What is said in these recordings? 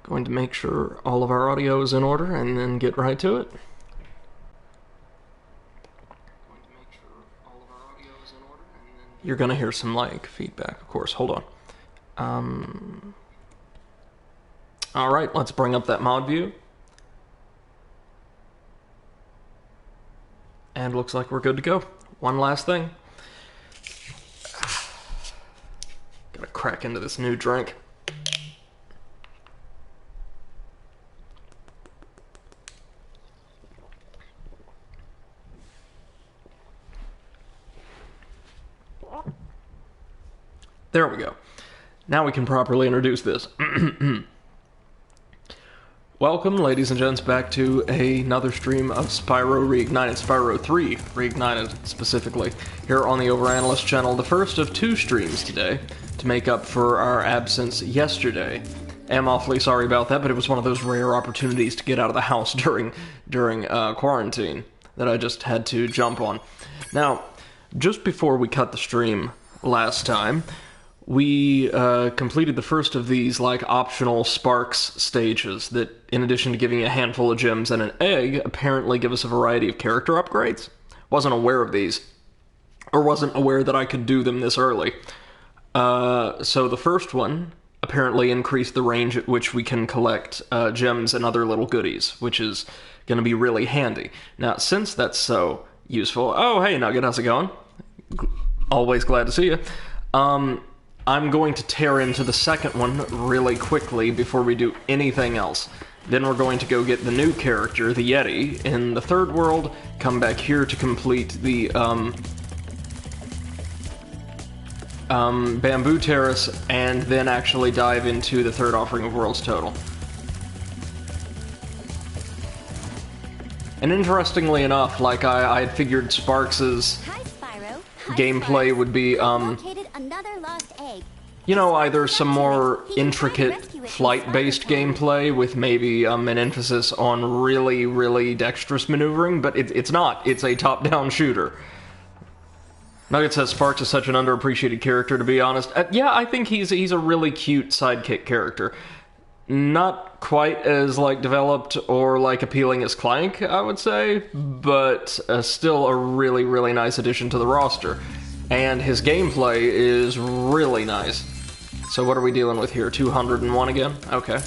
Going to make sure all of our audio is in order and then get right to it. You're gonna hear some like feedback, of course. Hold on. Alright, let's bring up that mod view. And looks like we're good to go. One last thing. Gotta crack into this new drink. There we go. Now we can properly introduce this. Welcome, ladies and gents, back to another stream of Spyro Reignited, Spyro 3 Reignited specifically, here on the Overanalyst channel, the first of two streams today, to make up for our absence yesterday. I'm awfully sorry about that, but it was one of those rare opportunities to get out of the house during quarantine that I just had to jump on. Now, just before we cut the stream last time, we completed the first of these, like, optional Sparks stages that, in addition to giving you a handful of gems and an egg, apparently give us a variety of character upgrades. Wasn't aware of these, or wasn't aware that I could do them this early. So the first one apparently increased the range at which we can collect gems and other little goodies, which is going to be really handy. Now, since that's so useful... Oh, hey, Nugget, how's it going? Always glad to see you. I'm going to tear into the second one really quickly before we do anything else. Then we're going to go get the new character, the Yeti, in the third world, come back here to complete the Bamboo Terrace, and then actually dive into the third offering of Worlds Total. And interestingly enough, like I had figured Sparks's gameplay would be, you know, either some more intricate flight-based gameplay with maybe an emphasis on really, really dexterous maneuvering, but it's not. It's a top-down shooter. Nugget says Sparks is such an underappreciated character, to be honest. Yeah, I think he's a really cute sidekick character. Not quite as, like, developed or, like, appealing as Clank, I would say, but still a really, really nice addition to the roster. And his gameplay is really nice. So what are we dealing with here? 201 again? Okay.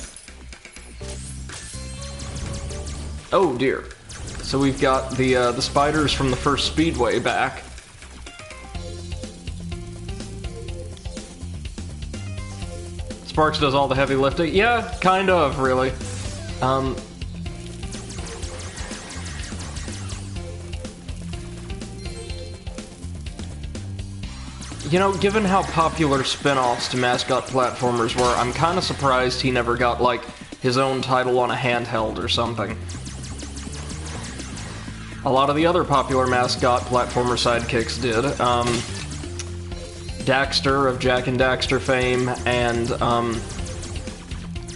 Oh, dear. So we've got the spiders from the first Speedway back. Sparks does all the heavy lifting. Yeah, kind of, really. You know, given how popular spin-offs to mascot platformers were, I'm kind of surprised he never got, like, his own title on a handheld or something. A lot of the other popular mascot platformer sidekicks did. Daxter of Jak and Daxter fame and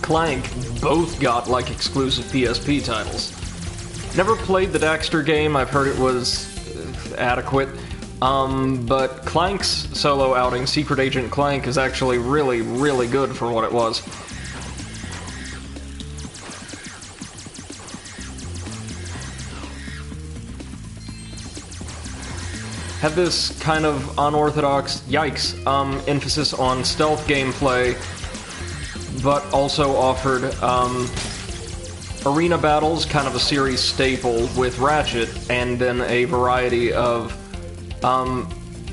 Clank both got, like, exclusive PSP titles. Never played the Daxter game. I've heard it was adequate. But Clank's solo outing, Secret Agent Clank, is actually really, really good for what it was. Had this kind of unorthodox, yikes, emphasis on stealth gameplay, but also offered, arena battles, kind of a series staple with Ratchet, and then a variety of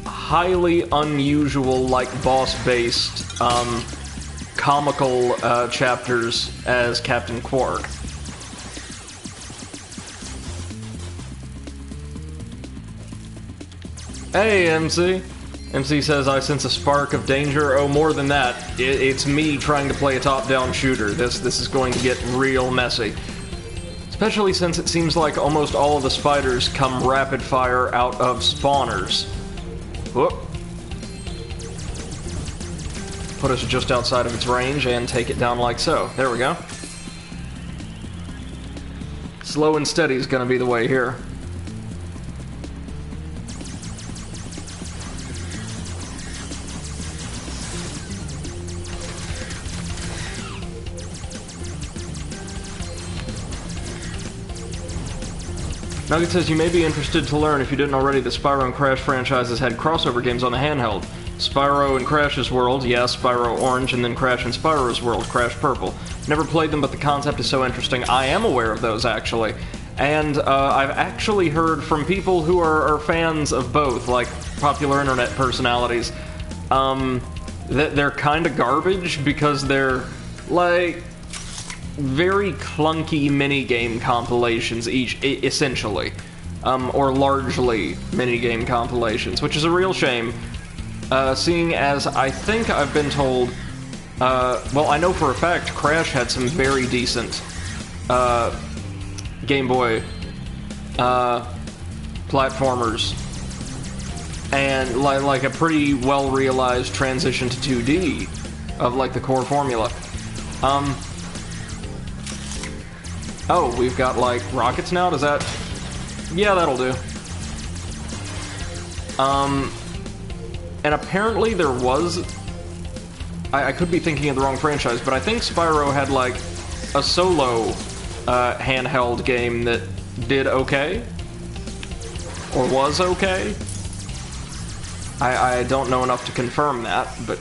highly unusual, like, boss-based, comical, chapters as Captain Quark. Hey, MC. MC says, I sense a spark of danger. Oh, more than that. It's me trying to play a top-down shooter. This is going to get real messy. Especially since it seems like almost all of the spiders come rapid-fire out of spawners. Whoop. Put us just outside of its range and take it down like so. There we go. Slow and steady is going to be the way here. Nugget says, you may be interested to learn, if you didn't already, that Spyro and Crash franchises had crossover games on the handheld. Spyro and Crash's World, yes, Spyro Orange, and then Crash and Spyro's World, Crash Purple. Never played them, but the concept is so interesting. I am aware of those, actually. And I've actually heard from people who are fans of both, like popular internet personalities, that they're kind of garbage because they're, like, very clunky minigame compilations each, essentially. Or largely minigame compilations, which is a real shame, seeing as I think I've been told, well, I know for a fact Crash had some very decent, Game Boy, platformers, and like a pretty well-realized transition to 2D of, like, the core formula. Oh, we've got, like, rockets now? Does that... Yeah, that'll do. And apparently there was... I could be thinking of the wrong franchise, but I think Spyro had, like, a solo, handheld game that did okay? Or was okay? I don't know enough to confirm that, but...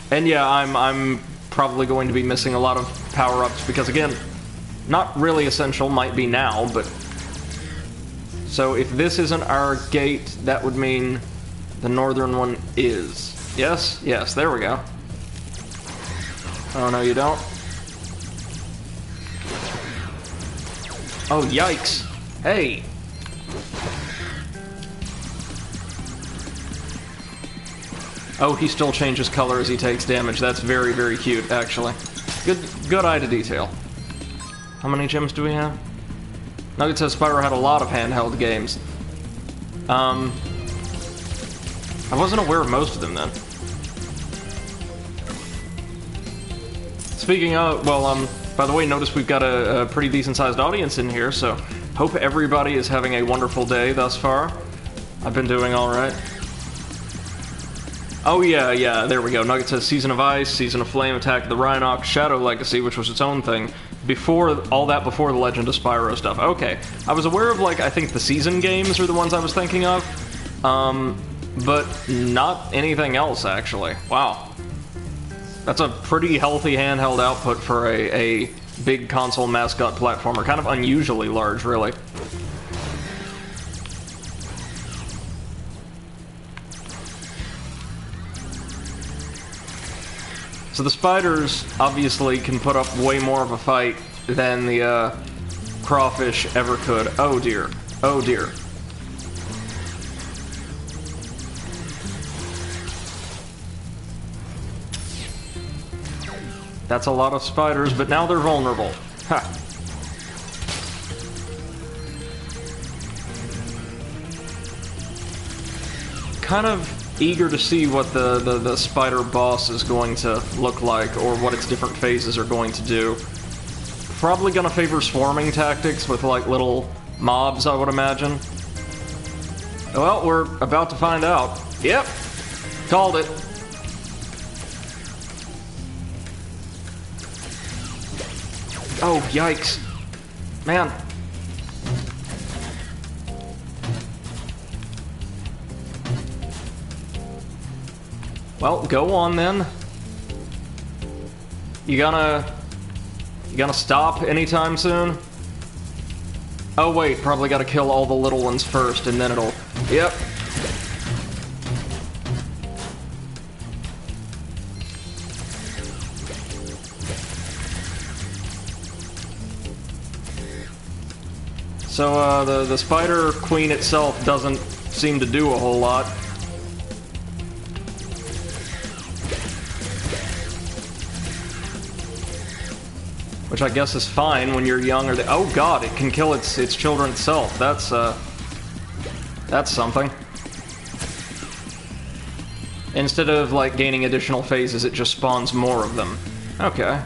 And yeah, I'm probably going to be missing a lot of power-ups, because again, not really essential, might be now, but... So if this isn't our gate, that would mean the northern one is. Yes? Yes, there we go. Oh, no, you don't? Oh, yikes. Hey! Oh, he still changes color as he takes damage. That's very, very cute, actually. Good eye to detail. How many gems do we have? Nugget says Spyro had a lot of handheld games. I wasn't aware of most of them, then. Speaking of, well, by the way, notice we've got a pretty decent-sized audience in here, so hope everybody is having a wonderful day thus far. I've been doing alright. Oh yeah, there we go. Nugget says Season of Ice, Season of Flame, Attack of the Rhinox, Shadow Legacy, which was its own thing. Before, all that before the Legend of Spyro stuff. Okay. I was aware of, like, I think the season games are the ones I was thinking of. But not anything else, actually. Wow. That's a pretty healthy handheld output for a big console mascot platformer. Kind of unusually large, really. So the spiders, obviously, can put up way more of a fight than the, crawfish ever could. Oh dear. Oh dear. That's a lot of spiders, but now they're vulnerable. Ha! Kind of eager to see what the spider boss is going to look like, or what its different phases are going to do. Probably gonna favor swarming tactics with, like, little mobs, I would imagine. Well, we're about to find out. Yep! Called it. Oh, yikes. Man. Well, go on then. You gonna stop anytime soon? Oh wait, probably gotta kill all the little ones first, and then it'll... Yep. So, the Spider Queen itself doesn't seem to do a whole lot. Which I guess is fine when you're young, or oh god, it can kill its children itself. That's something. Instead of, like, gaining additional phases, it just spawns more of them. Okay.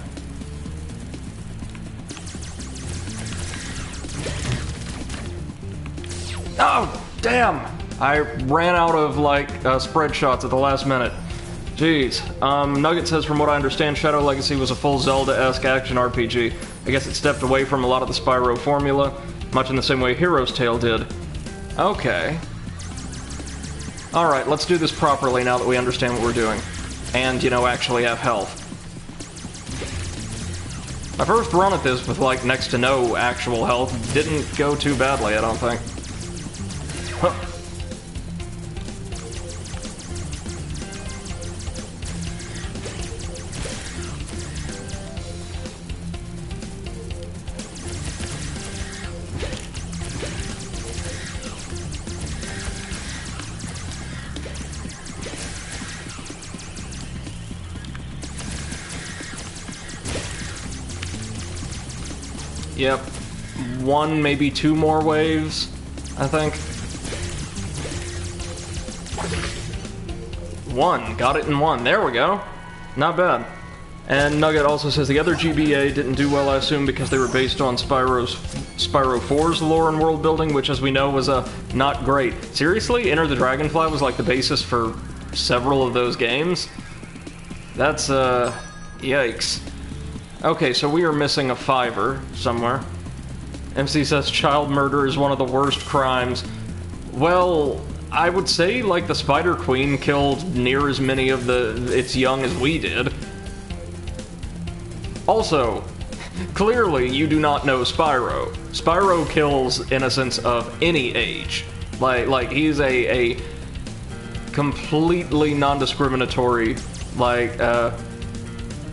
Oh, damn! I ran out of, like, spread shots at the last minute. Jeez. Nugget says, from what I understand, Shadow Legacy was a full Zelda-esque action RPG. I guess it stepped away from a lot of the Spyro formula, much in the same way Hero's Tale did. Okay. Alright, let's do this properly now that we understand what we're doing. And, you know, actually have health. My first run at this with, like, next to no actual health didn't go too badly, I don't think. Huh. Yep. One, maybe two more waves, I think. One. Got it in one. There we go. Not bad. And Nugget also says the other GBA didn't do well, I assume, because they were based on Spyro 4's lore and world building, which, as we know, was not great. Seriously? Enter the Dragonfly was like the basis for several of those games? That's, yikes. Okay, so we are missing a fiver somewhere. MC says child murder is one of the worst crimes. Well, I would say, like, the Spider Queen killed near as many of its young as we did. Also, clearly you do not know Spyro. Spyro kills innocents of any age. Like he's a completely non-discriminatory, like,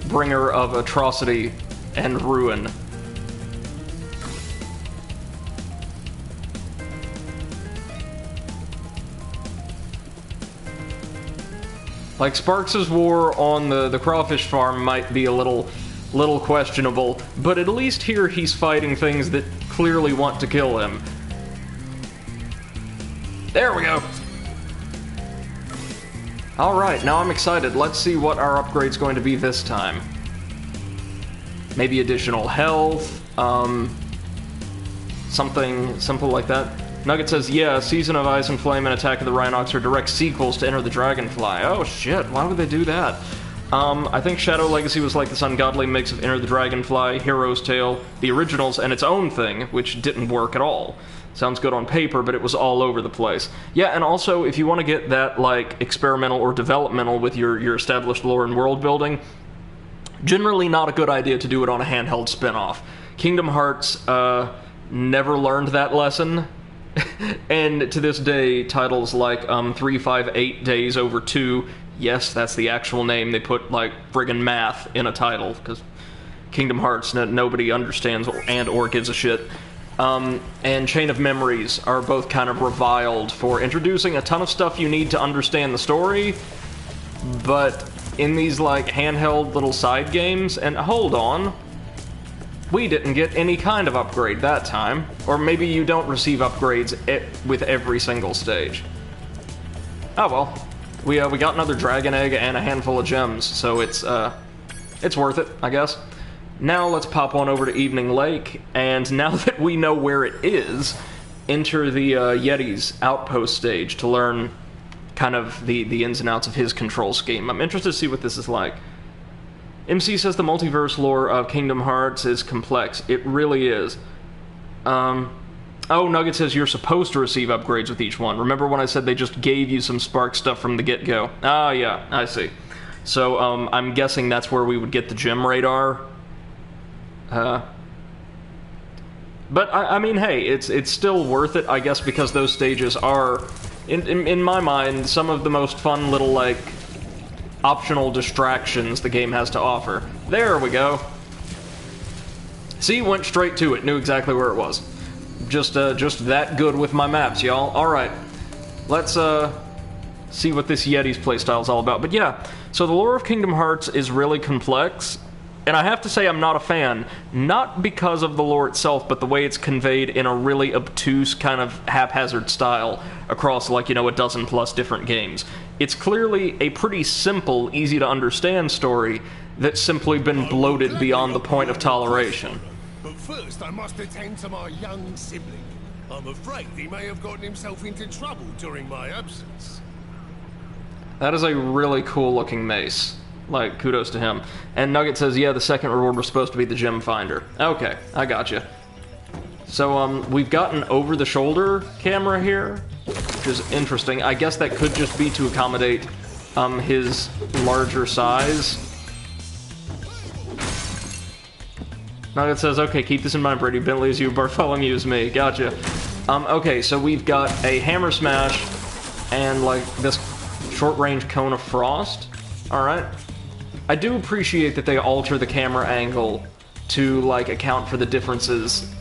bringer of atrocity and ruin. Like, Sparks' war on the crawfish farm might be a little questionable, but at least here he's fighting things that clearly want to kill him. There we go! Alright, now I'm excited. Let's see what our upgrade's going to be this time. Maybe additional health, something simple like that. Nugget says, yeah, Season of Ice and Flame and Attack of the Rhinox are direct sequels to Enter the Dragonfly. Oh shit, why would they do that? I think Shadow Legacy was like this ungodly mix of Enter the Dragonfly, Hero's Tale, the originals, and its own thing, which didn't work at all. Sounds good on paper, but it was all over the place. Yeah, and also, if you want to get that, like, experimental or developmental with your established lore and world building, generally not a good idea to do it on a handheld spin-off. Kingdom Hearts, never learned that lesson, and to this day, titles like 358 Days Over 2, yes, that's the actual name, they put, like, friggin' math in a title, because Kingdom Hearts, nobody understands and or gives a shit. And Chain of Memories are both kind of reviled for introducing a ton of stuff you need to understand the story, but in these, like, handheld little side games, and hold on, we didn't get any kind of upgrade that time. Or maybe you don't receive upgrades with every single stage. Oh well. We got another dragon egg and a handful of gems, so it's worth it, I guess. Now let's pop on over to Evening Lake, and now that we know where it is, enter the Yeti's outpost stage to learn kind of the ins and outs of his control scheme. I'm interested to see what this is like. MC says the multiverse lore of Kingdom Hearts is complex. It really is. Oh, Nugget says you're supposed to receive upgrades with each one. Remember when I said they just gave you some Spark stuff from the get-go? Ah, yeah, I see. So, I'm guessing that's where we would get the gem radar. But, I mean, hey, it's still worth it, I guess, because those stages are, in my mind, some of the most fun little, like, optional distractions the game has to offer. There we go. See, went straight to it, knew exactly where it was. Just that good with my maps, y'all. Alright, let's, see what this Yeti's playstyle is all about. But yeah, so the lore of Kingdom Hearts is really complex, and I have to say I'm not a fan. Not because of the lore itself, but the way it's conveyed in a really obtuse, kind of haphazard style across, like, you know, a dozen plus different games. It's clearly a pretty simple, easy-to-understand story that's simply been bloated beyond the point of toleration. But first, I must attend to my young sibling. I'm afraid he may have gotten himself into trouble during my absence. That is a really cool looking mace. Like, kudos to him. And Nugget says, yeah, the second reward was supposed to be the gem finder. Okay, I gotcha. So, we've got an over-the-shoulder camera here, which is interesting. I guess that could just be to accommodate, his larger size. Nugget says, okay, keep this in mind, Brady. Bentley is you, Bartholomew is me. Gotcha. Okay, so we've got a hammer smash and, like, this short-range cone of frost. Alright. I do appreciate that they alter the camera angle to, like, account for the differences,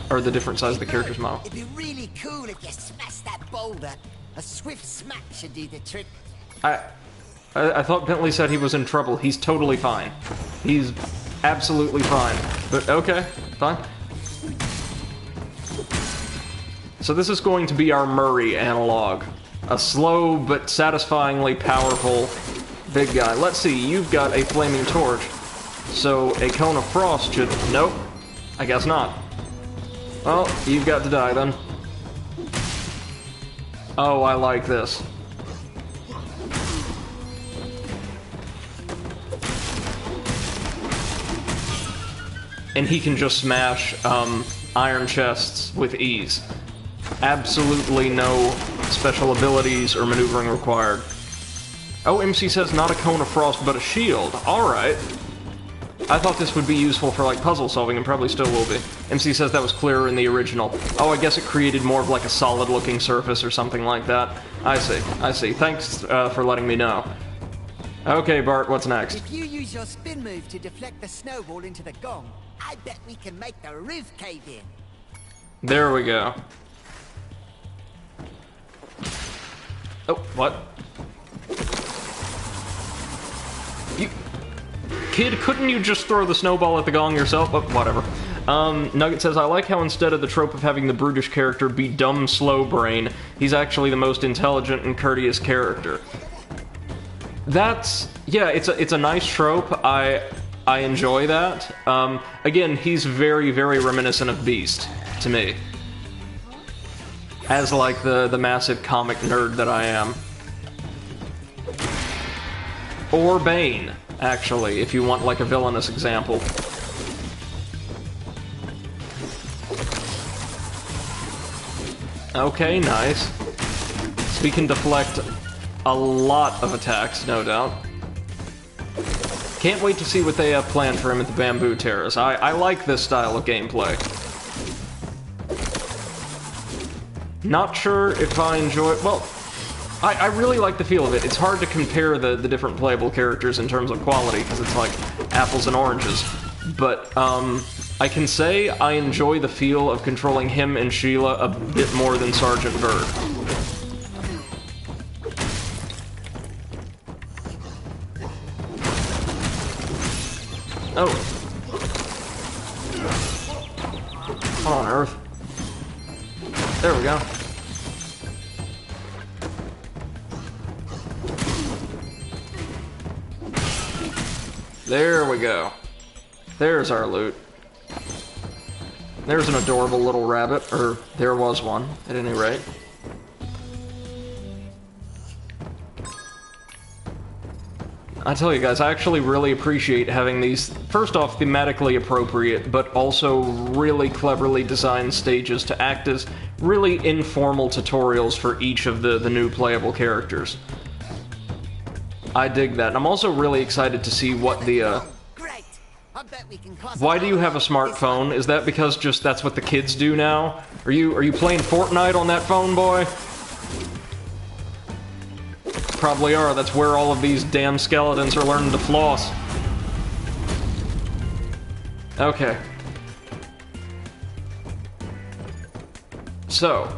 or the different size of the character's model. It'd be really cool if you smashed that boulder. A swift smack should do the trick. I thought Bentley said he was in trouble. He's totally fine. He's absolutely fine. But, okay, fine. So this is going to be our Murray analog. A slow but satisfyingly powerful big guy. Let's see, you've got a flaming torch. So a cone of frost should... Nope. I guess not. Well, you've got to die then. Oh, I like this. And he can just smash iron chests with ease. Absolutely no special abilities or maneuvering required. Oh, MC says not a cone of frost, but a shield. Alright. I thought this would be useful for, like, puzzle solving, and probably still will be. MC says that was clearer in the original. Oh, I guess it created more of, like, a solid-looking surface or something like that. I see, I see. Thanks for letting me know. Okay, Bart, what's next? If you use your spin move to deflect the snowball into the gong, I bet we can make the roof cave in. There we go. Oh, what? You... Kid, couldn't you just throw the snowball at the gong yourself? Oh, whatever. Nugget says, I like how instead of the trope of having the brutish character be dumb slow brain, he's actually the most intelligent and courteous character. That's... yeah, it's a nice trope. I enjoy that. Again, he's very, very reminiscent of Beast, to me. As, like, the massive comic nerd that I am. Or Bane, actually, if you want, like, a villainous example. Okay, nice. So we can deflect a lot of attacks, no doubt. Can't wait to see what they have planned for him at the Bamboo Terrace. I like this style of gameplay. Not sure if I enjoy it. Well, I really like the feel of it. It's hard to compare the different playable characters in terms of quality, because it's like apples and oranges. But, I can say I enjoy the feel of controlling him and Sheila a bit more than Sergeant Bird. Oh. What on earth? There we go. There we go. There's our loot. There's an adorable little rabbit, or there was one, at any rate. I tell you guys, I actually really appreciate having these, first off, thematically appropriate, but also really cleverly designed stages to act as really informal tutorials for each of the new playable characters. I dig that, and I'm also really excited to see what the, Great. I bet we can cross. Why do you have a smartphone? Is that because just that's what the kids do now? Are you playing Fortnite on that phone, boy? Probably are. That's where all of these damn skeletons are learning to floss. Okay. So,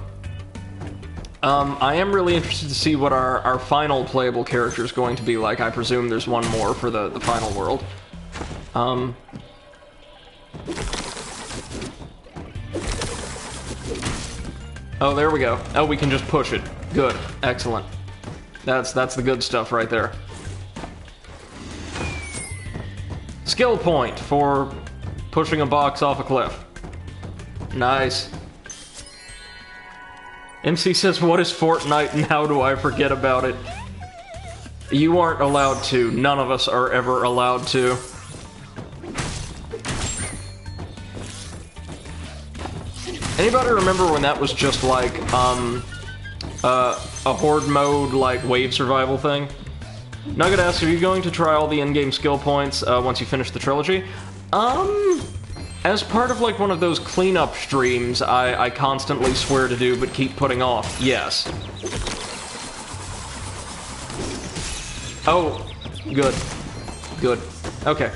I am really interested to see what our final playable character is going to be like. I presume there's one more for the final world. Oh, there we go. Oh, we can just push it. Good. Excellent. That's the good stuff right there. Skill point for pushing a box off a cliff. Nice. MC says, what is Fortnite and how do I forget about it? You aren't allowed to. None of us are ever allowed to. Anybody remember when that was just like, a horde mode, like, wave survival thing? Nugget asks, are you going to try all the in-game skill points, once you finish the trilogy? As part of, like, one of those cleanup streams I constantly swear to do but keep putting off, yes. Oh, good. Good. Okay.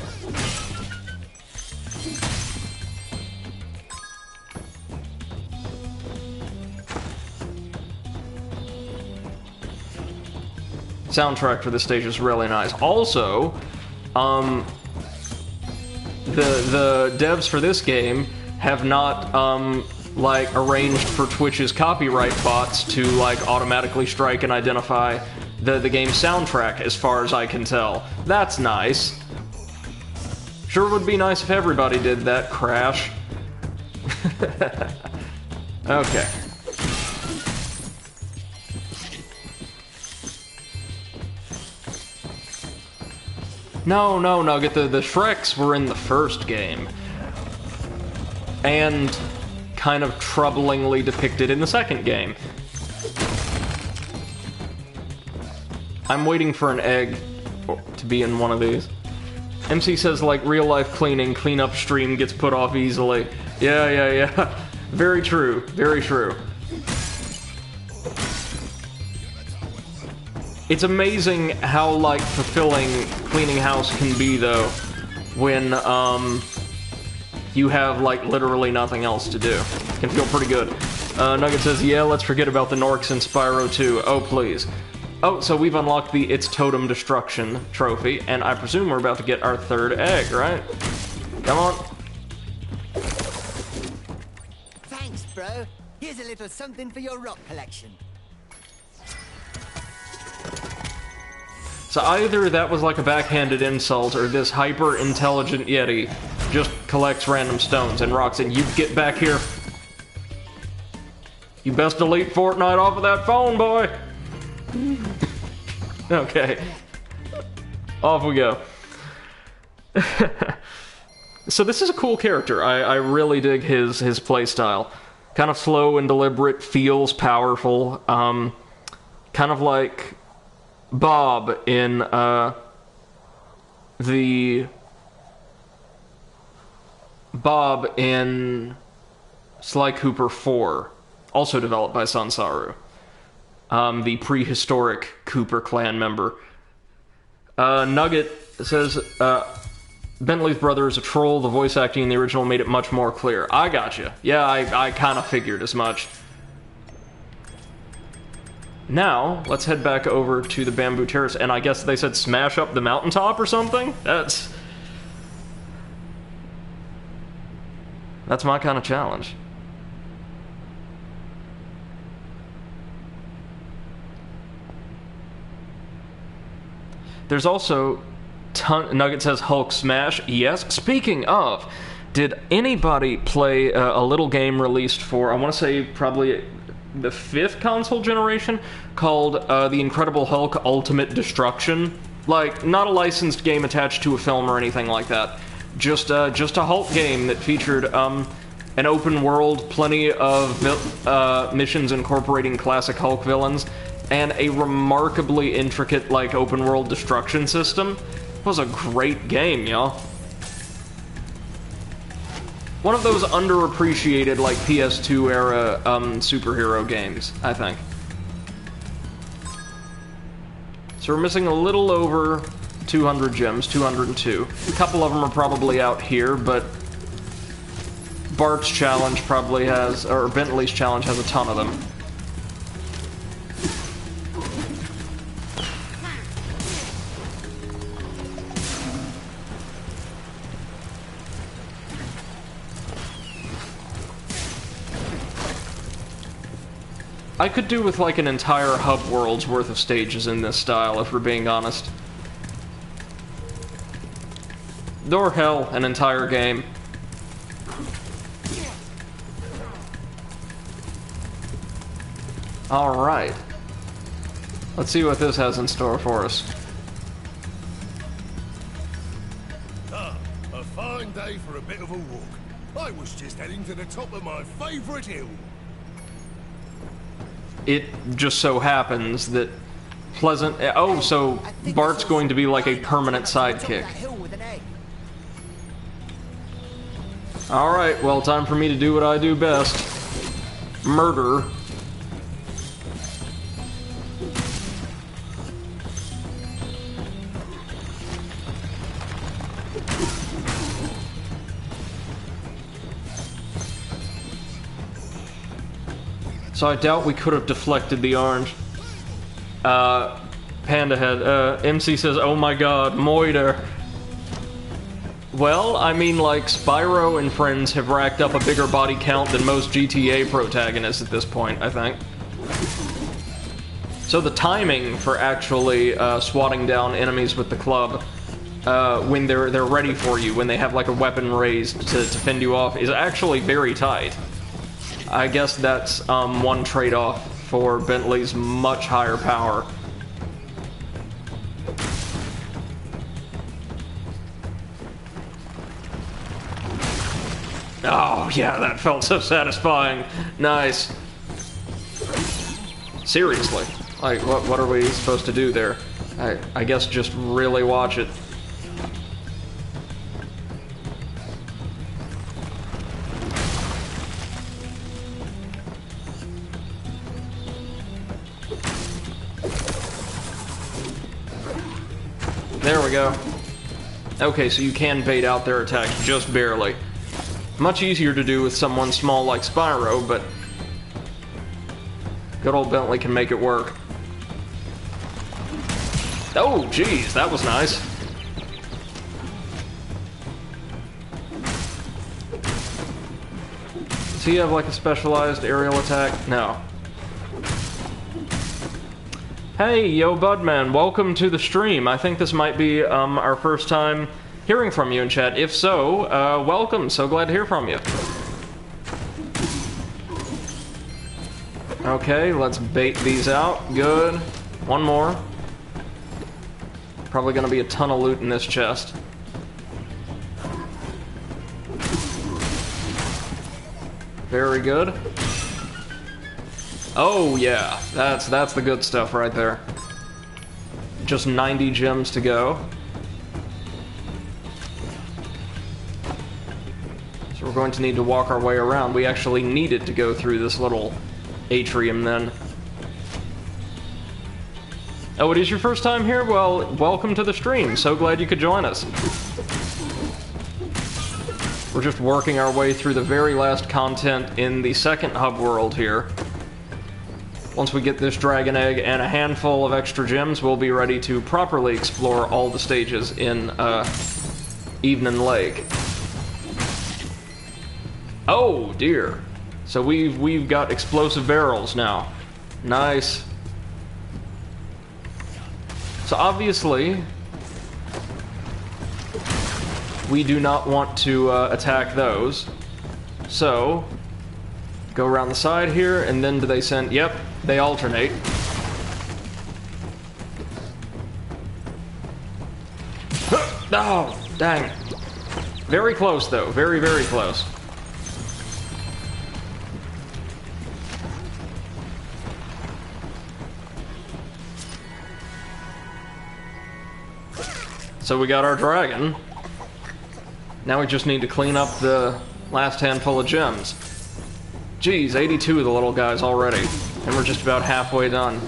Soundtrack for this stage is really nice. Also, the devs for this game have not, like, arranged for Twitch's copyright bots to, like, automatically strike and identify the game's soundtrack, as far as I can tell. That's nice. Sure would be nice if everybody did that, Crash. Okay. No, Nugget, the Shreks were in the first game. And kind of troublingly depicted in the second game. I'm waiting for an egg to be in one of these. MC says, like, real-life cleanup stream gets put off easily. Yeah. Very true, very true. It's amazing how, like, fulfilling cleaning house can be, though, when, you have, like, literally nothing else to do. It can feel pretty good. Nugget says, yeah, let's forget about the Norks in Spyro 2. Oh, please. Oh, so we've unlocked the It's Totem Destruction trophy, and I presume we're about to get our third egg, right? Come on. Thanks, bro. Here's a little something for your rock collection. So either that was like a backhanded insult, or this hyper-intelligent Yeti just collects random stones and rocks, and you get back here. You best delete Fortnite off of that phone, boy! Okay. Off we go. So this is a cool character. I really dig his playstyle. Kind of slow and deliberate, feels powerful. Kind of like Bob in Sly Cooper 4, also developed by Sansaru. The prehistoric Cooper clan member. Nugget says, Bentley's brother is a troll. The voice acting in the original made it much more clear. I gotcha. Yeah, I kind of figured as much. Now, let's head back over to the Bamboo Terrace, and I guess they said smash up the mountaintop or something? That's my kind of challenge. There's also Nugget says Hulk smash. Yes. Speaking of, did anybody play a little game released for, I want to say probably the 5th console generation, called The Incredible Hulk Ultimate Destruction? Like, not a licensed game attached to a film or anything like that. Just a Hulk game that featured an open world, plenty of missions incorporating classic Hulk villains, and a remarkably intricate, like, open-world destruction system. It was a great game, y'all. One of those underappreciated, like, PS2-era superhero games, I think. So we're missing a little over 200 gems, 202. A couple of them are probably out here, but Bart's challenge probably has, or Bentley's challenge has a ton of them. I could do with, like, an entire hub world's worth of stages in this style, if we're being honest. Or hell, an entire game. Alright. Let's see what this has in store for us. day for a bit of a walk. I was just heading to the top of my favourite hill. It just so happens that Pleasant... Oh, so Bart's going to be like a permanent sidekick. Alright, well, time for me to do what I do best. Murder. So I doubt we could have deflected the orange. Panda Head, MC says, oh my god, Moiter. Well, I mean, like, Spyro and friends have racked up a bigger body count than most GTA protagonists at this point, I think. So the timing for actually swatting down enemies with the club, when they're ready for you, when they have like a weapon raised to fend you off, is actually very tight. I guess that's one trade-off for Bentley's much higher power. Oh, yeah, that felt so satisfying. Nice. Seriously. Like, what are we supposed to do there? I guess just really watch it. There we go. Okay, so you can bait out their attacks just barely. Much easier to do with someone small like Spyro, but good old Bentley can make it work. Oh, geez, that was nice. Does he have like a specialized aerial attack? No. Hey, yo, Budman, welcome to the stream. I think this might be our first time hearing from you in chat. If so, welcome. So glad to hear from you. Okay, let's bait these out. Good. One more. Probably gonna be a ton of loot in this chest. Very good. Oh yeah, that's the good stuff right there. Just 90 gems to go. So we're going to need to walk our way around. We actually needed to go through this little atrium then. Oh, it is your first time here? Well, welcome to the stream. So glad you could join us. We're just working our way through the very last content in the second hub world here. Once we get this dragon egg and a handful of extra gems, we'll be ready to properly explore all the stages in Evening Lake. Oh dear. So we've got explosive barrels now. Nice. So obviously, we do not want to attack those. So, go around the side here, and then do they send... Yep, they alternate. Oh, dang. Very close, though. Very, very close. So we got our dragon. Now we just need to clean up the last handful of gems. Geez, 82 of the little guys already. And we're just about halfway done.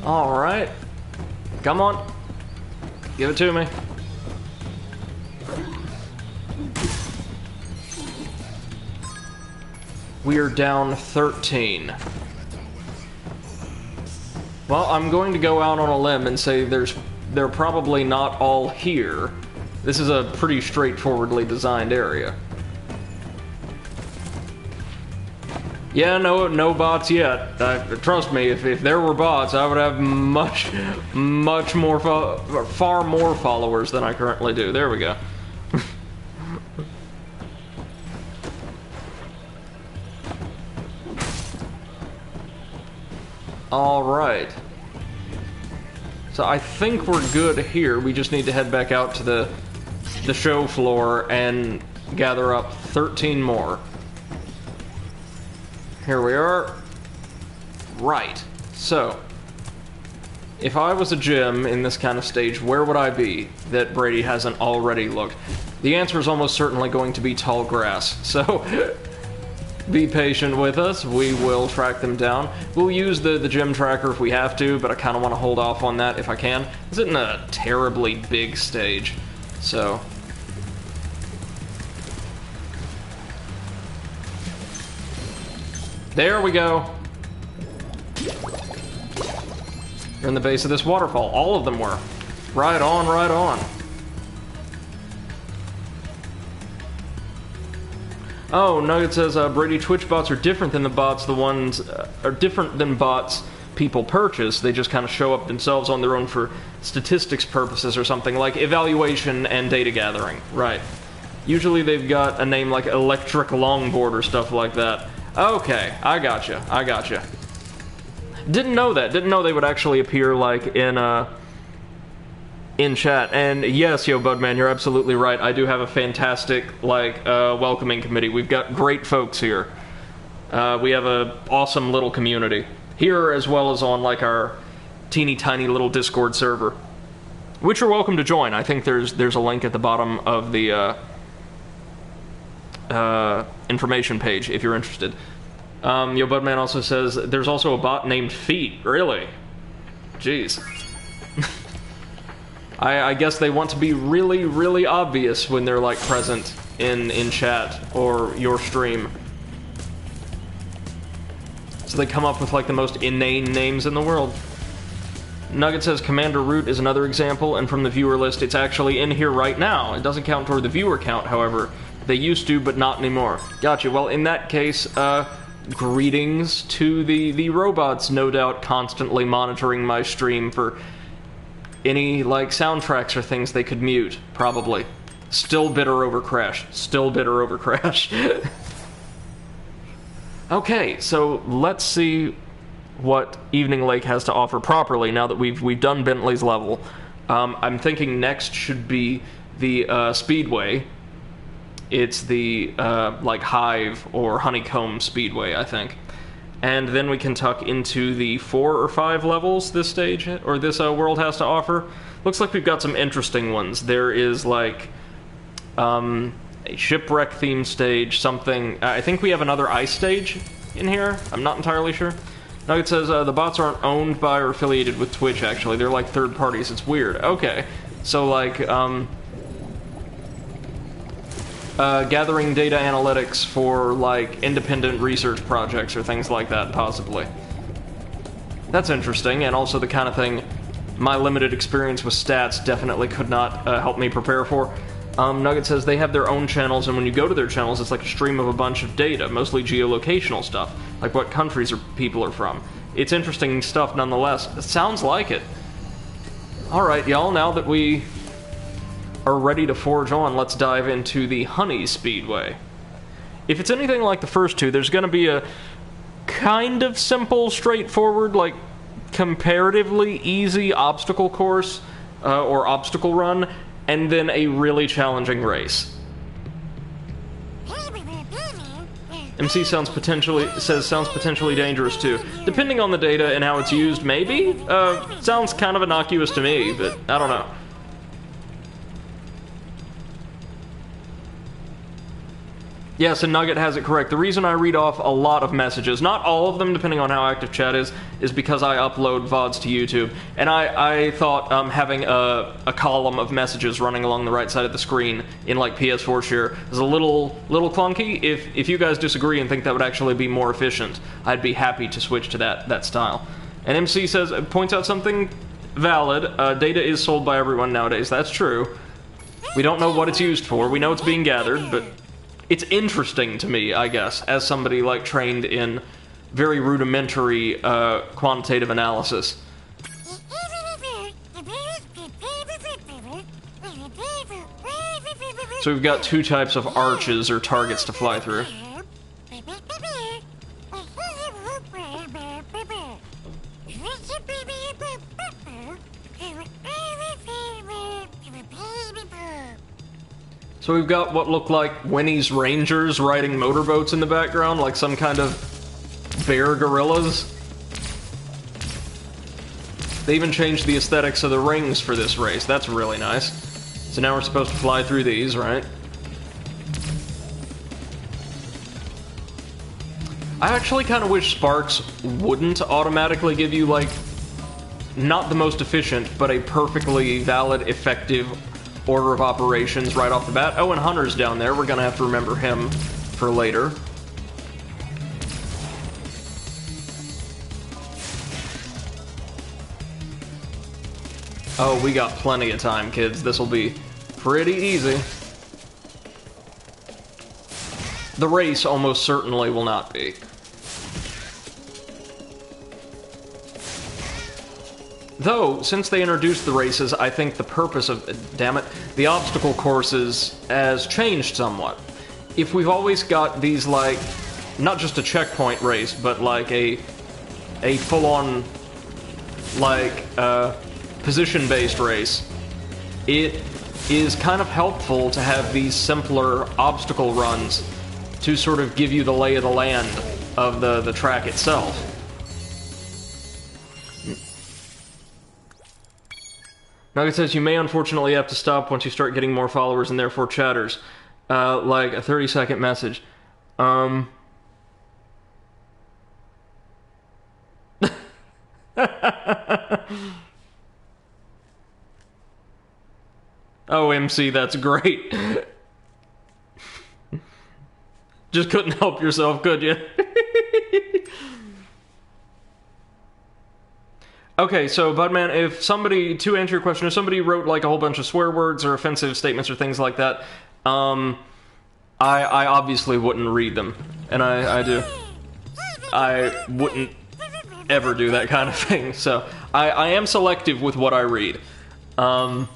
Alright. Come on. Give it to me. We're down 13. Well, I'm going to go out on a limb and say they're probably not all here. This is a pretty straightforwardly designed area. Yeah, no bots yet. Trust me, if there were bots, I would have much more, far more followers than I currently do. There we go. All right. So I think we're good here. We just need to head back out to the show floor and gather up 13 more. Here we are. Right. So, if I was a gym in this kind of stage, where would I be that Brady hasn't already looked? The answer is almost certainly going to be tall grass. So, be patient with us. We will track them down. We'll use the gym tracker if we have to, but I kind of want to hold off on that if I can. This isn't a terribly big stage, so... There we go. You're in the base of this waterfall. All of them were. Right on, right on. Oh, Nugget says Brady, Twitch bots are different than the bots. The ones are different than bots people purchase. They just kind of show up themselves on their own for statistics purposes or something like evaluation and data gathering. Right. Usually they've got a name like Electric Longboard or stuff like that. Okay, I gotcha. I gotcha. Didn't know that. Didn't know they would actually appear like in chat. And yes, yo, Budman, you're absolutely right. I do have a fantastic, like, welcoming committee. We've got great folks here. We have a awesome little community. Here, as well as on, like, our teeny tiny little Discord server. Which you're welcome to join. I think there's a link at the bottom of the, information page, if you're interested. Yo, Budman also says, there's also a bot named Feet. Really? Jeez. I guess they want to be really, really obvious when they're, like, present in chat or your stream. So they come up with, like, the most inane names in the world. Nugget says Commander Root is another example, and from the viewer list, it's actually in here right now. It doesn't count toward the viewer count, however. They used to, but not anymore. Gotcha. Well, in that case, greetings to the robots, no doubt constantly monitoring my stream for any, like, soundtracks or things they could mute, probably. Still bitter over Crash. Still bitter over Crash. Okay, so let's see what Evening Lake has to offer properly now that we've done Bentley's level. I'm thinking next should be the Speedway. It's the like Hive or Honeycomb Speedway, I think. And then we can tuck into the 4 or 5 levels this stage, or this world has to offer. Looks like we've got some interesting ones. There is, like, a shipwreck-themed stage, something... I think we have another ice stage in here. I'm not entirely sure. Nugget says, the bots aren't owned by or affiliated with Twitch, actually. They're, like, third parties. It's weird. Okay. So, like, gathering data analytics for, like, independent research projects or things like that, possibly. That's interesting, and also the kind of thing my limited experience with stats definitely could not help me prepare for. Nugget says they have their own channels, and when you go to their channels, it's like a stream of a bunch of data, mostly geolocational stuff, like what countries people are from. It's interesting stuff nonetheless. It sounds like it. Alright, y'all, now that we are ready to forge on, let's dive into the Honey Speedway. If it's anything like the first two, there's gonna be a kind of simple, straightforward, like, comparatively easy obstacle course, or obstacle run, and then a really challenging race. MC sounds potentially dangerous too. Depending on the data and how it's used, maybe? Sounds kind of innocuous to me, but I don't know. Yes, and Nugget has it correct. The reason I read off a lot of messages, not all of them, depending on how active chat is because I upload VODs to YouTube. And I thought having a column of messages running along the right side of the screen in, like, PS4 share is a little clunky. If you guys disagree and think that would actually be more efficient, I'd be happy to switch to that style. And MC says, points out something valid. Data is sold by everyone nowadays. That's true. We don't know what it's used for. We know it's being gathered, but it's interesting to me, I guess, as somebody, like, trained in very rudimentary quantitative analysis. So we've got 2 types of arches or targets to fly through. So we've got what look like Winnie's Rangers riding motorboats in the background, like some kind of bear gorillas. They even changed the aesthetics of the rings for this race. That's really nice. So now we're supposed to fly through these, right? I actually kind of wish Sparks wouldn't automatically give you, like, not the most efficient, but a perfectly valid, effective order of operations right off the bat. Oh, and Hunter's down there. We're gonna have to remember him for later. Oh, we got plenty of time, kids. This'll be pretty easy. The race almost certainly will not be. Though, since they introduced the races, I think the purpose of, damn it, the obstacle courses has changed somewhat. If we've always got these, like, not just a checkpoint race, but like a full-on, like, position-based race, it is kind of helpful to have these simpler obstacle runs to sort of give you the lay of the land of the track itself. Nugget says, you may unfortunately have to stop once you start getting more followers and therefore chatters. Like a 30-second message. Oh, MC, that's great. Just couldn't help yourself, could you? Okay, so, Budman, if somebody, to answer your question, if somebody wrote, like, a whole bunch of swear words or offensive statements or things like that, I obviously wouldn't read them. And I wouldn't ever do that kind of thing, so I am selective with what I read. Nugget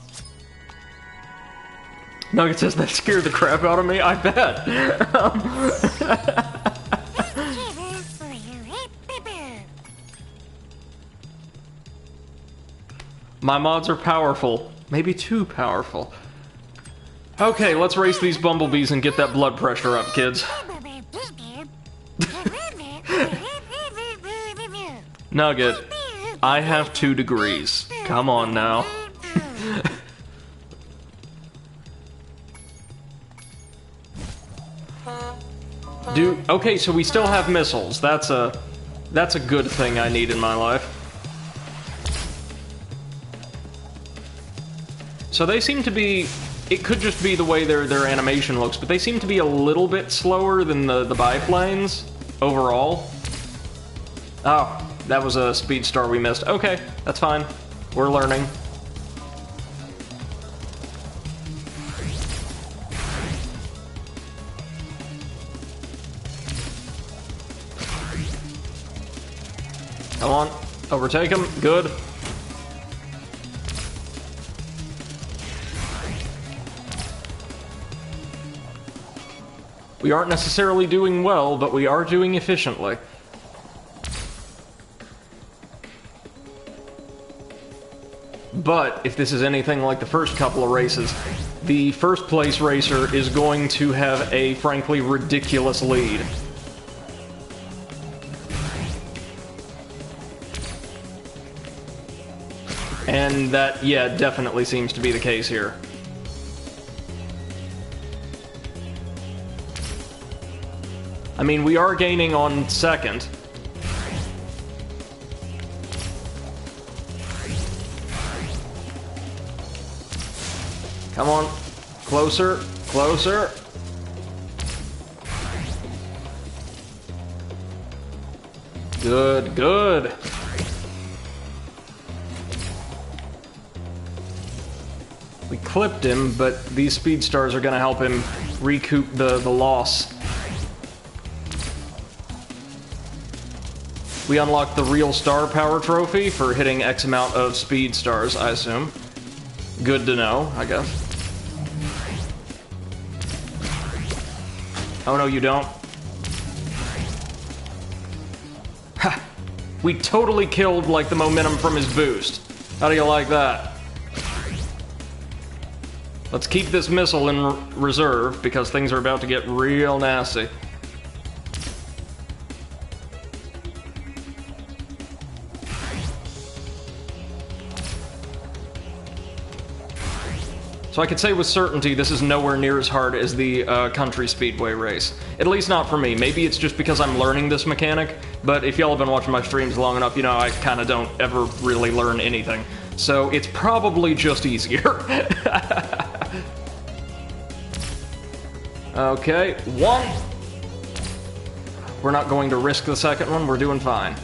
says that scared the crap out of me, I bet. My mods are powerful. Maybe too powerful. Okay, let's race these bumblebees and get that blood pressure up, kids. Nugget, I have 2 degrees. Come on now. Okay, so we still have missiles. That's a good thing I need in my life. So they seem to be, it could just be the way their animation looks, but they seem to be a little bit slower than the biplanes overall. Oh, that was a speed star we missed. Okay, that's fine. We're learning. Come on, overtake him. Good. We aren't necessarily doing well, but we are doing efficiently. But, if this is anything like the first couple of races, the first place racer is going to have a, frankly, ridiculous lead. And that, yeah, definitely seems to be the case here. I mean, we are gaining on second. Come on. Closer. Closer. Good, good. We clipped him, but these speed stars are going to help him recoup the loss. We unlocked the real star power trophy for hitting X amount of speed stars, I assume. Good to know, I guess. Oh no, you don't. Ha! We totally killed, like, the momentum from his boost. How do you like that? Let's keep this missile in reserve, because things are about to get real nasty. So I could say with certainty this is nowhere near as hard as the country speedway race. At least not for me. Maybe it's just because I'm learning this mechanic, but if y'all have been watching my streams long enough, you know I kind of don't ever really learn anything. So it's probably just easier. Okay, one. We're not going to risk the second one, we're doing fine.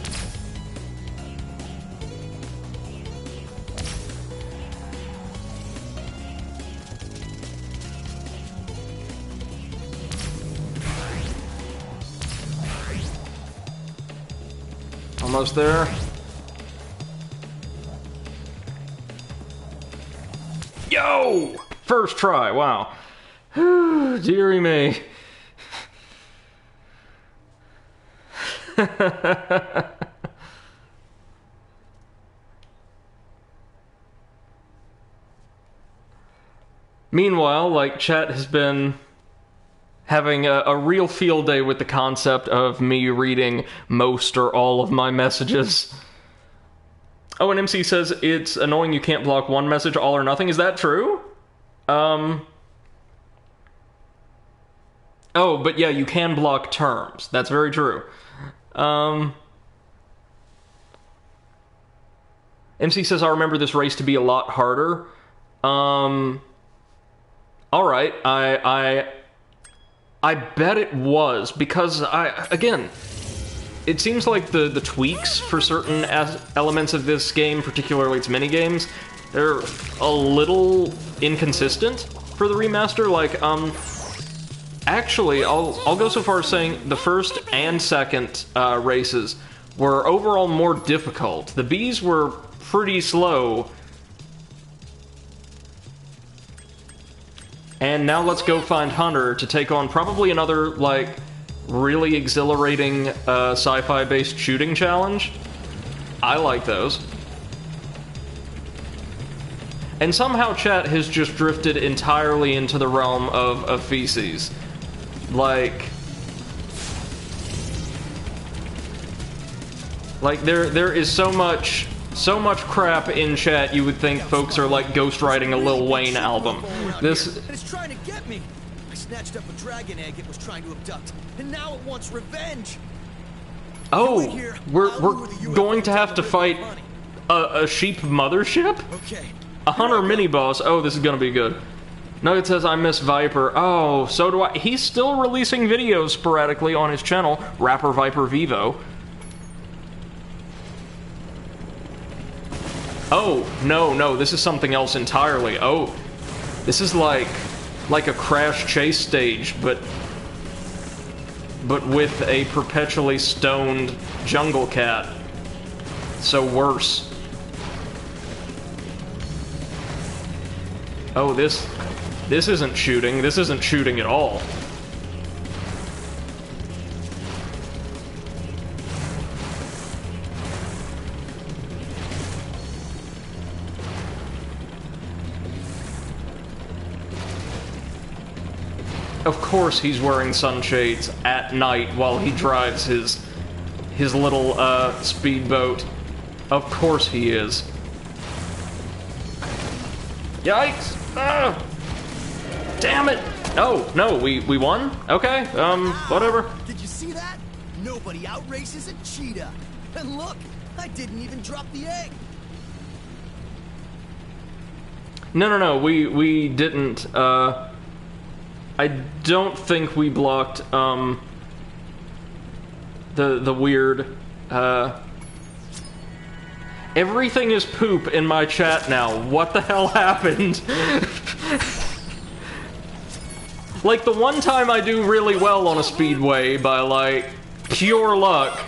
Almost there. Yo! First try, wow. Dearie me. Meanwhile, like, chat has been having a real field day with the concept of me reading most or all of my messages. Oh, and MC says it's annoying you can't block one message, all or nothing. Is that true? Oh, but yeah, you can block terms. That's very true. MC says, I remember this race to be a lot harder. Alright, I bet it was, because again, it seems like the tweaks for certain elements of this game, particularly its minigames, they're a little inconsistent for the remaster. Like, actually, I'll go so far as saying the first and second races were overall more difficult. The bees were pretty slow. And now let's go find Hunter to take on probably another, like, really exhilarating sci-fi-based shooting challenge. I like those. And somehow chat has just drifted entirely into the realm of feces. Like, there is so much crap in chat you would think folks are like ghostwriting a Lil Wayne album. This It's trying to get me. I snatched up a dragon egg it was trying to abduct, and now it wants revenge. Oh, we're going to have to fight a sheep mothership? Okay. A hunter mini boss. Oh, this is gonna be good. Nugget says I miss Viper. Oh, so do I. He's still releasing videos sporadically on his channel, Rapper Viper Vivo. Oh, no, this is something else entirely. Oh, this is like a Crash chase stage, but with a perpetually stoned jungle cat. So worse. Oh, this isn't shooting. This isn't shooting at all. Of course he's wearing sunshades at night while he drives his little speedboat. Of course he is. Yikes! Ah! Damn it! Oh, no, we won? Okay, whatever. Did you see that? Nobody outraces a cheetah. And look, I didn't even drop the egg. No, we didn't, I don't think we blocked, the weird, everything is poop in my chat now. What the hell happened? Like, the one time I do really well on a speedway by, like, pure luck.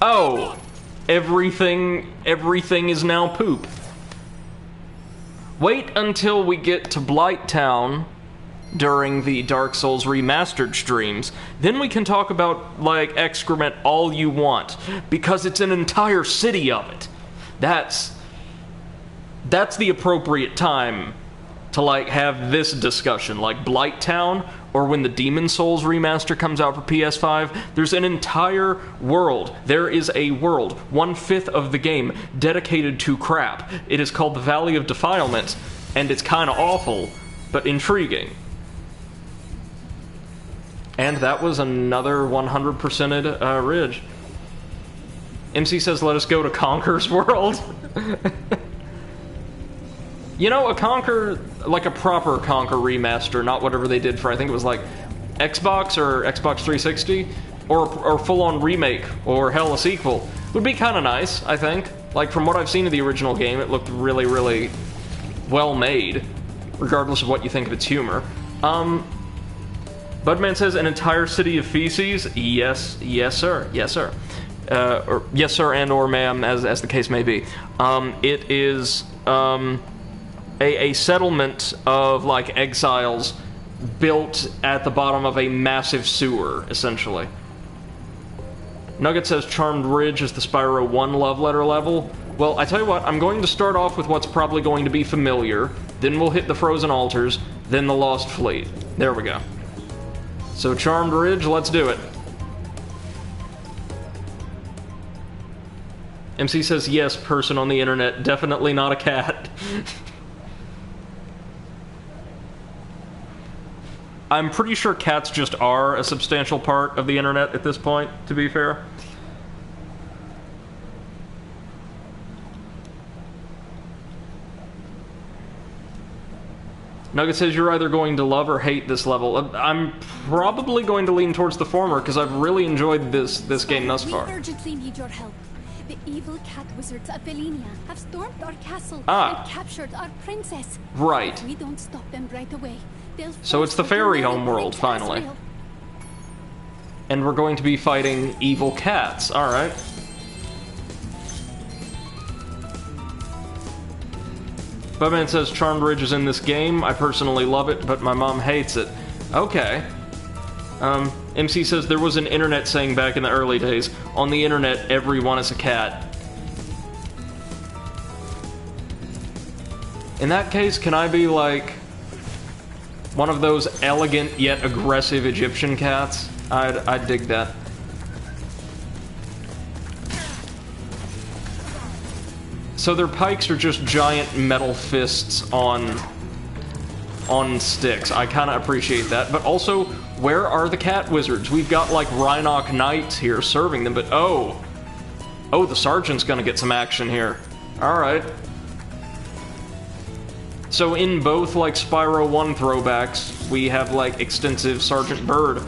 Oh, everything is now poop. Wait until we get to Blighttown during the Dark Souls Remastered streams. Then we can talk about, like, excrement all you want, because it's an entire city of it. That's the appropriate time to, like, have this discussion, like Blighttown, or when the Demon Souls remaster comes out for PS5, there's an entire world. There is a world, 1/5 of the game, dedicated to crap. It is called the Valley of Defilement, and it's kind of awful, but intriguing. And that was another 100%ed Ridge. MC says, let us go to Conker's world. You know, a Conker, like a proper Conker remaster, not whatever they did for, I think it was like Xbox or Xbox 360, or full-on remake, or hell, a sequel, would be kind of nice, I think. Like, from what I've seen of the original game, it looked really, really well made, regardless of what you think of its humor. Budman says, an entire city of feces? Yes, yes sir, yes sir. Or yes sir and or ma'am, as the case may be. It is, a settlement of, like, exiles built at the bottom of a massive sewer, essentially. Nugget says Charmed Ridge is the Spyro 1 love letter level. Well, I tell you what, I'm going to start off with what's probably going to be familiar, then we'll hit the Frozen Altars, then the Lost Fleet. There we go. So Charmed Ridge, let's do it. MC says, yes, person on the internet, definitely not a cat. I'm pretty sure cats just are a substantial part of the internet at this point, to be fair. Nugget says you're either going to love or hate this level. I'm probably going to lean towards the former, because I've really enjoyed this game thus far. We urgently need your help. The evil cat wizards of Velenia have stormed our castle and captured our princess. Right. If we don't stop them right away, they'll so it's the fairy homeworld, finally. And we're going to be fighting evil cats. Alright. Bubman says Charmed Ridge is in this game. I personally love it, but my mom hates it. Okay. MC says there was an internet saying back in the early days, on the internet, everyone is a cat. In that case, can I be like one of those elegant yet aggressive Egyptian cats? I'd dig that. So their pikes are just giant metal fists on sticks. I kind of appreciate that. But also, where are the cat wizards? We've got, like, Rhinoc Knights here serving them, but oh, the sergeant's gonna get some action here. Alright. So in both, like, Spyro 1 throwbacks, we have, like, extensive Sergeant Bird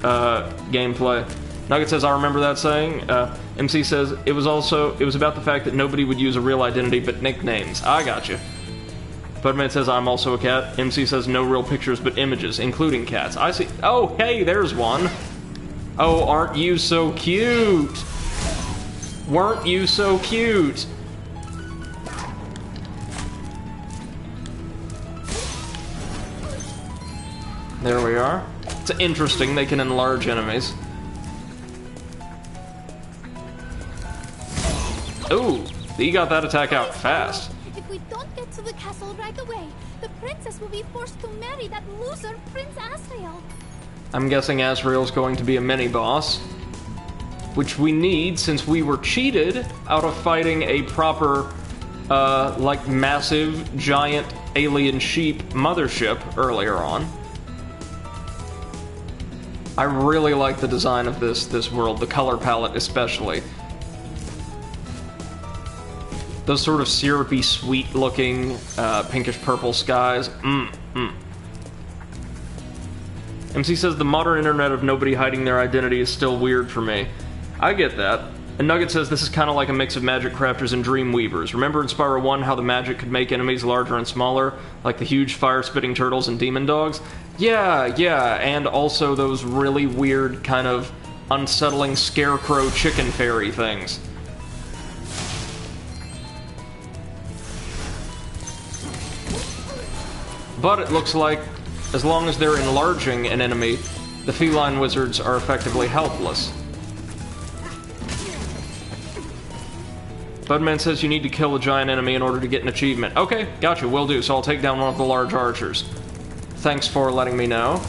gameplay. Nugget says, I remember that saying. MC says, it was about the fact that nobody would use a real identity but nicknames. I gotcha. Budman says, I'm also a cat. MC says, no real pictures but images, including cats. I see. Oh, hey, there's one. Oh, aren't you so cute? Weren't you so cute? There we are. It's interesting, they can enlarge enemies. Ooh, he got that attack out fast. If we don't get to the castle right away, the princess will be forced to marry that loser, Prince Asriel. I'm guessing Asriel's going to be a mini-boss, which we need since we were cheated out of fighting a proper, like, massive, giant alien sheep mothership earlier on. I really like the design of this world, the color palette especially. Those sort of syrupy, sweet-looking, pinkish-purple skies. MC says the modern internet of nobody hiding their identity is still weird for me. I get that. And Nugget says this is kind of like a mix of magic crafters and dreamweavers. Remember in Spyro 1 how the magic could make enemies larger and smaller? Like the huge fire-spitting turtles and demon dogs? Yeah, and also those really weird, kind of unsettling scarecrow chicken fairy things. But it looks like, as long as they're enlarging an enemy, the feline wizards are effectively helpless. Budman says you need to kill a giant enemy in order to get an achievement. Okay, gotcha, will do. So I'll take down one of the large archers. Thanks for letting me know.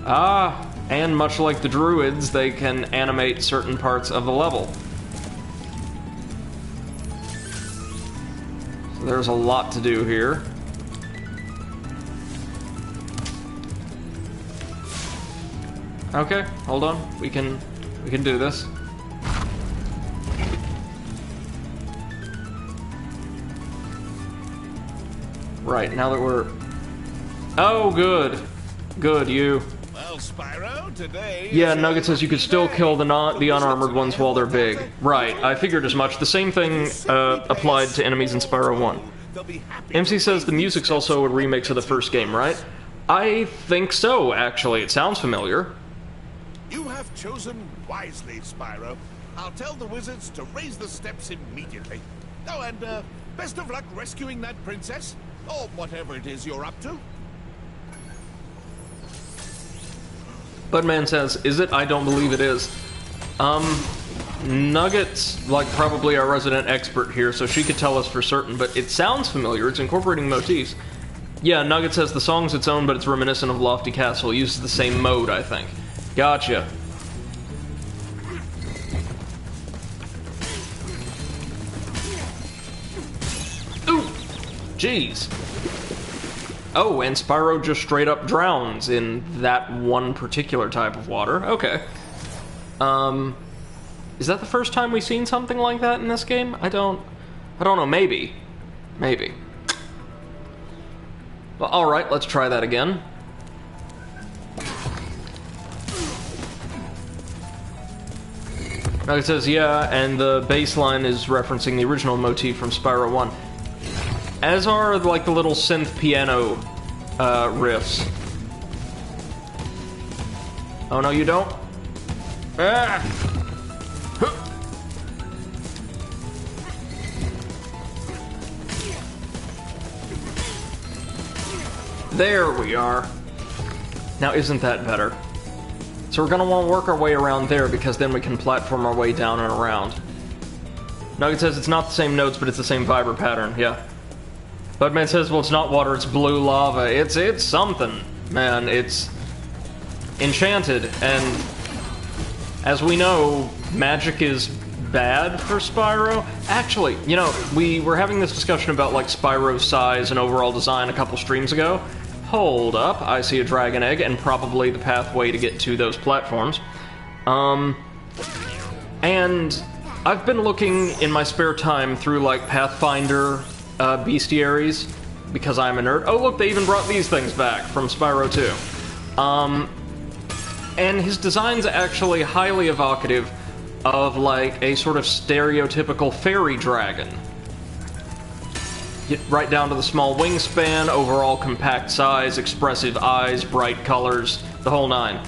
Ah, and much like the druids, they can animate certain parts of the level. So there's a lot to do here. Okay, hold on. We can do this. Right, now that we're... Oh, good. Good, you. Well, Spyro, today... Yeah, Nugget says you could still kill the unarmored ones while they're big. Right, I figured as much. The same thing applied to enemies in Spyro 1. MC says the music's also a remix of the first game, right? I think so, actually. It sounds familiar. You have chosen wisely, Spyro. I'll tell the wizards to raise the steps immediately. Oh, and best of luck rescuing that princess, or whatever it is you're up to. Budman says, is it? I don't believe it is. Nugget's, like, probably our resident expert here, so she could tell us for certain, but it sounds familiar. It's incorporating motifs. Yeah, Nugget says the song's its own, but it's reminiscent of Lofty Castle. It uses the same mode, I think. Gotcha. Ooh! Jeez. Oh, and Spyro just straight up drowns in that one particular type of water. Okay. Is that the first time we've seen something like that in this game? I don't know, maybe. Maybe. Well, alright, let's try that again. It says, yeah, and the bass line is referencing the original motif from Spyro 1. As are, like, the little synth piano riffs. Oh, no, you don't? Ah! There we are. Now, isn't that better? So we're gonna want to work our way around there, because then we can platform our way down and around. Nugget says it's not the same notes, but it's the same vibra pattern, yeah. Budman says, well, it's not water, it's blue lava. It's something, man. It's enchanted, and as we know, magic is bad for Spyro. Actually, you know, we were having this discussion about, like, Spyro's size and overall design a couple streams ago. Hold up, I see a dragon egg, and probably the pathway to get to those platforms. And I've been looking in my spare time through, like, Pathfinder bestiaries, because I'm a nerd. Oh, look, they even brought these things back from Spyro 2. And his design's actually highly evocative of, like, a sort of stereotypical fairy dragon. Get right down to the small wingspan, overall compact size, expressive eyes, bright colors, the whole nine.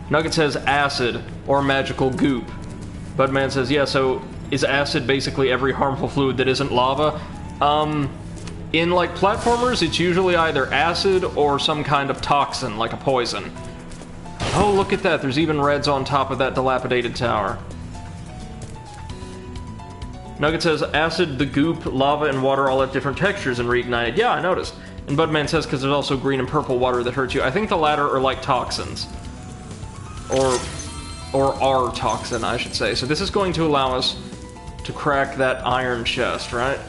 Nugget says acid, or magical goop. Budman says, yeah, so is acid basically every harmful fluid that isn't lava? In, like, platformers, it's usually either acid or some kind of toxin, like a poison. Oh, look at that, there's even reds on top of that dilapidated tower. Nugget says, acid, the goop, lava, and water all have different textures in Reignited. Yeah, I noticed. And Budman says, because there's also green and purple water that hurts you. I think the latter are like toxins. Or are toxin, I should say. So this is going to allow us to crack that iron chest, right?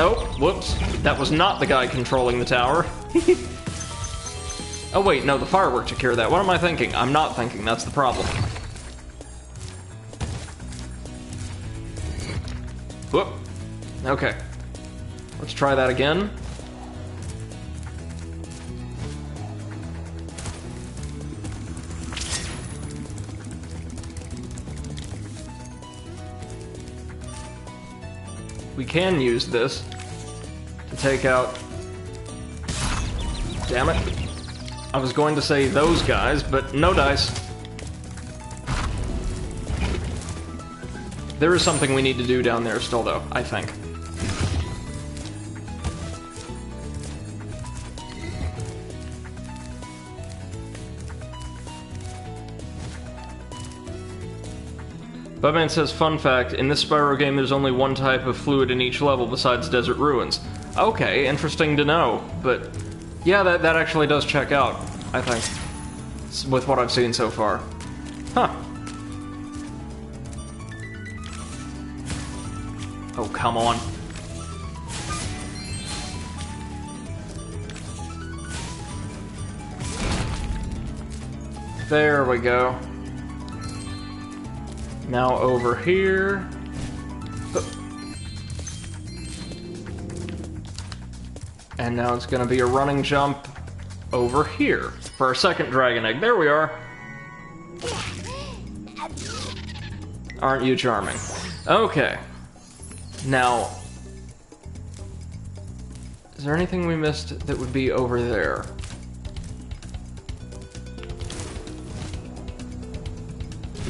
Oh, whoops. That was not the guy controlling the tower. Oh wait, no, the firework took care of that. What am I thinking? I'm not thinking, that's the problem. Whoop. Okay. Let's try that again. We can use this to take out... Damn it. I was going to say those guys, but no dice. There is something we need to do down there still, though, I think. Bubman says, fun fact, in this Spyro game there's only one type of fluid in each level besides desert ruins. Okay, interesting to know, but yeah, that actually does check out, I think, with what I've seen so far. Huh. Oh, come on. There we go. Now over here. And now it's gonna be a running jump over here for our second dragon egg. There we are. Aren't you charming? Okay. Now, is there anything we missed that would be over there?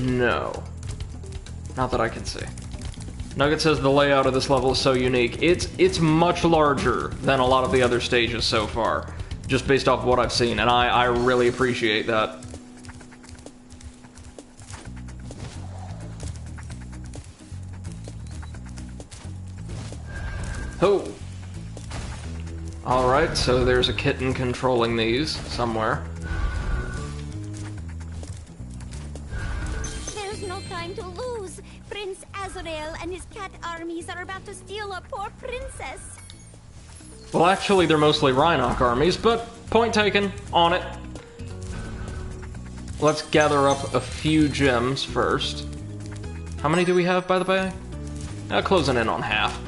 No. Not that I can see. Nugget says the layout of this level is so unique. It's much larger than a lot of the other stages so far, just based off what I've seen, and I really appreciate that. Oh! Alright, so there's a kitten controlling these somewhere. There's no time to lose. Prince Azrael and his cat armies are about to steal a poor princess. Well, actually, they're mostly Rhinoc armies, but point taken. On it. Let's gather up a few gems first. How many do we have, by the way? Closing in on half.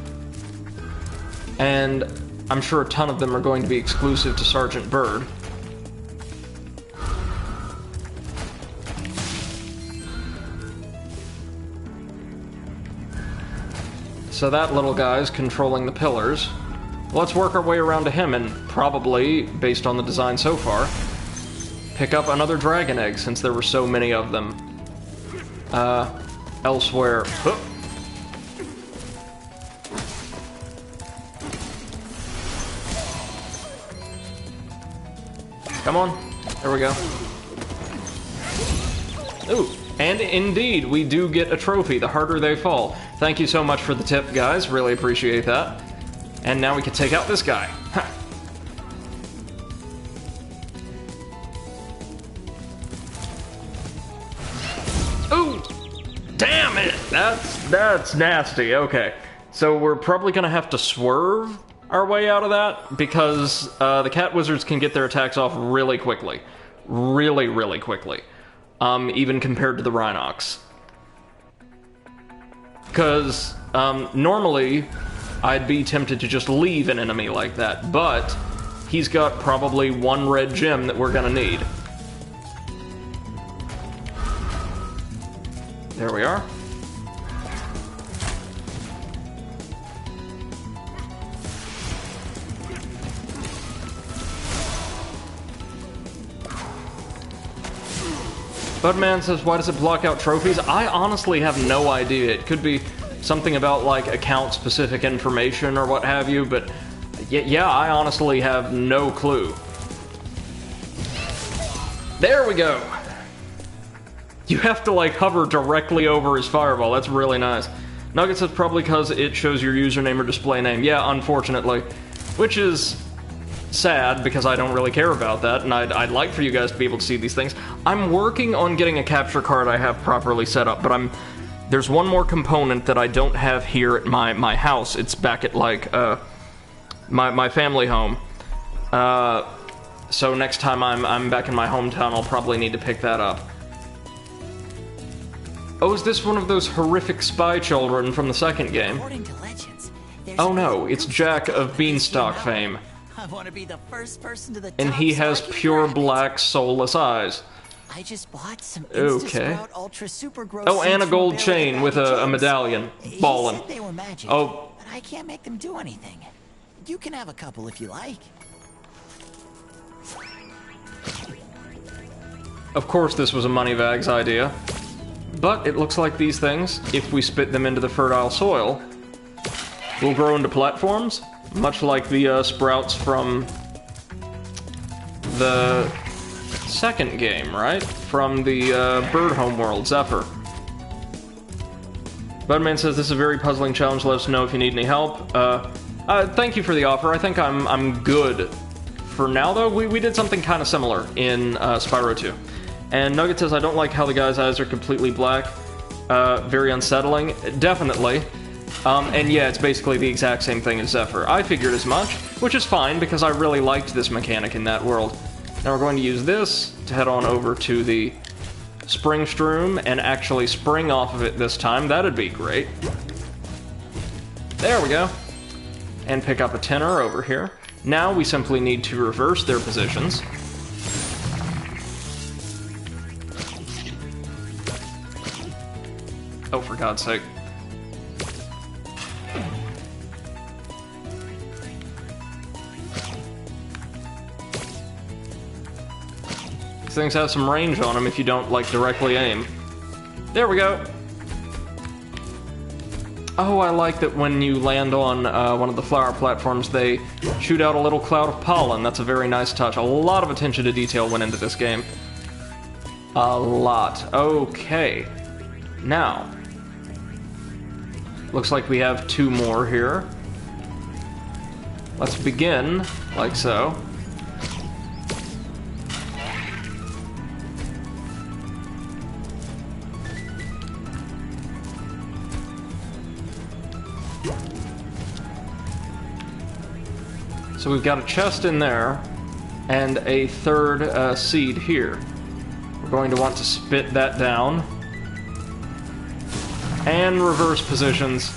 And I'm sure a ton of them are going to be exclusive to Sergeant Bird. So that little guy's controlling the pillars. Let's work our way around to him and probably, based on the design so far, pick up another dragon egg since there were so many of them elsewhere. Oh. Come on. There we go. Ooh. And indeed, we do get a trophy the harder they fall. Thank you so much for the tip, guys. Really appreciate that. And now we can take out this guy. Ha. Ooh! Damn it! That's nasty. Okay. So we're probably gonna have to swerve our way out of that, because the cat wizards can get their attacks off really quickly. Really, really quickly. Even compared to the Rhinocs. Because, normally, I'd be tempted to just leave an enemy like that, but he's got probably one red gem that we're gonna need. There we are. Budman says, why does it block out trophies? I honestly have no idea. It could be something about, like, account-specific information or what have you, but yeah, I honestly have no clue. There we go! You have to, like, hover directly over his fireball. That's really nice. Nugget says probably because it shows your username or display name. Yeah, unfortunately. Which is sad, because I don't really care about that, and I'd like for you guys to be able to see these things. I'm working on getting a capture card I have properly set up, but there's one more component that I don't have here at my house. It's back at, like, my family home. So next time I'm back in my hometown, I'll probably need to pick that up. Oh, is this one of those horrific spy children from the second game? According to legends, Oh no, it's Jack of Beanstalk fame. I want to be the first person to the top, And he so has I can pure grab it. black, soulless eyes. I just bought some Okay. Sprout Ultra Super Grow Oh, and a seeds gold from chain Barry with a James. medallion. He Ballin'. said they were magic, Oh. but I can't make them do anything. You can have a couple if you like. Of course this was a Moneybags idea. But it looks like these things, if we spit them into the fertile soil, will grow into platforms, much like the sprouts from the second game, right? From the Bird Homeworld, Zephyr. Budman says this is a very puzzling challenge. Let us know if you need any help. Thank you for the offer. I think I'm good for now, though. We did something kind of similar in Spyro 2. And Nugget says, I don't like how the guy's eyes are completely black. Very unsettling. Definitely. And yeah, it's basically the exact same thing as Zephyr. I figured as much, which is fine because I really liked this mechanic in that world. Now we're going to use this to head on over to the Spring Shroom and actually spring off of it this time. That'd be great. There we go. And pick up a tenor over here. Now we simply need to reverse their positions. Oh, for God's sake. These things have some range on them if you don't, like, directly aim. There we go. Oh, I like that when you land on one of the flower platforms, they shoot out a little cloud of pollen. That's a very nice touch. A lot of attention to detail went into this game. A lot. Okay. Now, looks like we have 2 more here. Let's begin like so. So we've got a chest in there, and a third seed here. We're going to want to spit that down. And reverse positions.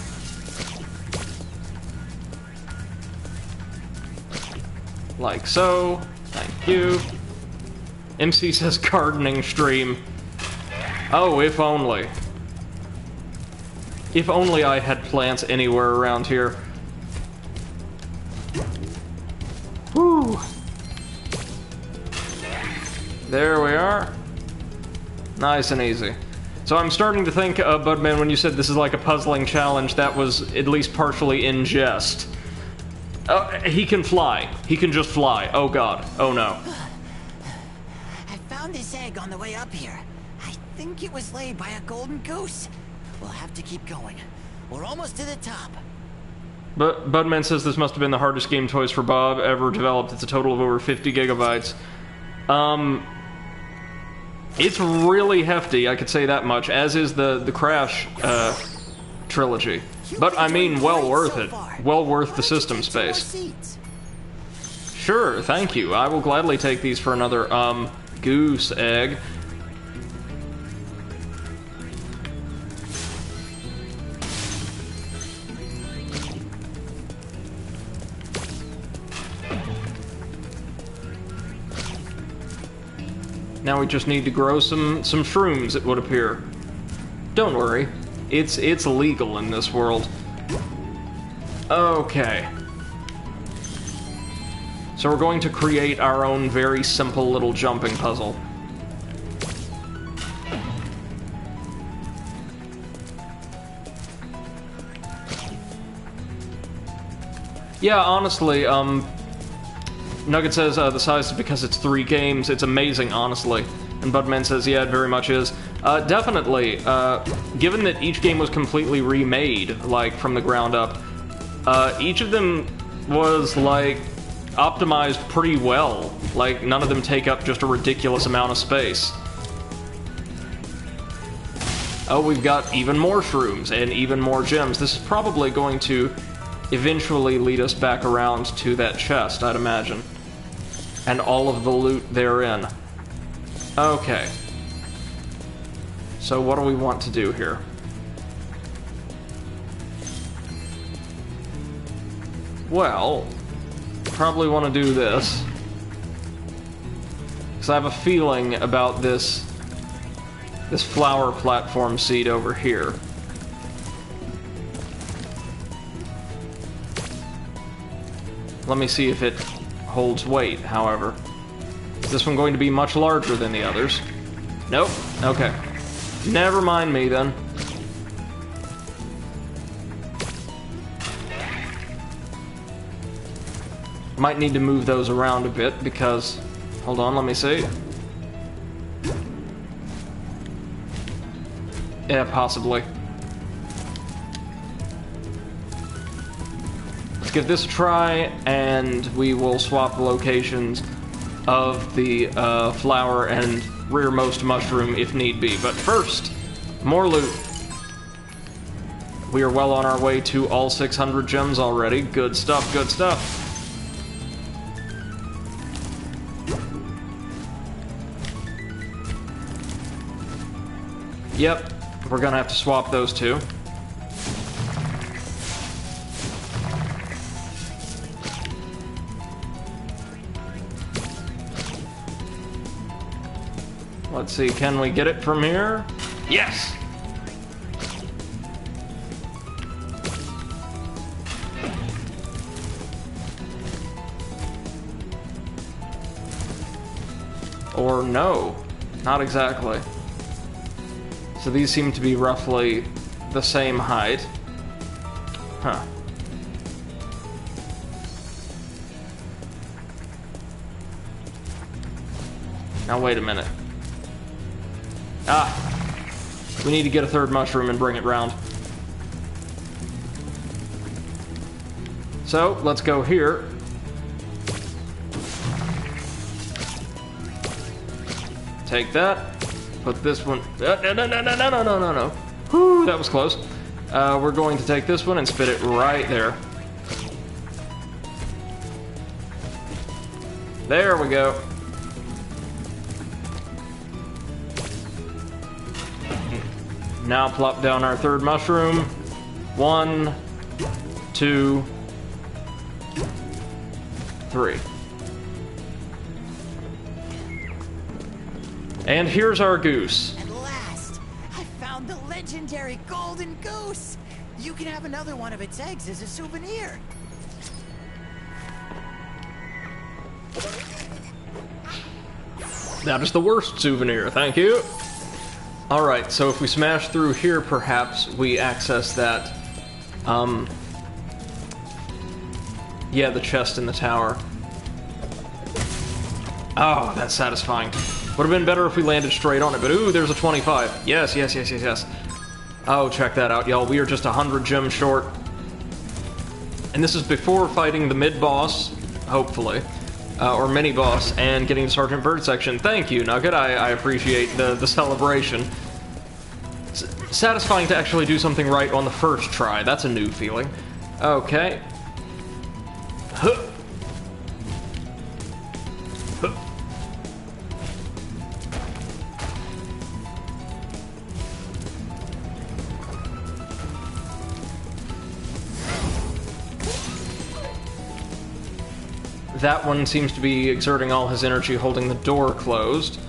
Like so. Thank you. MC says gardening stream. Oh, if only. If only I had plants anywhere around here. Woo! There we are. Nice and easy. So I'm starting to think, Budman, when you said this is like a puzzling challenge, that was at least partially in jest. He can fly. He can just fly. Oh god. Oh no. I found this egg on the way up here. I think it was laid by a golden goose. We'll have to keep going. We're almost to the top. But Budman says this must have been the hardest game toys for Bob ever developed. It's a total of over 50 gigabytes. It's really hefty, I could say that much, as is the Crash trilogy. But I mean, well worth it. Well worth the system space. Sure, thank you. I will gladly take these for another, goose egg. Now we just need to grow some shrooms, it would appear. Don't worry. It's legal in this world. Okay. So we're going to create our own very simple little jumping puzzle. Yeah, honestly, Nugget says the size is because it's 3 games. It's amazing, honestly. And Budman says, yeah, it very much is. Definitely. Given that each game was completely remade, like, from the ground up, each of them was, like, optimized pretty well. Like, none of them take up just a ridiculous amount of space. Oh, we've got even more shrooms and even more gems. This is probably going to eventually lead us back around to that chest, I'd imagine. And all of the loot therein. Okay. So what do we want to do here? Well, probably want to do this. Because I have a feeling about this flower platform seed over here. Let me see if it holds weight, however. Is this one going to be much larger than the others? Nope. Okay. Never mind me, then. Might need to move those around a bit, because... Hold on, let me see. Yeah, possibly. let's give this a try, and we will swap the locations of the flower and rearmost mushroom if need be. But first, more loot. We are well on our way to all 600 gems already. Good stuff, good stuff. Yep, we're gonna have to swap those two. Let's see, can we get it from here? Yes! Or no, not exactly. So these seem to be roughly the same height. Huh. Now wait a minute. Ah! We need to get a third mushroom and bring it round. So, let's go here. Take that. Put this one... No. Whew, that was close. We're going to take this one and spit it right there. There we go. Now plop down our third mushroom. 1, 2, 3. And here's our goose. At last, I found the legendary golden goose. You can have another one of its eggs as a souvenir. That is the worst souvenir, thank you. Alright, so if we smash through here, perhaps we access that, yeah, the chest in the tower. Oh, that's satisfying. Would have been better if we landed straight on it, but ooh, there's a 25. Yes. Oh, check that out, y'all. We are just 100 gems short. And this is before fighting the mid-boss, hopefully. Or mini-boss, and getting to Sergeant Bird section. Thank you, Nugget. I appreciate the celebration. It's satisfying to actually do something right on the first try. That's a new feeling. Okay. Huh. Huh. That one seems to be exerting all his energy holding the door closed.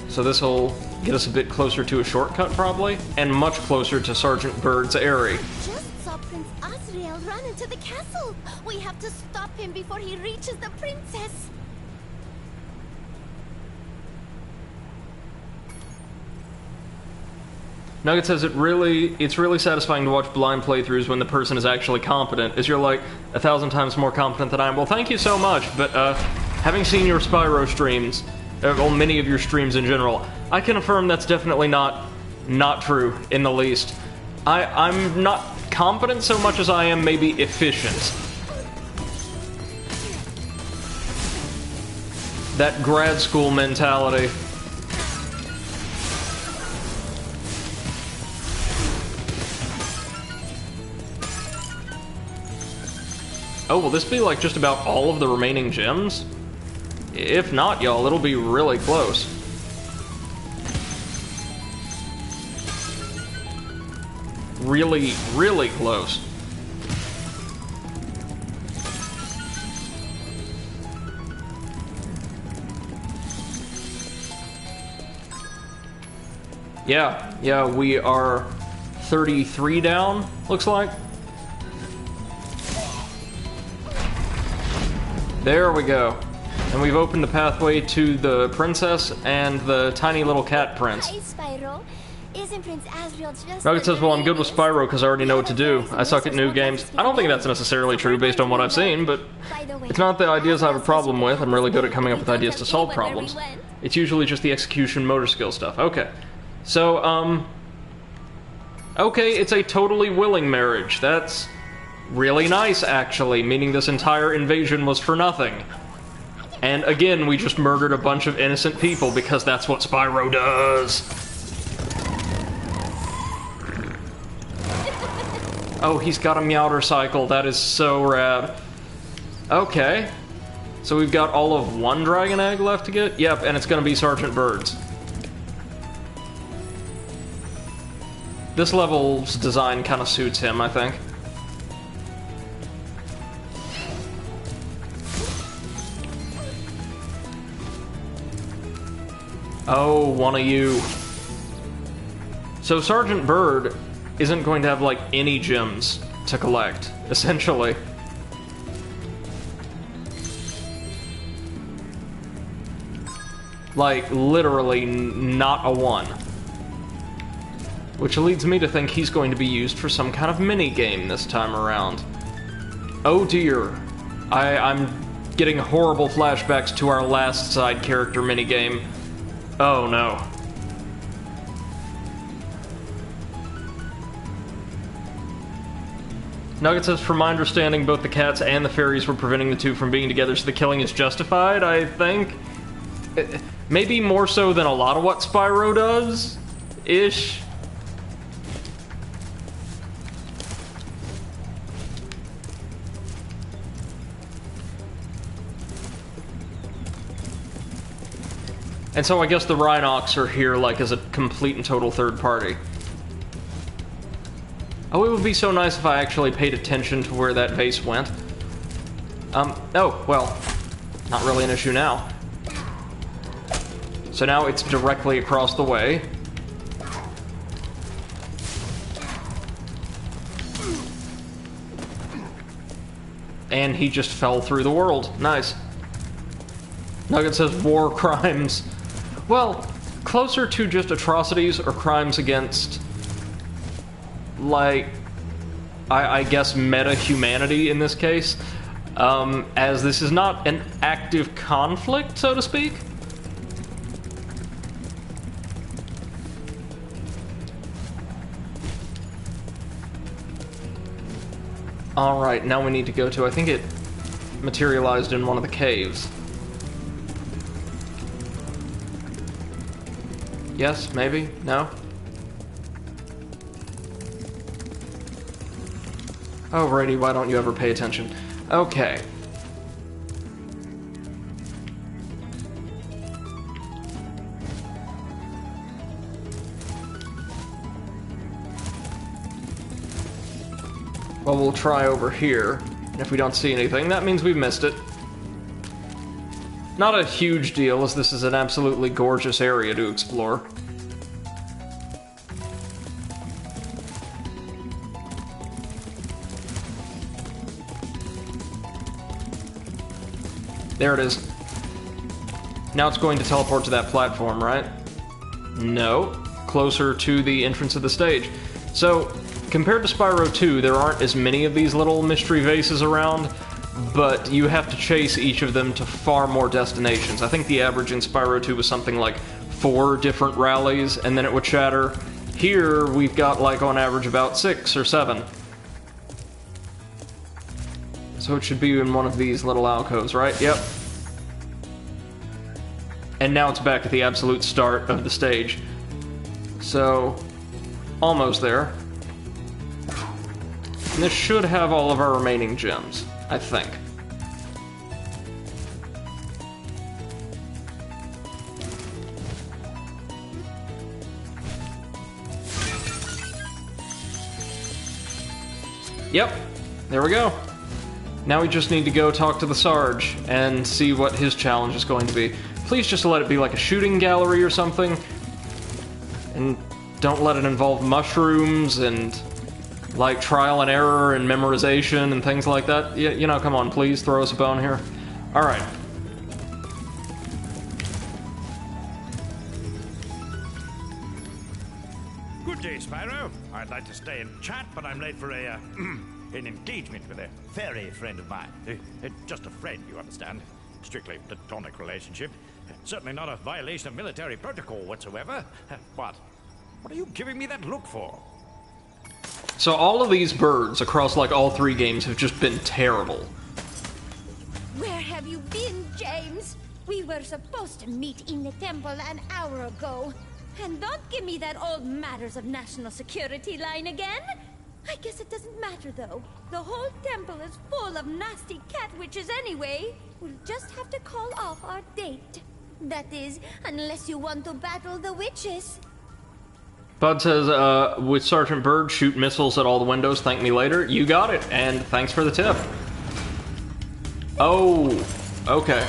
So this will get us a bit closer to a shortcut, probably, and much closer to Sergeant Bird's area. Just saw Prince Asriel run into the castle. We have to stop him before he reaches the princess. Nugget says it's really satisfying to watch blind playthroughs when the person is actually competent, as you're like 1,000 times more competent than I am. Well, thank you so much, but having seen your Spyro streams, well, many of your streams in general, I can affirm that's definitely not true in the least. I'm not competent so much as I am maybe efficient. That grad school mentality. Oh, will this be like just about all of the remaining gems? If not, y'all, it'll be really close. Really, really close. Yeah, we are 33 down, looks like. There we go. And we've opened the pathway to the princess and the tiny little cat prince. Hi, Spyro. Isn't Prince Asriel just... Nugget says, well, I'm good with Spyro because I already know what to do. I suck at new games. I don't think that's necessarily true based on what I've seen, but it's not the ideas I have a problem with. I'm really good at coming up with ideas to solve problems. It's usually just the execution motor skill stuff. Okay. So, okay, it's a totally willing marriage. That's really nice, actually, meaning this entire invasion was for nothing. And again, we just murdered a bunch of innocent people because that's what Spyro does. Oh, he's got a Meowder cycle. That is so rad. Okay. So we've got all of one dragon egg left to get? Yep, and it's gonna be Sergeant Bird's. This level's design kind of suits him, I think. Oh, one of you. So Sergeant Bird isn't going to have, like, any gems to collect, essentially. Like, literally not a one. Which leads me to think he's going to be used for some kind of mini-game this time around. Oh dear. I'm getting horrible flashbacks to our last side character minigame. Oh no. Nugget says, from my understanding, both the cats and the fairies were preventing the two from being together, so the killing is justified, I think. Maybe more so than a lot of what Spyro does? Ish. And so I guess the Rhinox are here, like, as a complete and total third party. Oh, it would be so nice if I actually paid attention to where that vase went. Oh, well, not really an issue now. So now it's directly across the way. And he just fell through the world. Nice. Nugget says war crimes. Well, closer to just atrocities or crimes against, like, I guess meta-humanity in this case, as this is not an active conflict, so to speak. Alright, now we need to go to, I think it materialized in one of the caves. Yes, maybe? No? Oh, Brady, why don't you ever pay attention? Okay. Well, we'll try over here, and if we don't see anything, that means we've missed it. Not a huge deal, as this is an absolutely gorgeous area to explore. There it is. Now it's going to teleport to that platform, right? No. Closer to the entrance of the stage. So, compared to Spyro 2, there aren't as many of these little mystery vases around, but you have to chase each of them to far more destinations. I think the average in Spyro 2 was something like 4 different rallies, and then it would shatter. Here, we've got, like, on average about 6 or 7. So it should be in one of these little alcoves, right? Yep. And now it's back at the absolute start of the stage. So, almost there. And this should have all of our remaining gems, I think. Yep, there we go. Now we just need to go talk to the Sarge and see what his challenge is going to be. Please just let it be like a shooting gallery or something. And don't let it involve mushrooms and, like, trial and error and memorization and things like that. You know, come on, please, throw us a bone here. Alright. Good day, Spyro. I'd like to stay and chat, but I'm late for a, an engagement with a fairy friend of mine. Just a friend, you understand. Strictly platonic relationship. Certainly not a violation of military protocol whatsoever. What? What are you giving me that look for? So all of these birds across, like, all 3 games have just been terrible. Where have you been, James? We were supposed to meet in the temple an hour ago. And don't give me that old matters of national security line again. I guess it doesn't matter, though. The whole temple is full of nasty cat witches anyway. We'll just have to call off our date. That is, unless you want to battle the witches. Bud says, with Sergeant Bird, shoot missiles at all the windows, thank me later. You got it, and thanks for the tip. Oh, okay.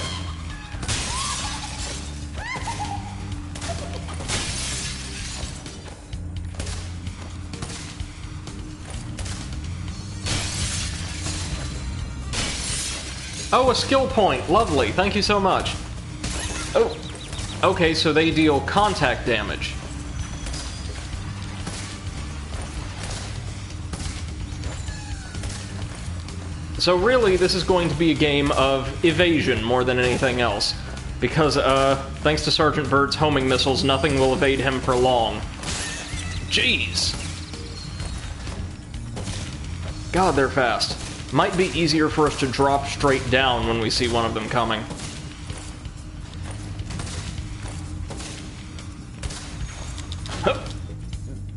Oh, a skill point. Lovely. Thank you so much. Oh, okay, so they deal contact damage. So really, this is going to be a game of evasion more than anything else. Because, thanks to Sergeant Bird's homing missiles, nothing will evade him for long. Jeez! God, they're fast. Might be easier for us to drop straight down when we see one of them coming.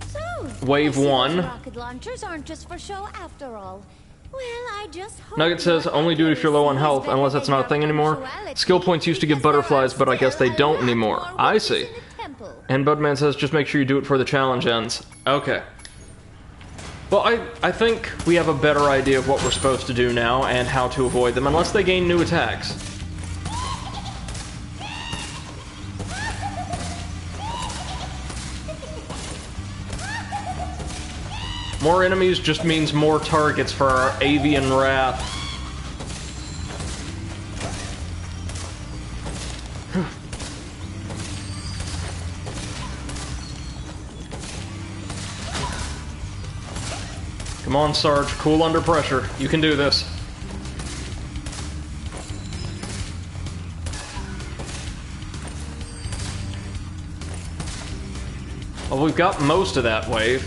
So, Wave 1. Rocket launchers aren't just for show after all. Well, I just hope Nugget says, only do it if you're low on health, unless that's not a thing anymore. Skill points used to give butterflies, but I guess they don't anymore. I see. And Budman says, just make sure you do it before the challenge ends. Okay. Well, I think we have a better idea of what we're supposed to do now, and how to avoid them, unless they gain new attacks. More enemies just means more targets for our avian wrath. Come on, Sarge. Cool under pressure. You can do this. Well, we've got most of that wave.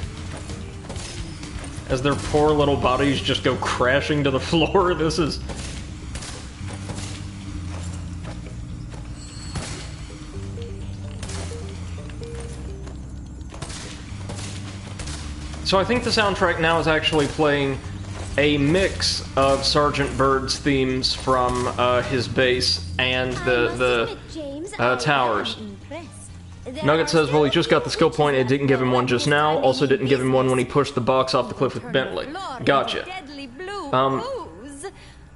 As their poor little bodies just go crashing to the floor, this is... So I think the soundtrack now is actually playing a mix of Sergeant Bird's themes from his base and the towers. Nugget says, well, he just got the skill point, it didn't give him one just now, also didn't give him one when he pushed the box off the cliff with Bentley. Gotcha.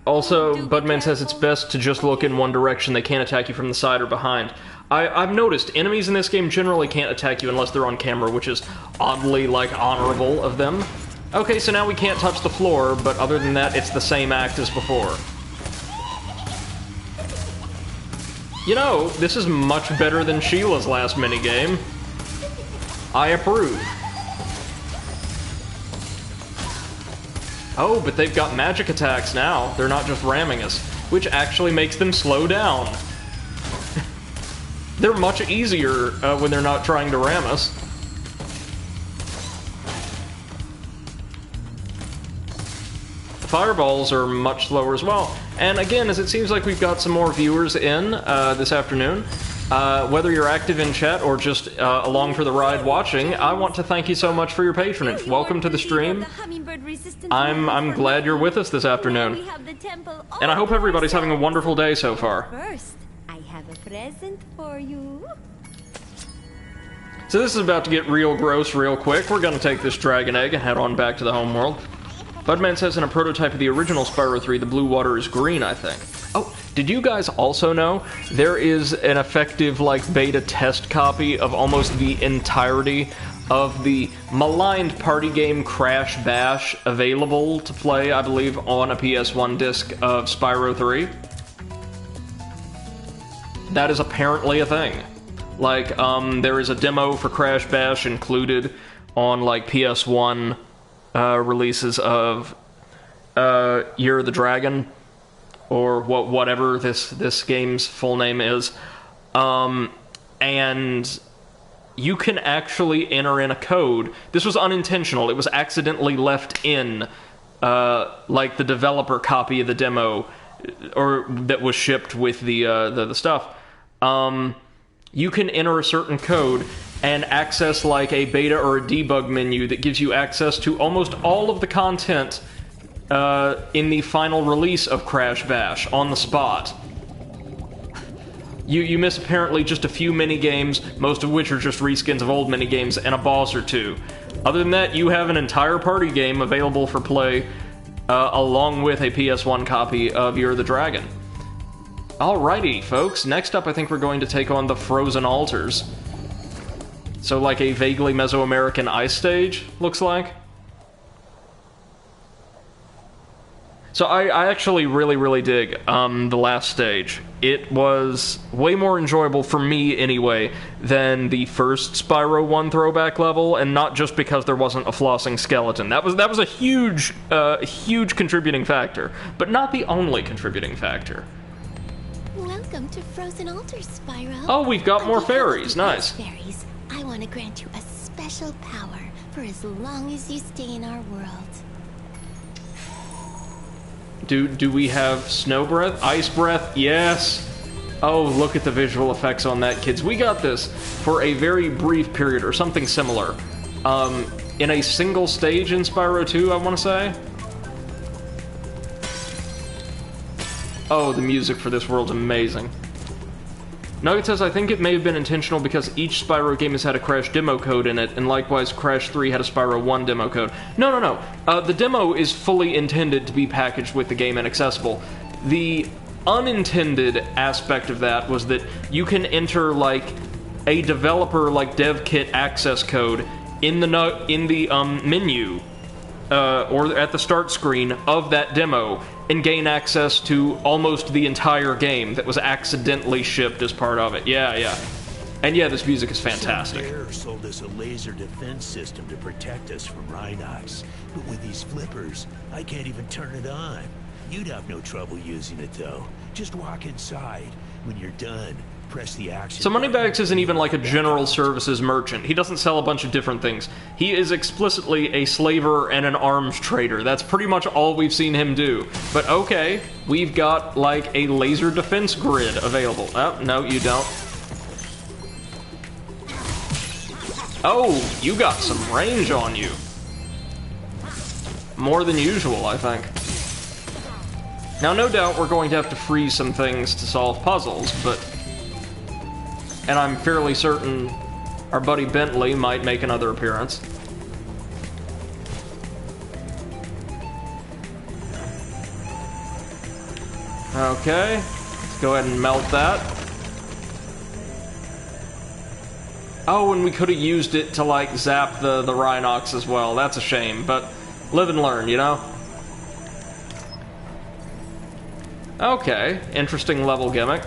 Also, Budman says it's best to just look in one direction, they can't attack you from the side or behind. I've noticed, enemies in this game generally can't attack you unless they're on camera, which is oddly, like, honorable of them. Okay, so now we can't touch the floor, but other than that, it's the same act as before. You know, this is much better than Sheila's last minigame. I approve. Oh, but they've got magic attacks now. They're not just ramming us, which actually makes them slow down. They're much easier when they're not trying to ram us. Fireballs are much slower as well. And again, as it seems like we've got some more viewers in this afternoon, whether you're active in chat or just along for the ride watching, I want to thank you so much for your patronage. Welcome to the stream. I'm glad you're with us this afternoon. And I hope everybody's having a wonderful day so far. First, I have a present for you. So this is about to get real gross real quick. We're going to take this dragon egg and head on back to the homeworld. Budman says in a prototype of the original Spyro 3, the blue water is green, I think. Oh, did you guys also know there is an effective, like, beta test copy of almost the entirety of the maligned party game Crash Bash available to play, I believe, on a PS1 disc of Spyro 3? That is apparently a thing. Like, there is a demo for Crash Bash included on, like, PS1 releases of Year of the Dragon, or whatever this game's full name is, and you can actually enter in a code. This was unintentional. It was accidentally left in, like, the developer copy of the demo, or that was shipped with the stuff. You can enter a certain code and access, like, a beta or a debug menu that gives you access to almost all of the content in the final release of Crash Bash on the spot. You miss apparently just a few mini-games, most of which are just reskins of old mini-games, and a boss or two. Other than that, you have an entire party game available for play, along with a PS1 copy of Year of the Dragon. Alrighty, folks, next up I think we're going to take on the Frozen Altars. So like a vaguely Mesoamerican ice stage, looks like. So I actually really dig the last stage. It was way more enjoyable for me, anyway, than the first Spyro 1 throwback level, and not just because there wasn't a flossing skeleton. That was a huge contributing factor, but not the only contributing factor. Welcome to Frozen Altars, Spyro. Oh, we've got more On behalf fairies. of Nice. these fairies, I want to grant you a special power for as long as you stay in our world. Do we have snow breath? Ice breath? Yes! Oh, look at the visual effects on that, kids. We got this for a very brief period, or something similar. In a single stage in Spyro 2, I want to say? Oh, the music for this world's amazing. Nugget says, I think it may have been intentional because each Spyro game has had a Crash demo code in it, and likewise Crash 3 had a Spyro 1 demo code. No. The demo is fully intended to be packaged with the game and accessible. The unintended aspect of that was that you can enter, like, a developer, like, dev kit access code in the menu, or at the start screen of that demo, and gain access to almost the entire game that was accidentally shipped as part of it. Yeah. And yeah, this music is fantastic. Some bear sold us a laser defense system to protect us from Rhinox. But with these flippers, I can't even turn it on. You'd have no trouble using it, though. Just walk inside. When you're done, press the action. So Moneybags isn't even like a general services merchant. He doesn't sell a bunch of different things. He is explicitly a slaver and an arms trader. That's pretty much all we've seen him do. But okay, we've got like a laser defense grid available. Oh, no, you don't. Oh, you got some range on you. More than usual, I think. Now, no doubt we're going to have to freeze some things to solve puzzles, but... And I'm fairly certain our buddy Bentley might make another appearance. Okay, let's go ahead and melt that. Oh, and we could have used it to, like, zap the Rhinox as well. That's a shame, but live and learn, you know? Okay, interesting level gimmick.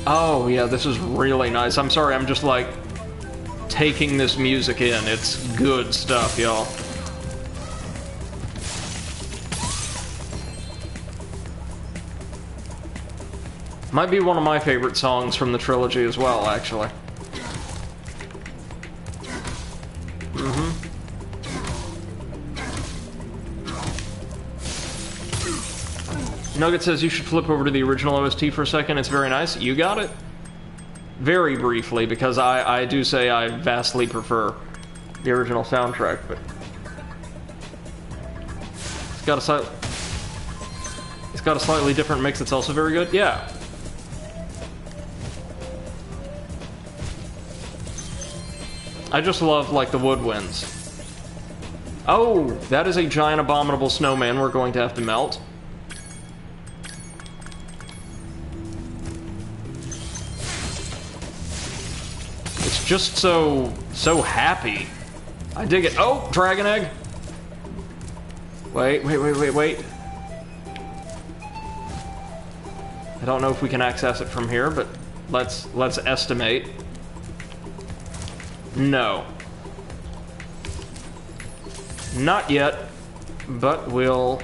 Oh, yeah, this is really nice. I'm sorry, I'm just, like, taking this music in. It's good stuff, y'all. Might be one of my favorite songs from the trilogy as well, actually. Nugget says you should flip over to the original OST for a second. It's very nice. You got it. Very briefly, because I do say I vastly prefer the original soundtrack, but it's got a slightly different mix that's also very good. Yeah. I just love, like, the woodwinds. Oh, that is a giant abominable snowman we're going to have to melt. It's just so happy. I dig it. Oh, dragon egg. Wait. I don't know if we can access it from here, but let's estimate. No. Not yet, but we'll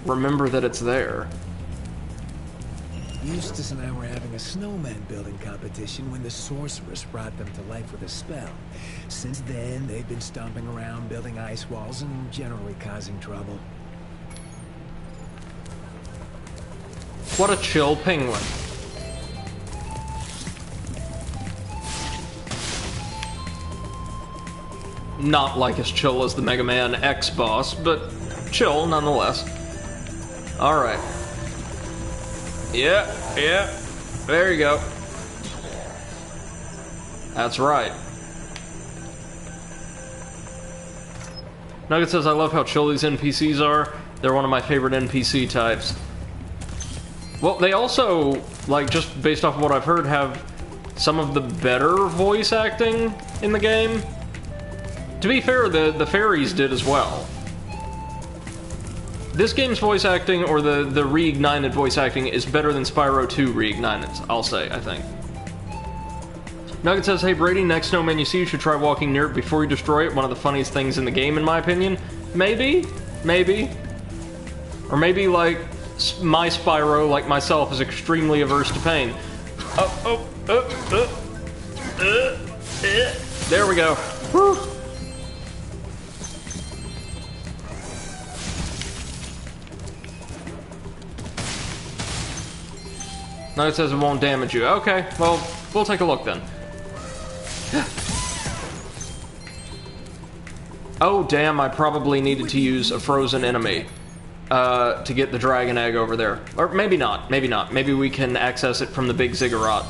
remember that it's there. Eustace and I were having a snowman building competition when the sorceress brought them to life with a spell. Since then, they've been stomping around, building ice walls, and generally causing trouble. What a chill penguin. Not like as chill as the Mega Man X boss, but chill nonetheless. Alright. Yeah, there you go. That's right. Nugget says, I love how chill these NPCs are. They're one of my favorite NPC types. Well, they also, like, just based off of what I've heard, have some of the better voice acting in the game. To be fair, the fairies did as well. This game's voice acting, or the Reignited voice acting, is better than Spyro 2 Reignited, I'll say, I think. Nugget says, hey Brady, next snowman you see, you should try walking near it before you destroy it. One of the funniest things in the game, in my opinion. Maybe. Or maybe, like, my Spyro, like myself, is extremely averse to pain. There we go. Whew. No, it says it won't damage you. Okay, well, we'll take a look then. Oh, damn, I probably needed to use a frozen enemy to get the dragon egg over there. Or maybe not, maybe not. Maybe we can access it from the big ziggurat.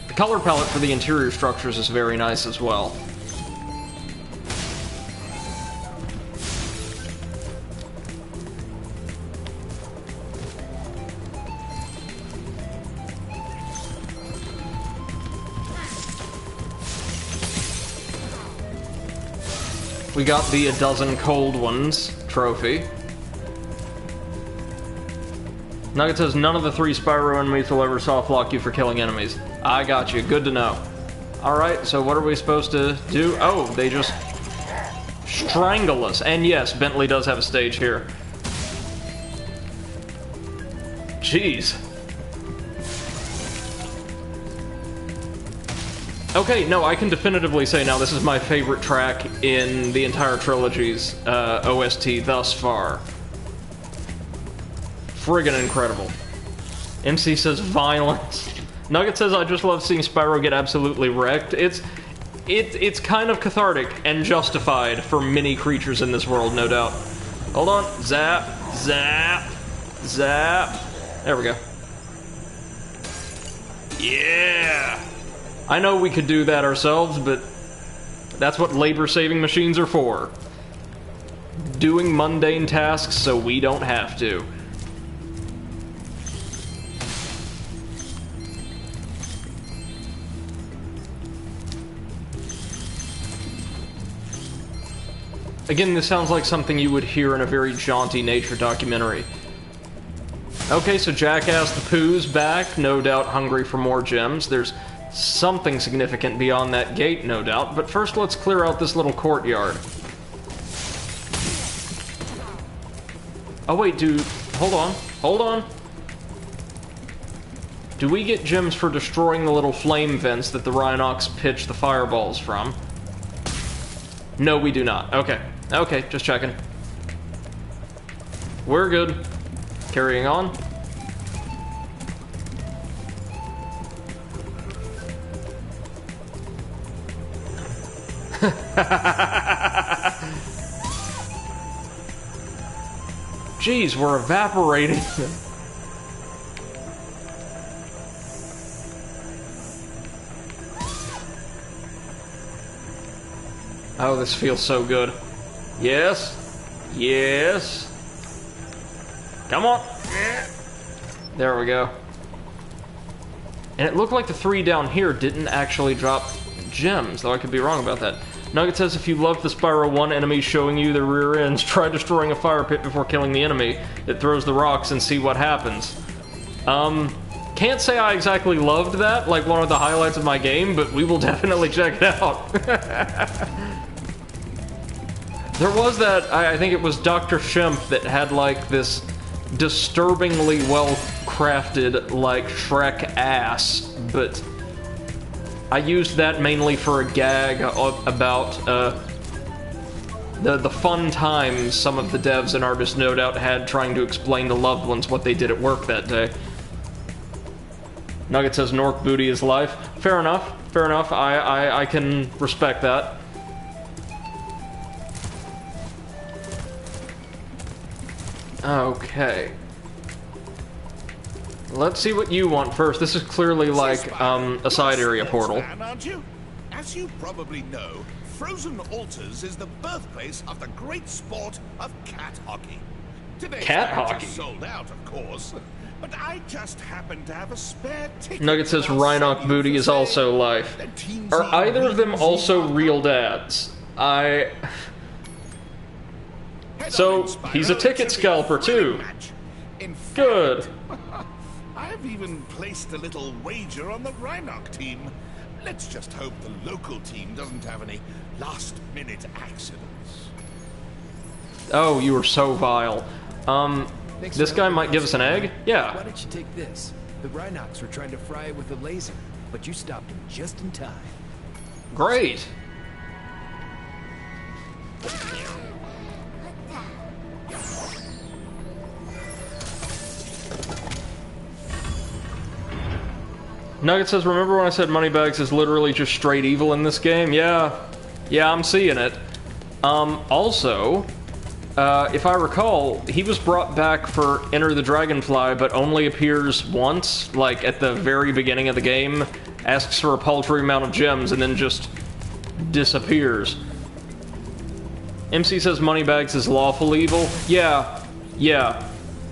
The color palette for the interior structures is very nice as well. We got the "A Dozen Cold Ones" trophy. Nugget says, none of the 3 Spyro enemies will ever soft lock you for killing enemies. I got you. Good to know. Alright, so what are we supposed to do? Oh, they just strangle us. And yes, Bentley does have a stage here. Jeez. Okay, no, I can definitively say now this is my favorite track in the entire trilogy's OST thus far. Friggin' incredible. MC says violence. Nugget says, I just love seeing Spyro get absolutely wrecked. It's kind of cathartic and justified for many creatures in this world, no doubt. Hold on. Zap, zap, zap. There we go. Yeah! I know we could do that ourselves, but that's what labor-saving machines are for. Doing mundane tasks so we don't have to. Again, this sounds like something you would hear in a very jaunty nature documentary. Okay, so Jackass the Pooh's back, no doubt hungry for more gems. There's something significant beyond that gate, no doubt, but first let's clear out this little courtyard. Oh wait, dude, hold on. Do we get gems for destroying the little flame vents that the Rhinox pitch the fireballs from? No, we do not. Okay, just checking. We're good. Carrying on. Jeez, we're evaporating. Oh, this feels so good. Yes. Yes. Come on. There we go. And it looked like the 3 down here didn't actually drop gems, though I could be wrong about that. Nugget says, if you love the Spyro 1 enemies showing you their rear ends, try destroying a fire pit before killing the enemy. It throws the rocks and see what happens. Can't say I exactly loved that, like one of the highlights of my game, but we will definitely check it out. There was that, I think it was Dr. Shemp that had like this disturbingly well-crafted, like, Shrek ass, but I used that mainly for a gag about, the fun times some of the devs and artists no doubt had trying to explain to loved ones what they did at work that day. Nugget says Nork booty is life. Fair enough, fair enough. I can respect that. Okay. Let's see what you want first. This is clearly like a side area portal. Aren't you? As you probably know, Frozen Altars is the birthplace of the great sport of cat hockey. Today's Cat match hockey? is sold out, of course, but I just happen to have a spare ticket. Nugget says Rhinoc booty is also life. Are either of them also real dads? So, he's a ticket scalper too. Good. I've even placed a little wager on the Rhinoc team. Let's just hope the local team doesn't have any last-minute accidents. Oh, you are so vile. This guy might give us an egg? Yeah. Why don't you take this? The Rhinocs were trying to fry it with a laser, but you stopped him just in time. Great. Nugget says, remember when I said Moneybags is literally just straight evil in this game? Yeah, I'm seeing it. Also, if I recall, he was brought back for Enter the Dragonfly, but only appears once, like at the very beginning of the game, asks for a paltry amount of gems, and then just disappears. MC says Moneybags is lawful evil. Yeah,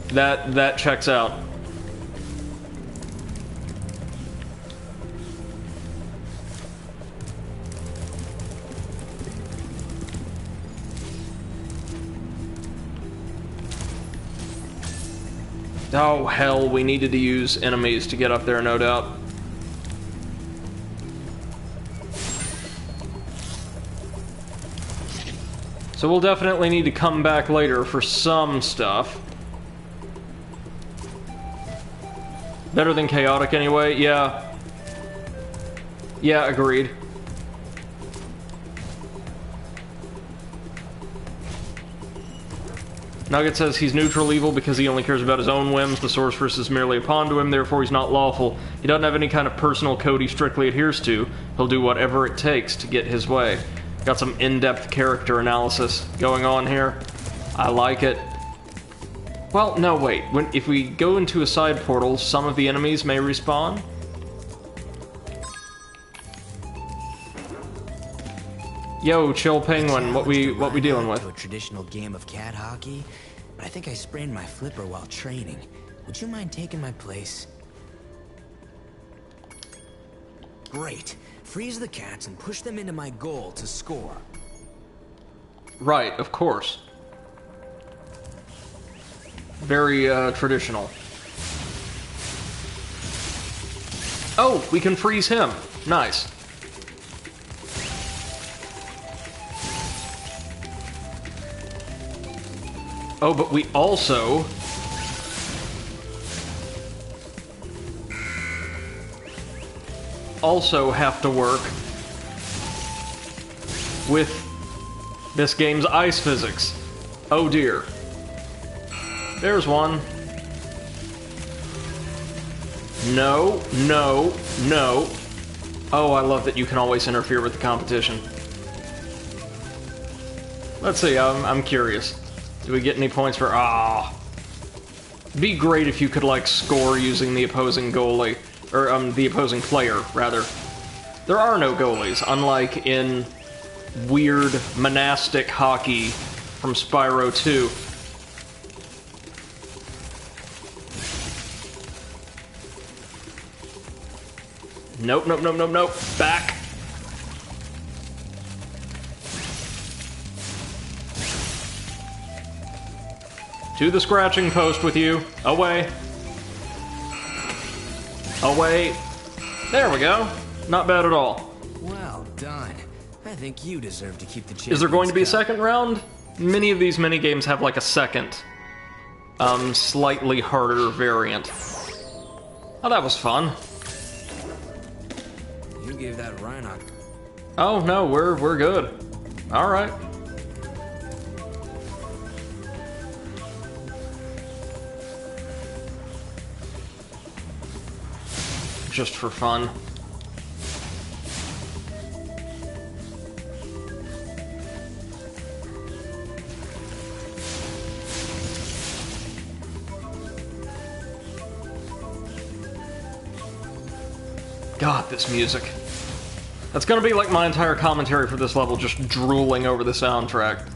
that checks out. Oh, hell, we needed to use enemies to get up there, no doubt. So we'll definitely need to come back later for some stuff. Better than chaotic anyway, yeah. Yeah, agreed. Nugget says he's neutral evil because he only cares about his own whims. The sorceress is merely a pawn to him, therefore he's not lawful. He doesn't have any kind of personal code he strictly adheres to. He'll do whatever it takes to get his way. Got some in-depth character analysis going on here. I like it. Well, no, wait. If we go into a side portal, some of the enemies may respawn? Yo, chill penguin, what we dealing with? To a traditional game of cat hockey, but I think I sprained my flipper while training. Would you mind taking my place? Great. Freeze the cats and push them into my goal to score. Right, of course. Very, traditional. Oh, we can freeze him. Nice. Oh, but we also... have to work with this game's ice physics. Oh dear. There's one. No, no, no. Oh, I love that you can always interfere with the competition. Let's see, I'm curious. Do we get any points for... It'd be great if you could, like, score using the opposing goalie. Or, the opposing player, rather. There are no goalies, unlike in weird monastic hockey from Spyro 2. Nope, nope, nope, nope, nope. Back. To the scratching post with you. Away. away. There we go. Not bad at all. Well done. I think you deserve to keep the Is there going to be a Champions Cup. second round? Many of these minigames have like a second, slightly harder variant. Oh, that was fun. You gave that Rhinoc. Oh no, we're good. All right. Just for fun. God, this music. That's gonna be like my entire commentary for this level, just drooling over the soundtrack.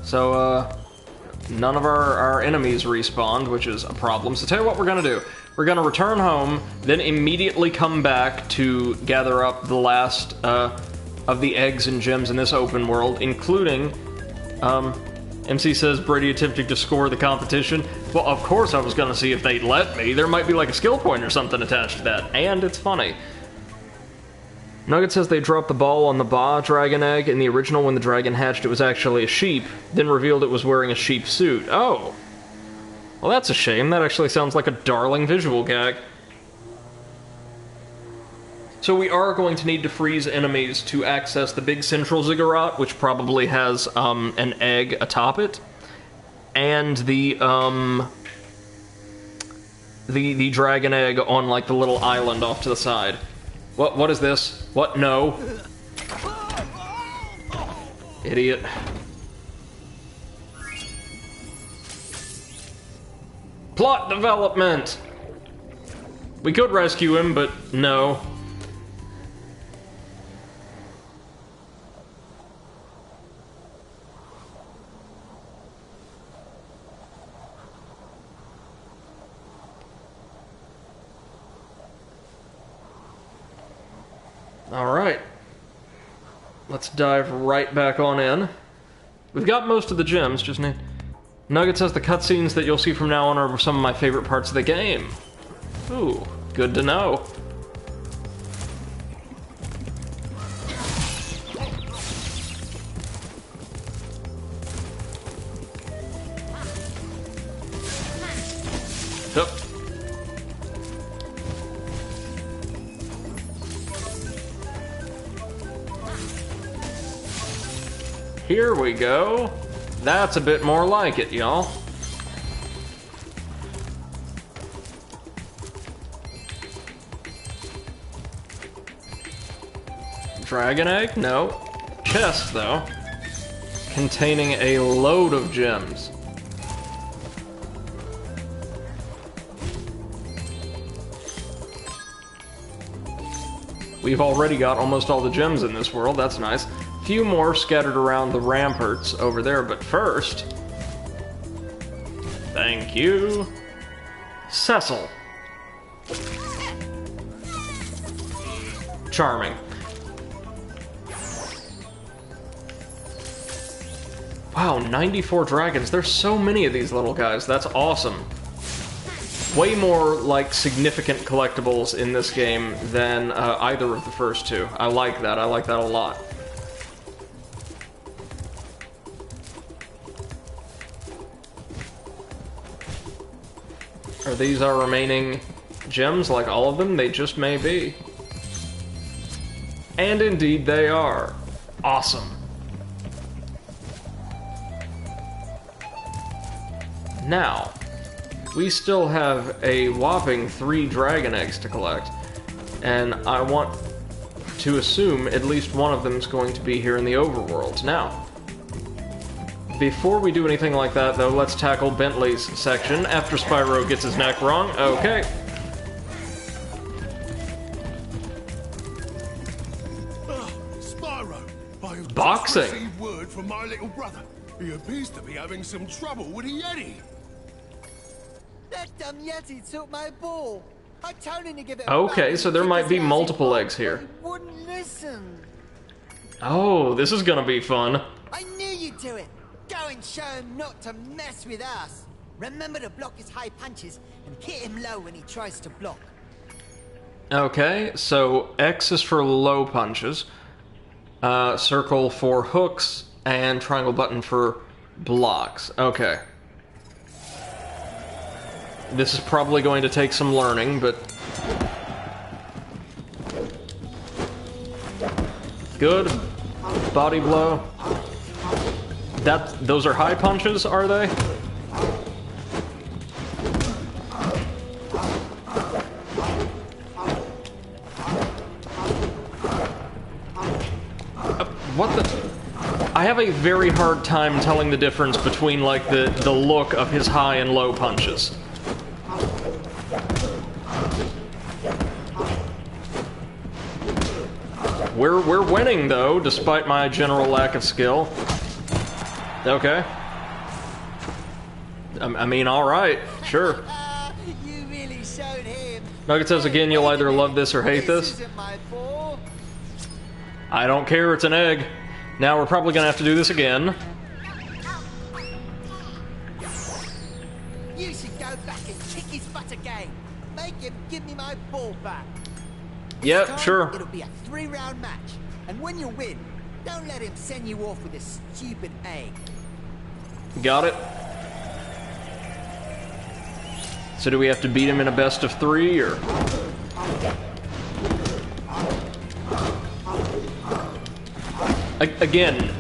So, none of our enemies respawned, which is a problem. So tell you what we're gonna do. We're gonna return home, then immediately come back to gather up the last of the eggs and gems in this open world, including, MC says Brady attempting to score the competition. Well, of course I was gonna see if they'd let me. There might be like a skill point or something attached to that, and it's funny. Nugget says they dropped the ball on the Ba dragon egg. In the original, when the dragon hatched, it was actually a sheep, then revealed it was wearing a sheep suit. Oh. Well, that's a shame. That actually sounds like a darling visual gag. So we are going to need to freeze enemies to access the big central ziggurat, which probably has an egg atop it, and the dragon egg on like the little island off to the side. What is this? What? No. Idiot. Plot development. We could rescue him, but no. Alright. Let's dive right back on in. We've got most of the gems, just need... Nugget says the cutscenes that you'll see from now on are some of my favorite parts of the game. Ooh, good to know. Hup. Here we go. That's a bit more like it, y'all. Dragon egg? No. Chest, though. Containing a load of gems. We've already got almost all the gems in this world, that's nice. Few more scattered around the ramparts over there, but first... Thank you... Cecil. Charming. Wow, 94 dragons. There's so many of these little guys. That's awesome. Way more, like, significant collectibles in this game than either of the first two. I like that. I like that a lot. Are these our remaining gems, like all of them? They just may be. And indeed they are. Awesome. Now, we still have a whopping 3 dragon eggs to collect, and I want to assume at least one of them is going to be here in the overworld. Now, before we do anything like that, though, let's tackle Bentley's section after Spyro gets his neck wrong. Okay. Spyro, I have Boxing. just received word from my little brother. He appears to be having some trouble with a Yeti. That dumb Yeti took my ball. I told him to give it Okay, back, so there kick might his be ass, multiple he eggs here. wouldn't listen. Oh, this is gonna be fun. I knew you'd do it. Go and show him not to mess with us. Remember to block his high punches and hit him low when he tries to block. Okay, so X is for low punches, circle for hooks, and triangle button for blocks. Okay. This is probably going to take some learning, but... Good. Body blow. Those are high punches, are they? What the... I have a very hard time telling the difference between, like, the look of his high and low punches. We're winning, though, despite my general lack of skill. Okay. I mean, alright, sure. You really showed him. Nugget says again, you'll either love this or hate this. I don't care, it's an egg. Now we're probably gonna have to do this again. You should go back and kick his butt again. Make him give me my ball back. Yep, sure. It'll be a 3-round match. And when you win, don't let him send you off with a stupid egg. Got it. So do we have to beat him in a best of 3, or... Again,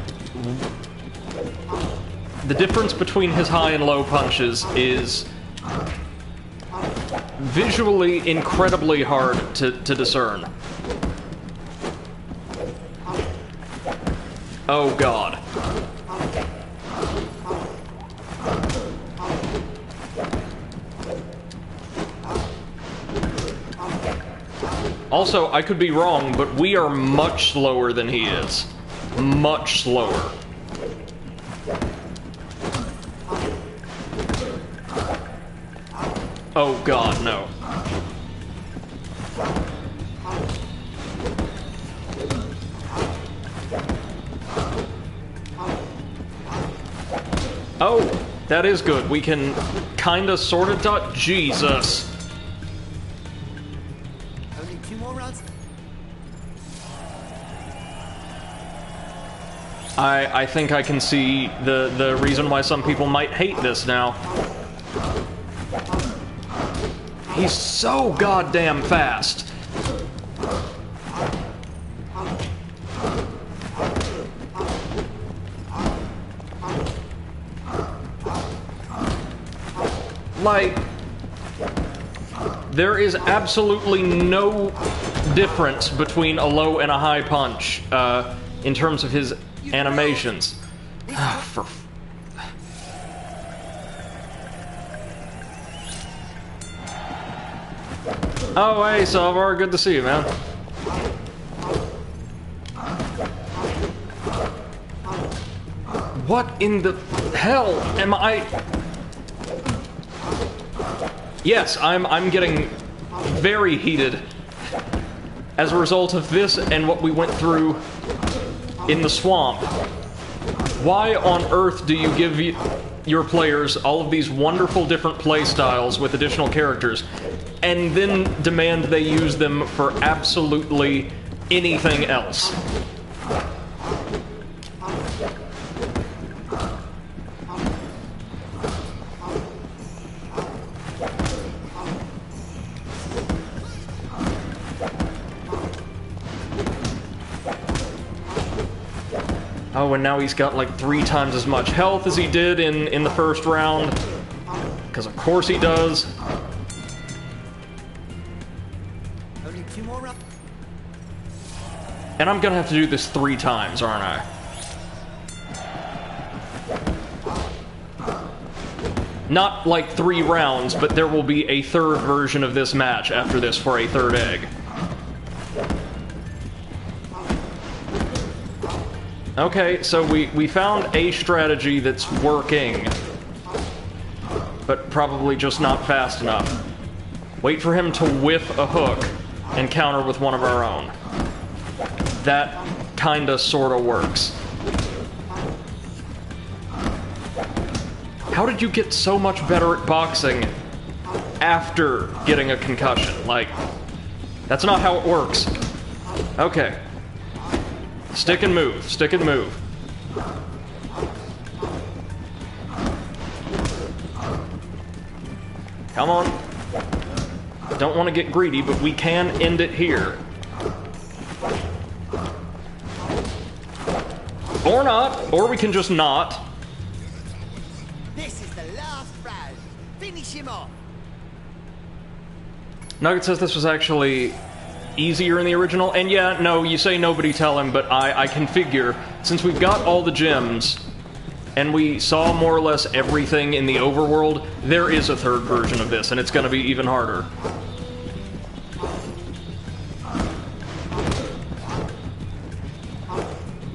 the difference between his high and low punches is visually incredibly hard to discern. Oh god. Also, I could be wrong, but we are much slower than he is. Much slower. Oh god, no. Oh, that is good. We can kinda sorta dodge. Jesus. Only 2 more rounds. I think I can see the reason why some people might hate this now. He's so goddamn fast. Like, there is absolutely no difference between a low and a high punch, in terms of his animations. Oh, hey, Salvar, good to see you, man. What in the hell am I... Yes, I'm getting very heated as a result of this and what we went through in the swamp. Why on earth do you give your players all of these wonderful different play styles with additional characters, and then demand they use them for absolutely anything else? Oh, and now he's got like 3 times as much health as he did in the first round. Because of course he does. Only 2 more rounds. And I'm gonna have to do this 3 times, aren't I? Not like 3 rounds, but there will be a 3rd version of this match after this for a 3rd egg. Okay, so we found a strategy that's working, but probably just not fast enough. Wait for him to whiff a hook and counter with one of our own. That kinda sorta works. How did you get so much better at boxing after getting a concussion? Like, that's not how it works. Okay. Stick and move. Stick and move. Come on. Don't want to get greedy, but we can end it here. Or not. Or we can just not. This is the last round. Finish him off. Nugget says this was actually easier in the original, and yeah, no, you say nobody tell him, but I can figure, since we've got all the gems, and we saw more or less everything in the overworld, there is a third version of this, and it's gonna be even harder.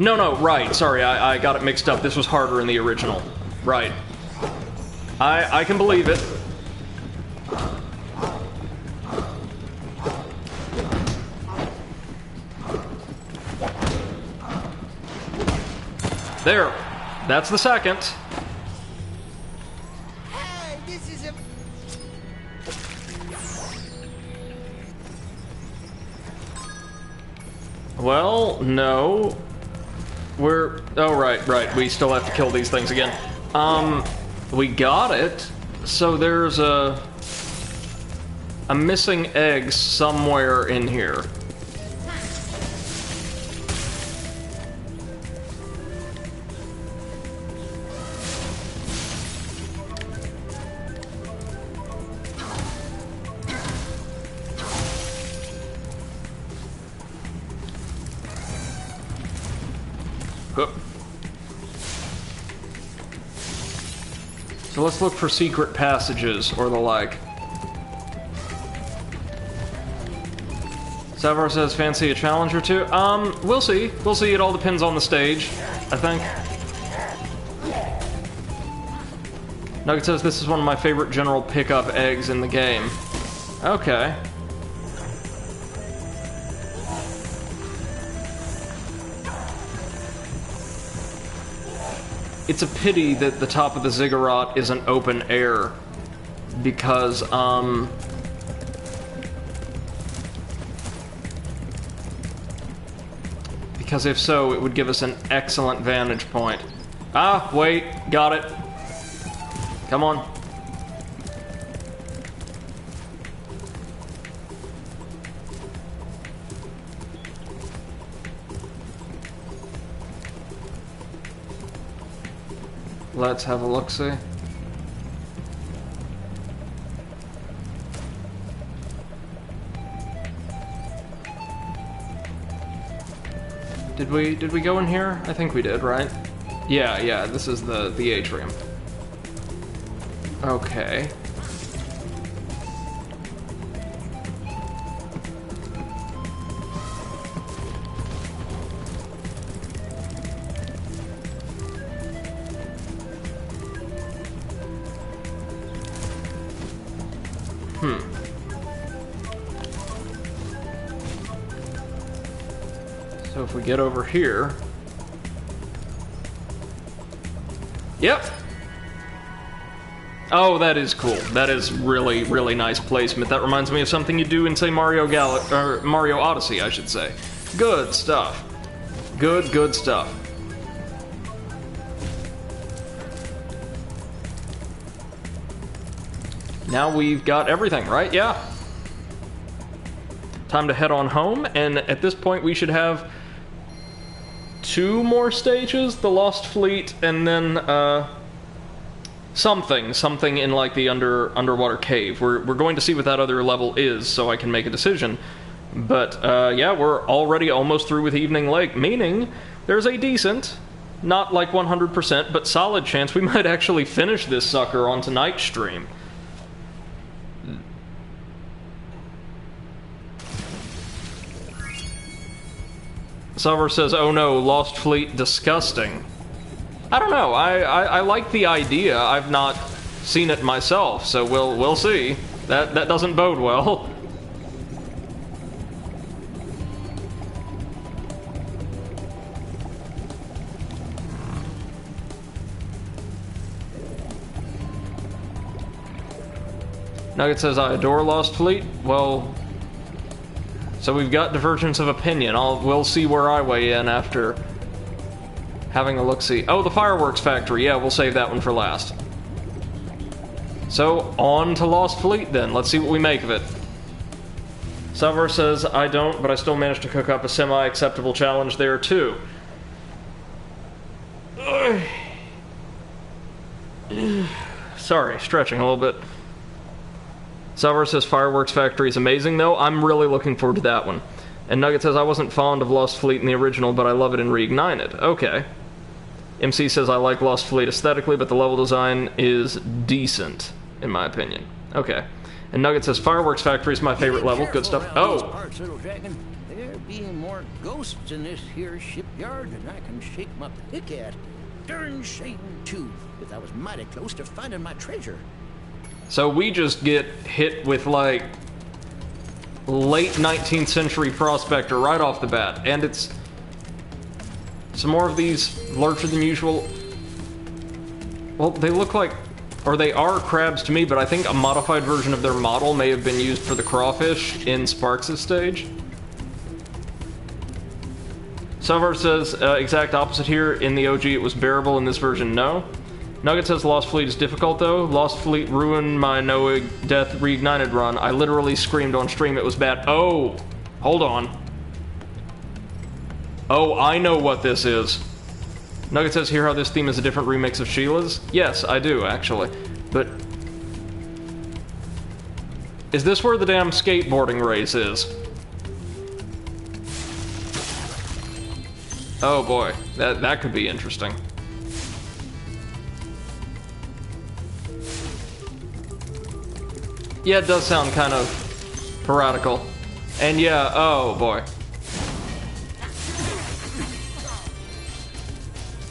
No, right, sorry, I got it mixed up. This was harder in the original. Right. I can believe it. There. That's the second. Hey, this is a... Well, no. Oh, right. We still have to kill these things again. We got it. So there's a missing egg somewhere in here. So let's look for secret passages or the like. Savar says, fancy a challenge or two? We'll see. We'll see. It all depends on the stage, I think. Nugget says, this is one of my favorite general pickup eggs in the game. Okay. It's a pity that the top of the ziggurat isn't open air, because, if so, it would give us an excellent vantage point. Ah, wait, got it. Come on. Let's have a look-see. Did we go in here? I think we did, right? Yeah, this is the atrium. Okay. So if we get over here... Yep! Oh, that is cool. That is really, really nice placement. That reminds me of something you do in, say, Mario Odyssey, I should say. Good stuff. Good stuff. Now we've got everything, right? Yeah. Time to head on home, and at this point we should have 2 more stages, the Lost Fleet, and then something in like the underwater cave. We're going to see what that other level is, so I can make a decision. But yeah, we're already almost through with Evening Lake, meaning there's a decent, not like 100%, but solid chance we might actually finish this sucker on tonight's stream. Silver says, oh no, Lost Fleet, disgusting. I don't know, I like the idea. I've not seen it myself, so we'll see. That doesn't bode well. Nugget says, I adore Lost Fleet. Well, so we've got divergence of opinion. We'll see where I weigh in after having a look-see. Oh, the fireworks factory. Yeah, we'll save that one for last. So, on to Lost Fleet then. Let's see what we make of it. Salvar says, I don't, but I still managed to cook up a semi-acceptable challenge there, too. Sorry, stretching a little bit. Salvar says, Fireworks Factory is amazing, though. I'm really looking forward to that one. And Nugget says, I wasn't fond of Lost Fleet in the original, but I love it in Reignited. Okay. MC says, I like Lost Fleet aesthetically, but the level design is decent, in my opinion. Okay. And Nugget says, Fireworks Factory is my favorite level. Good stuff. Oh! Parts, little dragon. There being more ghosts in this here shipyard than I can shake my pick at. Darn shame, too, if I was mighty close to finding my treasure. So we just get hit with, like, late 19th century prospector right off the bat. And it's some more of these larger than usual. Well, they look like, or they are crabs to me, but I think a modified version of their model may have been used for the crawfish in Sparks' stage. Salvar says, exact opposite here. In the OG, it was bearable. In this version, no. Nugget says, Lost Fleet is difficult, though. Lost Fleet ruined my no death reignited run. I literally screamed on stream it was bad. Oh! Hold on. Oh, I know what this is. Nugget says, hear how this theme is a different remix of Sheila's? Yes, I do, actually. But is this where the damn skateboarding race is? Oh boy, that could be interesting. Yeah, it does sound kind of piratical. And yeah, oh boy.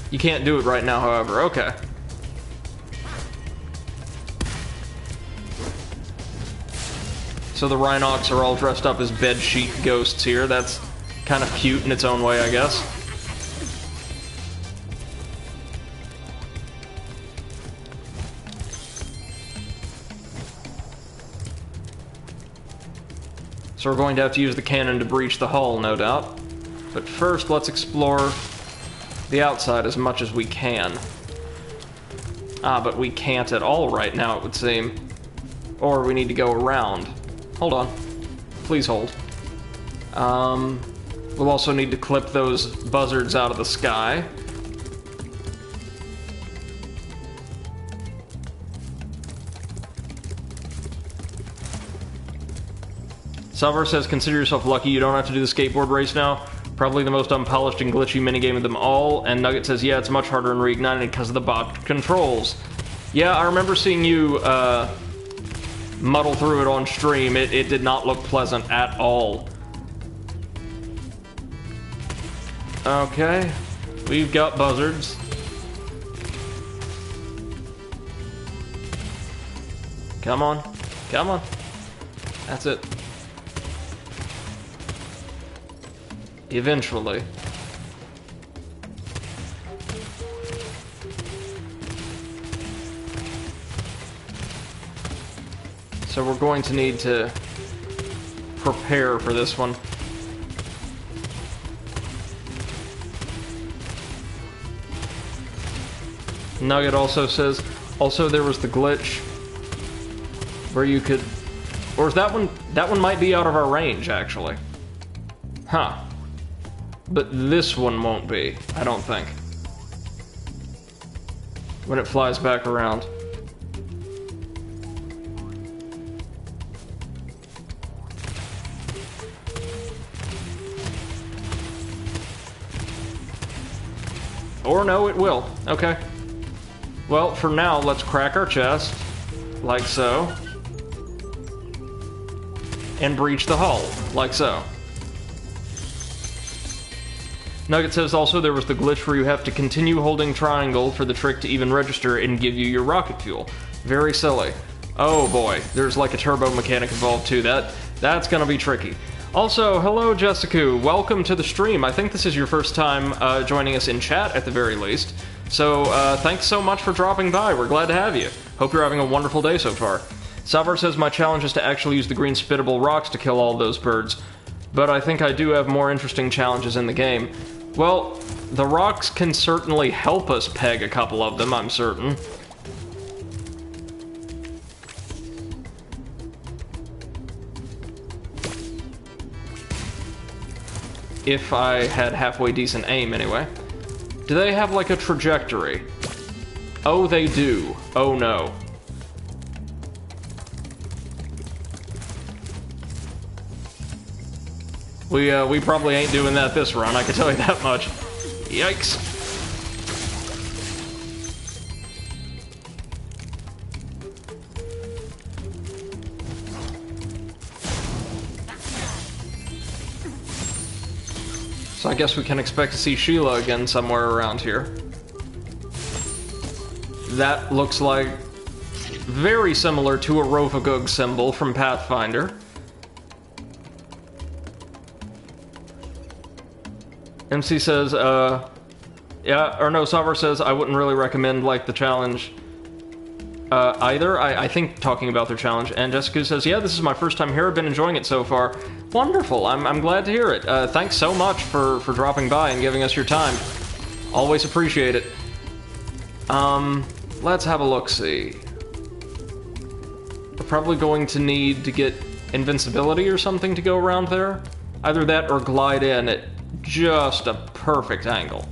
You can't do it right now, however. Okay. So the Rhinox are all dressed up as bedsheet ghosts here. That's kind of cute in its own way, I guess. So we're going to have to use the cannon to breach the hull, no doubt. But first, let's explore the outside as much as we can. Ah, but we can't at all right now, it would seem. Or we need to go around. Hold on. Please hold. We'll also need to clip those buzzards out of the sky. Salvar says, consider yourself lucky you don't have to do the skateboard race now. Probably the most unpolished and glitchy minigame of them all. And Nugget says, yeah, it's much harder in Reignited because of the bot controls. Yeah, I remember seeing you muddle through it on stream. It did not look pleasant at all. Okay, we've got buzzards. Come on, come on. That's it. Eventually. So we're going to need to prepare for this one. Nugget also says, also there was the glitch where you could, or is that one might be out of our range actually. Huh. But this one won't be, I don't think. When it flies back around. Or no, it will. Okay. Well, for now, let's crack our chest. Like so. And breach the hull. Like so. Nugget says also there was the glitch where you have to continue holding triangle for the trick to even register and give you your rocket fuel. Very silly. Oh boy, there's like a turbo mechanic involved too. That's gonna be tricky. Also, hello Jessica, welcome to the stream. I think this is your first time joining us in chat at the very least. So thanks so much for dropping by, we're glad to have you. Hope you're having a wonderful day so far. Salvar says my challenge is to actually use the green spittable rocks to kill all those birds, but I think I do have more interesting challenges in the game. Well, the rocks can certainly help us peg a couple of them, I'm certain. If I had halfway decent aim, anyway. Do they have, like, a trajectory? Oh, they do. Oh, no. We probably ain't doing that this run, I can tell you that much. Yikes. So I guess we can expect to see Sheila again somewhere around here. That looks like very similar to a Rovagug symbol from Pathfinder. MC says, yeah, or no, Salvar says, I wouldn't really recommend, like, the challenge, either. I think talking about their challenge. And Jessica says, yeah, this is my first time here. I've been enjoying it so far. Wonderful. I'm glad to hear it. Thanks so much for dropping by and giving us your time. Always appreciate it. Let's have a look-see. We're probably going to need to get invincibility or something to go around there. Either that or glide in at just a perfect angle.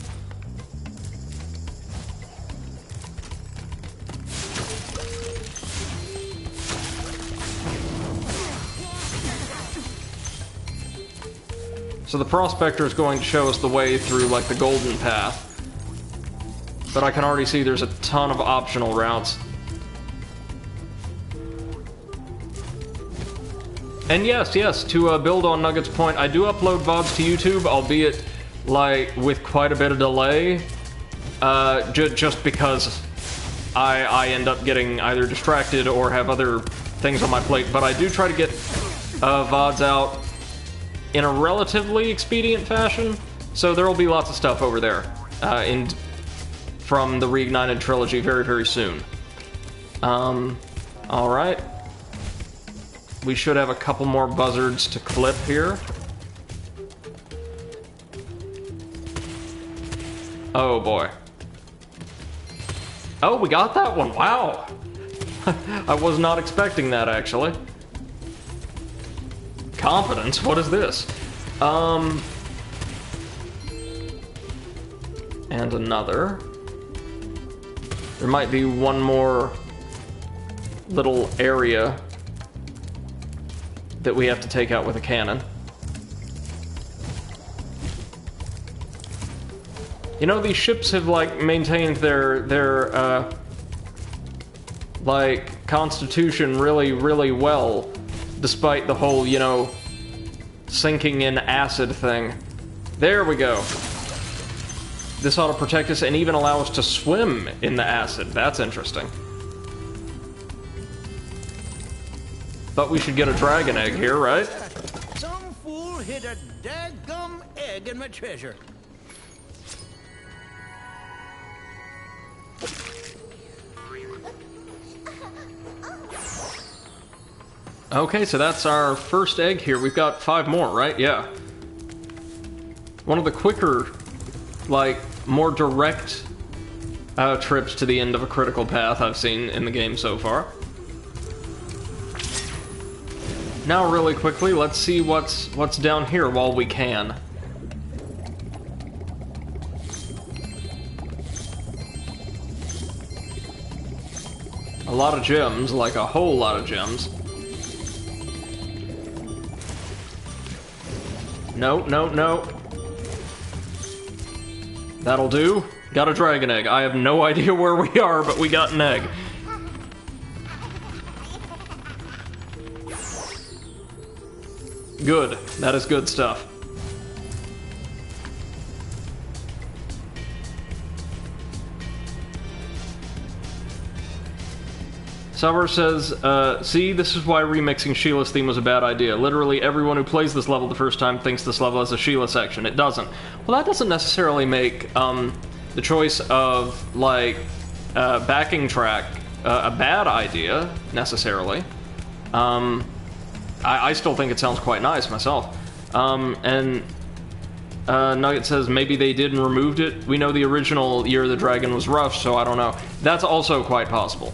So the Prospector is going to show us the way through, like, the golden path. But I can already see there's a ton of optional routes. And yes, to build on Nugget's point, I do upload VODs to YouTube, albeit, like, with quite a bit of delay. Just because I end up getting either distracted or have other things on my plate. But I do try to get VODs out in a relatively expedient fashion, so there will be lots of stuff over there from the Reignited trilogy very, very soon. Alright. We should have a couple more buzzards to clip here. Oh boy. Oh, we got that one, wow! I was not expecting that, actually. Confidence? What is this? And another. There might be one more little area that we have to take out with a cannon. You know, these ships have, like, maintained their like, constitution really, really well, despite the whole, you know, sinking in acid thing. There we go. This ought to protect us and even allow us to swim in the acid. That's interesting. But we should get a dragon egg here, right? Some fool hid a daggum egg in my treasure. Okay, so that's our first egg here. We've got 5 more, right? Yeah. One of the quicker, like, more direct trips to the end of a critical path I've seen in the game so far. Now, really quickly, let's see what's down here while we can. A lot of gems, like a whole lot of gems. No, no, no. That'll do. Got a dragon egg. I have no idea where we are, but we got an egg. Good. That is good stuff. Salvar says, see, this is why remixing Sheila's theme was a bad idea. Literally everyone who plays this level the first time thinks this level has a Sheila section. It doesn't. Well, that doesn't necessarily make the choice of, like, backing track a bad idea, necessarily. I still think it sounds quite nice myself. And Nugget says maybe they did and removed it. We know the original Year of the Dragon was rushed, so I don't know. That's also quite possible.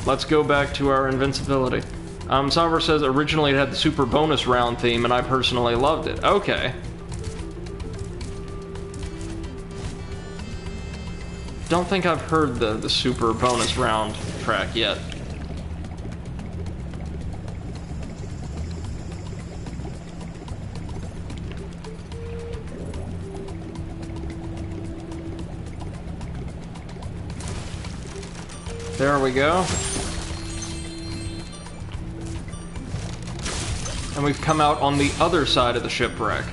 Let's go back to our invincibility. Salver says originally it had the super bonus round theme, and I personally loved it. Okay. Don't think I've heard the super bonus round track yet. There we go. And we've come out on the other side of the shipwreck.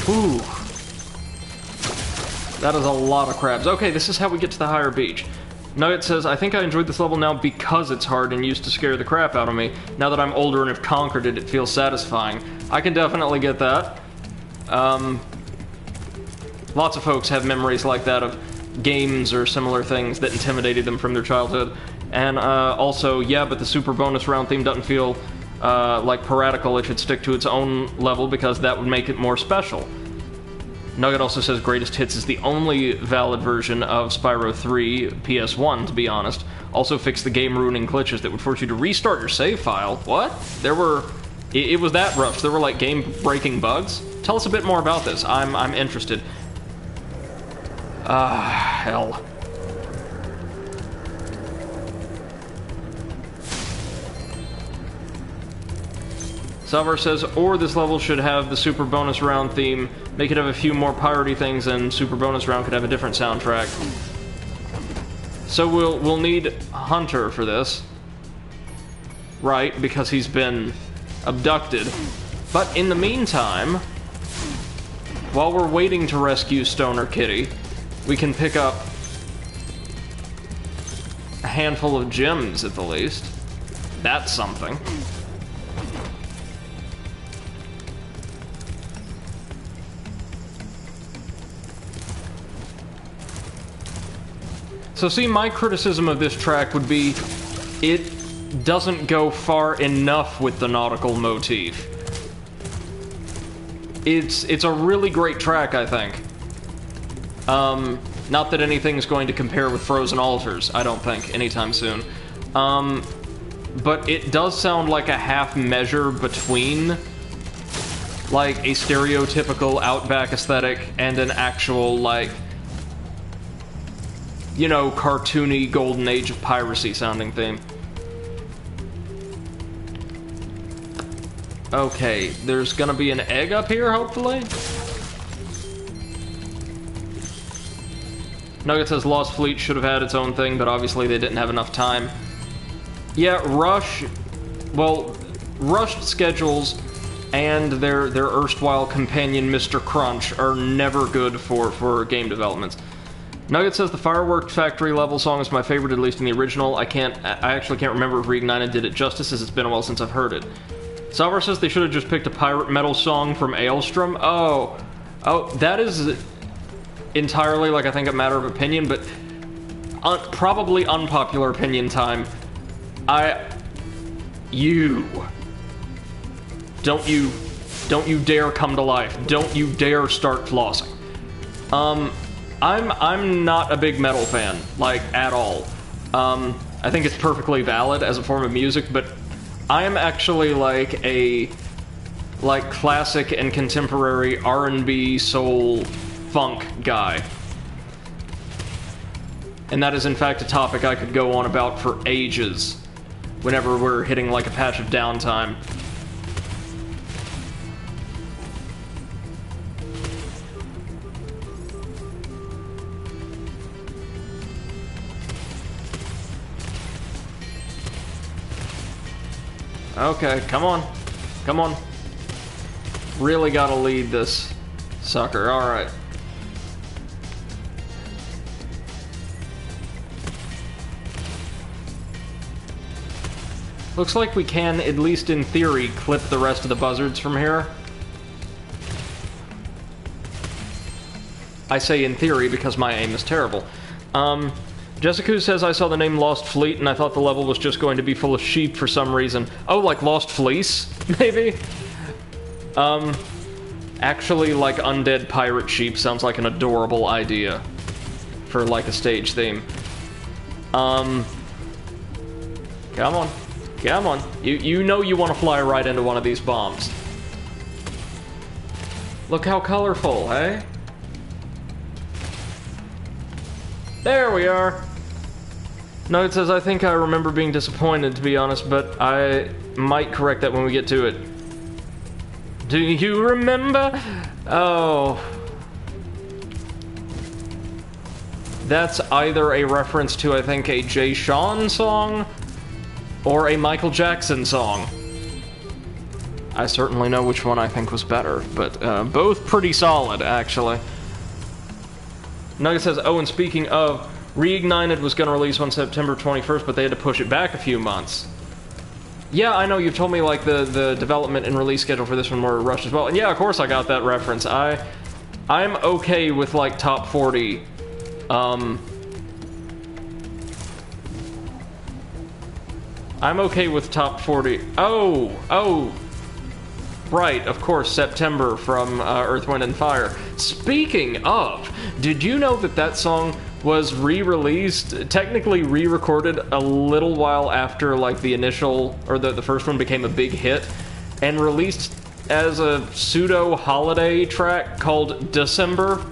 Ooh. That is a lot of crabs. Okay, this is how we get to the higher beach. Nugget says, I think I enjoyed this level now because it's hard and used to scare the crap out of me. Now that I'm older and have conquered it, it feels satisfying. I can definitely get that. Lots of folks have memories like that of games or similar things that intimidated them from their childhood. And also, yeah, but the super bonus round theme doesn't feel like piratical. It should stick to its own level because that would make it more special. Nugget also says Greatest Hits is the only valid version of Spyro 3 PS1, to be honest. Also fixed the game-ruining glitches that would force you to restart your save file. What? There were... It was that rough. There were, like, game-breaking bugs? Tell us a bit more about this. I'm interested. Hell. Salvar says, or this level should have the super bonus round theme, make it have a few more piratey things, and super bonus round could have a different soundtrack. So we'll need Hunter for this. Right, because he's been abducted. But in the meantime, while we're waiting to rescue Stoner Kitty, we can pick up a handful of gems at the least. That's something. So see, my criticism of this track would be, it doesn't go far enough with the nautical motif. It's a really great track, I think. Not that anything's going to compare with Frozen Altars, I don't think, anytime soon. But it does sound like a half measure between, like, a stereotypical Outback aesthetic and an actual, like, you know, cartoony Golden Age of Piracy sounding theme. Okay, there's gonna be an egg up here, hopefully? Nugget says Lost Fleet should have had its own thing, but obviously they didn't have enough time. Yeah, rushed schedules and their erstwhile companion Mr. Crunch are never good for game developments. Nugget says the Fireworks Factory level song is my favorite, at least in the original. I actually can't remember if Reignited did it justice, as it's been a while since I've heard it. Salvar says they should have just picked a pirate metal song from Aelstrom. Oh, that is entirely, like, I think, a matter of opinion, but probably unpopular opinion time. Don't you dare come to life. Don't you dare start flossing. I'm not a big metal fan, like, at all. I think it's perfectly valid as a form of music, but I am actually like a classic and contemporary R&B, soul, funk guy. And that is in fact a topic I could go on about for ages whenever we're hitting like a patch of downtime. Okay, come on. Come on. Really gotta lead this sucker. Alright. Looks like we can, at least in theory, clip the rest of the buzzards from here. I say in theory because my aim is terrible. Jessica says, I saw the name Lost Fleet and I thought the level was just going to be full of sheep for some reason. Oh, like Lost Fleece, maybe? Actually, like undead pirate sheep sounds like an adorable idea for, like, a stage theme. Come on. Come on. You know you want to fly right into one of these bombs. Look how colorful, hey? There we are. Nugget says, I think I remember being disappointed, to be honest, but I might correct that when we get to it. Do you remember? Oh. That's either a reference to, I think, a Jay Sean song or a Michael Jackson song. I certainly know which one I think was better, but both pretty solid, actually. Nugget says, oh, and speaking of, Reignited was going to release on September 21st, but they had to push it back a few months. Yeah, I know, you've told me, like, the development and release schedule for this one were rushed as well. And yeah, of course I got that reference. I'm okay with, like, top 40. I'm okay with top 40. Oh! Right, of course, September from Earth, Wind, and Fire. Speaking of, did you know that that song was re-released, technically re-recorded a little while after, like, the initial, or the first one became a big hit, and released as a pseudo-holiday track called December?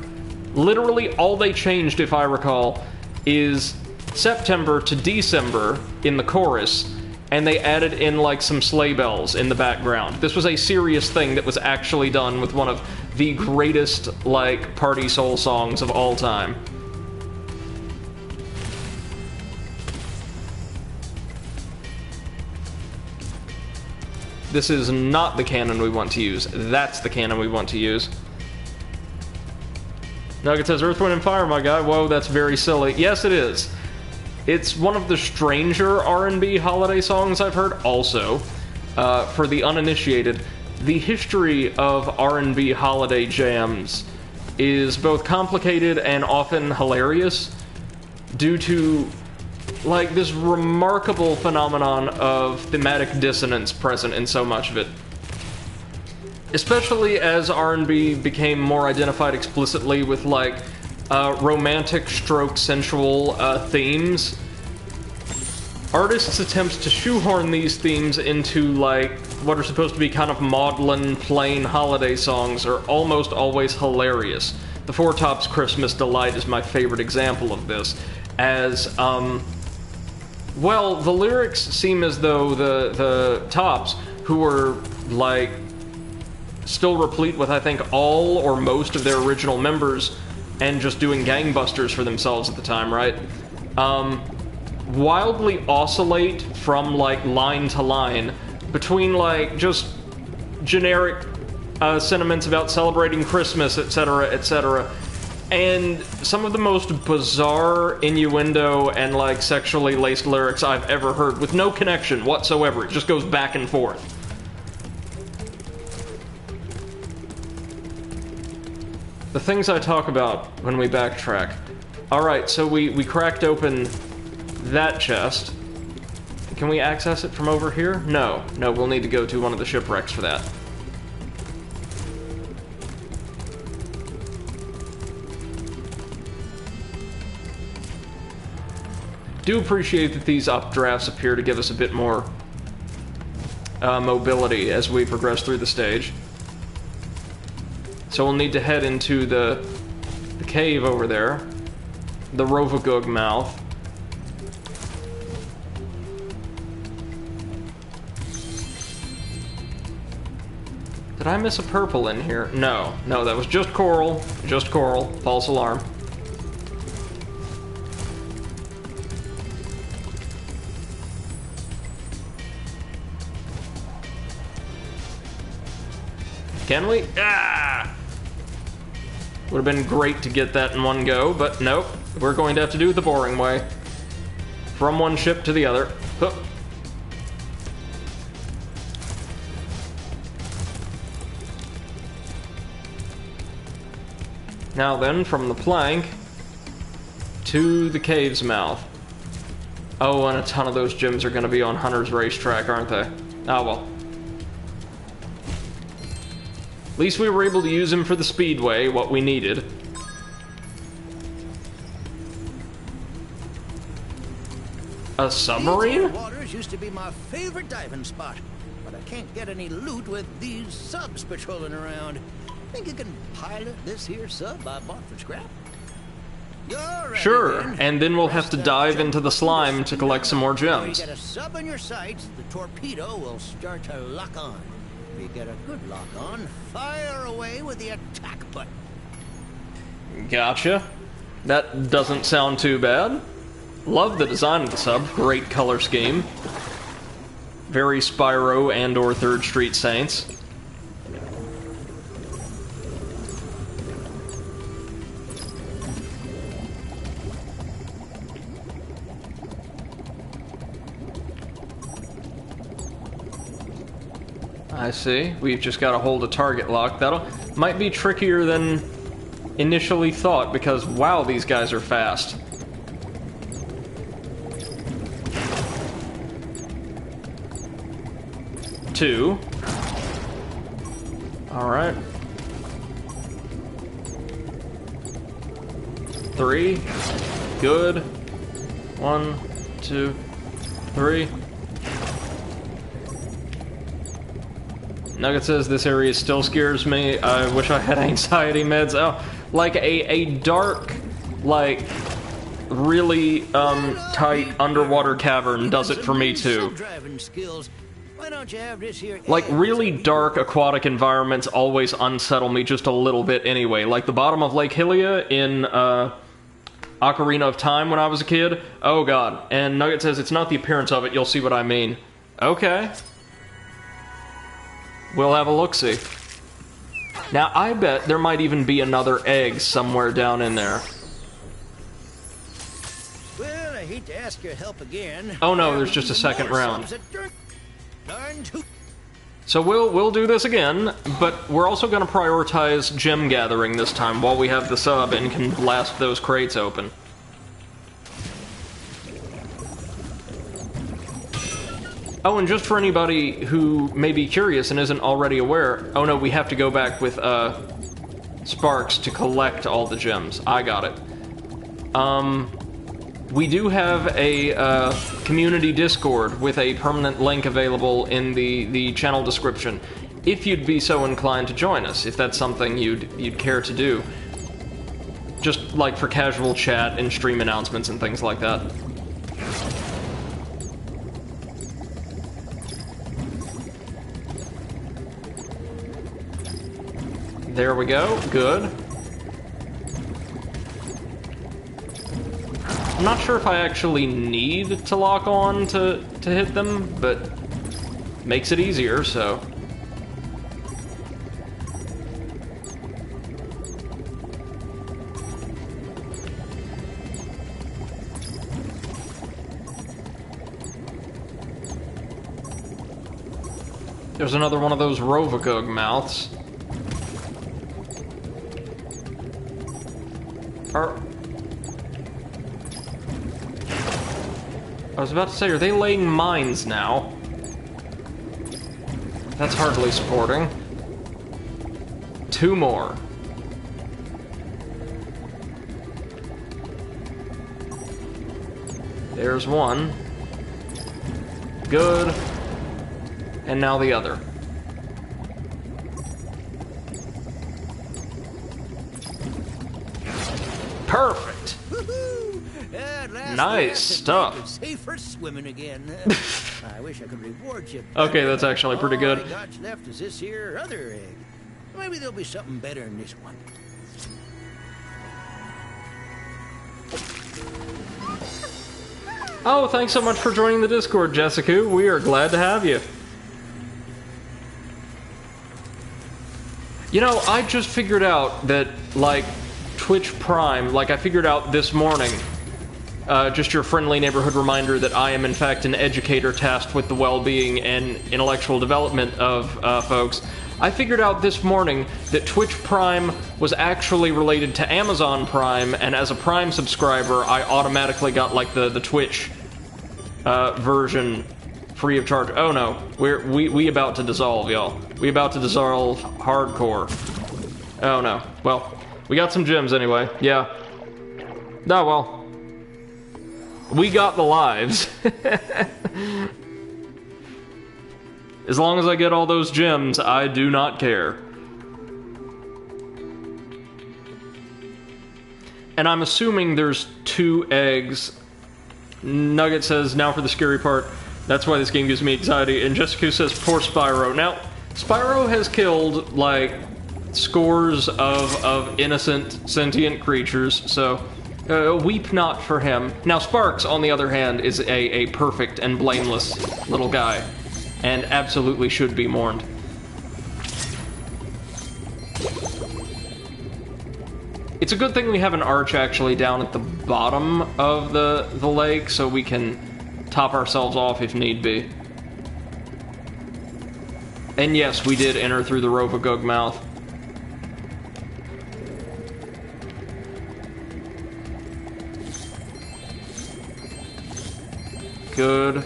Literally all they changed, if I recall, is September to December in the chorus, and they added in, like, some sleigh bells in the background. This was a serious thing that was actually done with one of the greatest, like, party soul songs of all time. This is not the canon we want to use. That's the canon we want to use. Nugget says, Earth, Wind, and Fire, my guy. Whoa, that's very silly. Yes, it is. It's one of the stranger R&B holiday songs I've heard. Also, for the uninitiated, the history of R&B holiday jams is both complicated and often hilarious due to, like, this remarkable phenomenon of thematic dissonance present in so much of it. Especially as R&B became more identified explicitly with, like, romantic stroke sensual themes. Artists' attempts to shoehorn these themes into, like, what are supposed to be kind of maudlin, plain holiday songs are almost always hilarious. The Four Tops' Christmas Delight is my favorite example of this, as, well, the lyrics seem as though the Tops, who were, like, still replete with, I think, all or most of their original members, and just doing gangbusters for themselves at the time, right? Wildly oscillate from, like, line to line between, like, just generic sentiments about celebrating Christmas, etc., etc., and some of the most bizarre innuendo and, like, sexually laced lyrics I've ever heard, with no connection whatsoever. It just goes back and forth. The things I talk about when we backtrack. Alright, so we cracked open that chest. Can we access it from over here? No. No, we'll need to go to one of the shipwrecks for that. Do appreciate that these updrafts appear to give us a bit more mobility as we progress through the stage. So we'll need to head into the cave over there. The Rovagug mouth. Did I miss a purple in here? No. No, that was just coral. Just coral. False alarm. Can we? Ah! Would have been great to get that in one go, but nope. We're going to have to do it the boring way. From one ship to the other. Huh. Now then, from the plank to the cave's mouth. Oh, and a ton of those gyms are going to be on Hunter's Racetrack, aren't they? Oh, well. At least we were able to use him for the speedway, what we needed. A submarine? Waters used to be my favorite diving spot, but I can't get any loot with these subs patrolling around. Think you can pilot this here sub I bought for scrap? Sure, and then we'll have to dive into the slime to collect some more gems. When you get a sub on your sights, the torpedo will start to lock on. If you get a good lock on, fire away with the attack button. Gotcha. That doesn't sound too bad. Love the design of the sub. Great color scheme. Very Spyro and/or 3rd Street Saints. I see. We've just got to hold a target lock. That'll might be trickier than initially thought because, wow, these guys are fast. Two. Alright. 3. Good. 1, 2, 3. Nugget says this area still scares me. I wish I had anxiety meds. Oh, like a dark, like, really tight underwater cavern does it for me too. Like, really dark aquatic environments always unsettle me just a little bit anyway. Like the bottom of Lake Hylia in Ocarina of Time when I was a kid. Oh god. And Nugget says it's not the appearance of it, you'll see what I mean. Okay. We'll have a look-see. Now, I bet there might even be another egg somewhere down in there. Well, I hate to ask your help again. Oh no, there's just a second round. So we'll do this again, but we're also going to prioritize gem gathering this time while we have the sub and can blast those crates open. Oh, and just for anybody who may be curious and isn't already aware, oh no, we have to go back with Sparks to collect all the gems. I got it. We do have a community Discord with a permanent link available in the channel description, if you'd be so inclined to join us, if that's something you'd care to do. Just like for casual chat and stream announcements and things like that. There we go. Good. I'm not sure if I actually need to lock on to hit them, but makes it easier, so. There's another one of those Rovagug mouths. I was about to say, are they laying mines now? That's hardly sporting. 2 more. There's one. Good. And now the other. Perfect. Nice stuff. Safe for swimming again. I wish I could reward you. Okay, that's actually pretty good. All I got left is this here other egg. Maybe there'll be something better in this one. Oh, thanks so much for joining the Discord, Jessica. We are glad to have you. You know, I just figured out that, like, Twitch Prime, like, I figured out this morning just your friendly neighborhood reminder that I am in fact an educator tasked with the well-being and intellectual development of folks. I figured out this morning that Twitch Prime was actually related to Amazon Prime, and as a Prime subscriber, I automatically got like the Twitch version free of charge. Oh no, we about to dissolve, y'all. We about to dissolve hardcore. Oh no. Well, we got some gems anyway. Yeah. Oh well. We got the lives. As long as I get all those gems, I do not care. And I'm assuming there's 2 eggs. Nugget says, now for the scary part. That's why this game gives me anxiety. And Jessica says, poor Spyro. Now, Spyro has killed, like, scores of innocent, sentient creatures, so weep not for him. Now, Sparks, on the other hand, is a perfect and blameless little guy, and absolutely should be mourned. It's a good thing we have an arch actually down at the bottom of the lake, so we can top ourselves off if need be. And yes, we did enter through the Rovagug mouth. Good.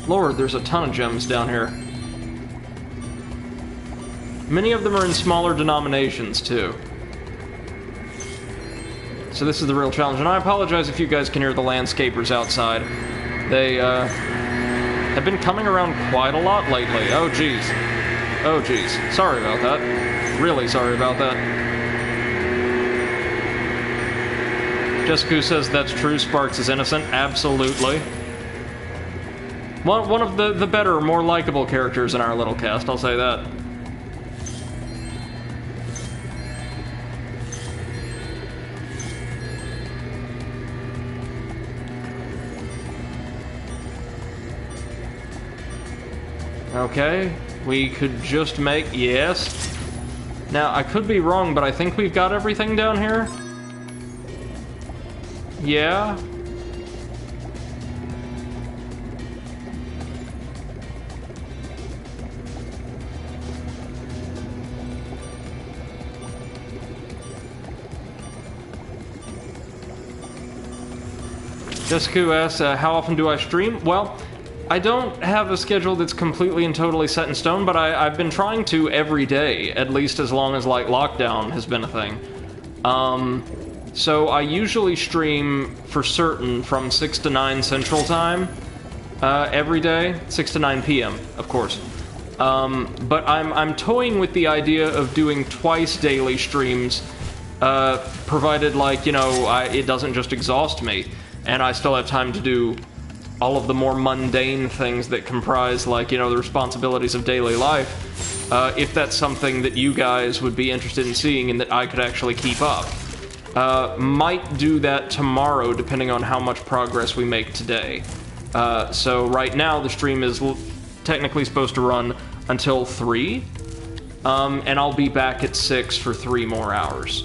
Lord, there's a ton of gems down here. Many of them are in smaller denominations, too. So this is the real challenge, and I apologize if you guys can hear the landscapers outside. They, have been coming around quite a lot lately. Oh, jeez. Oh, jeez. Sorry about that. Really sorry about that. Jessica says that's true, Sparks is innocent. Absolutely. One of the better, more likable characters in our little cast, I'll say that. Okay, we could just make... yes. Now, I could be wrong, but I think we've got everything down here. Yeah. Jessica asks, how often do I stream? Well, I don't have a schedule that's completely and totally set in stone, but I've been trying to every day, at least as long as, like, lockdown has been a thing. So I usually stream, for certain, from 6 to 9 Central Time, every day. 6 to 9 p.m., of course. But I'm toying with the idea of doing twice daily streams, provided, like, you know, it doesn't just exhaust me, and I still have time to do all of the more mundane things that comprise, like, you know, the responsibilities of daily life, if that's something that you guys would be interested in seeing and that I could actually keep up. Might do that tomorrow, depending on how much progress we make today. So right now, the stream is technically supposed to run until 3, and I'll be back at 6 for 3 more hours.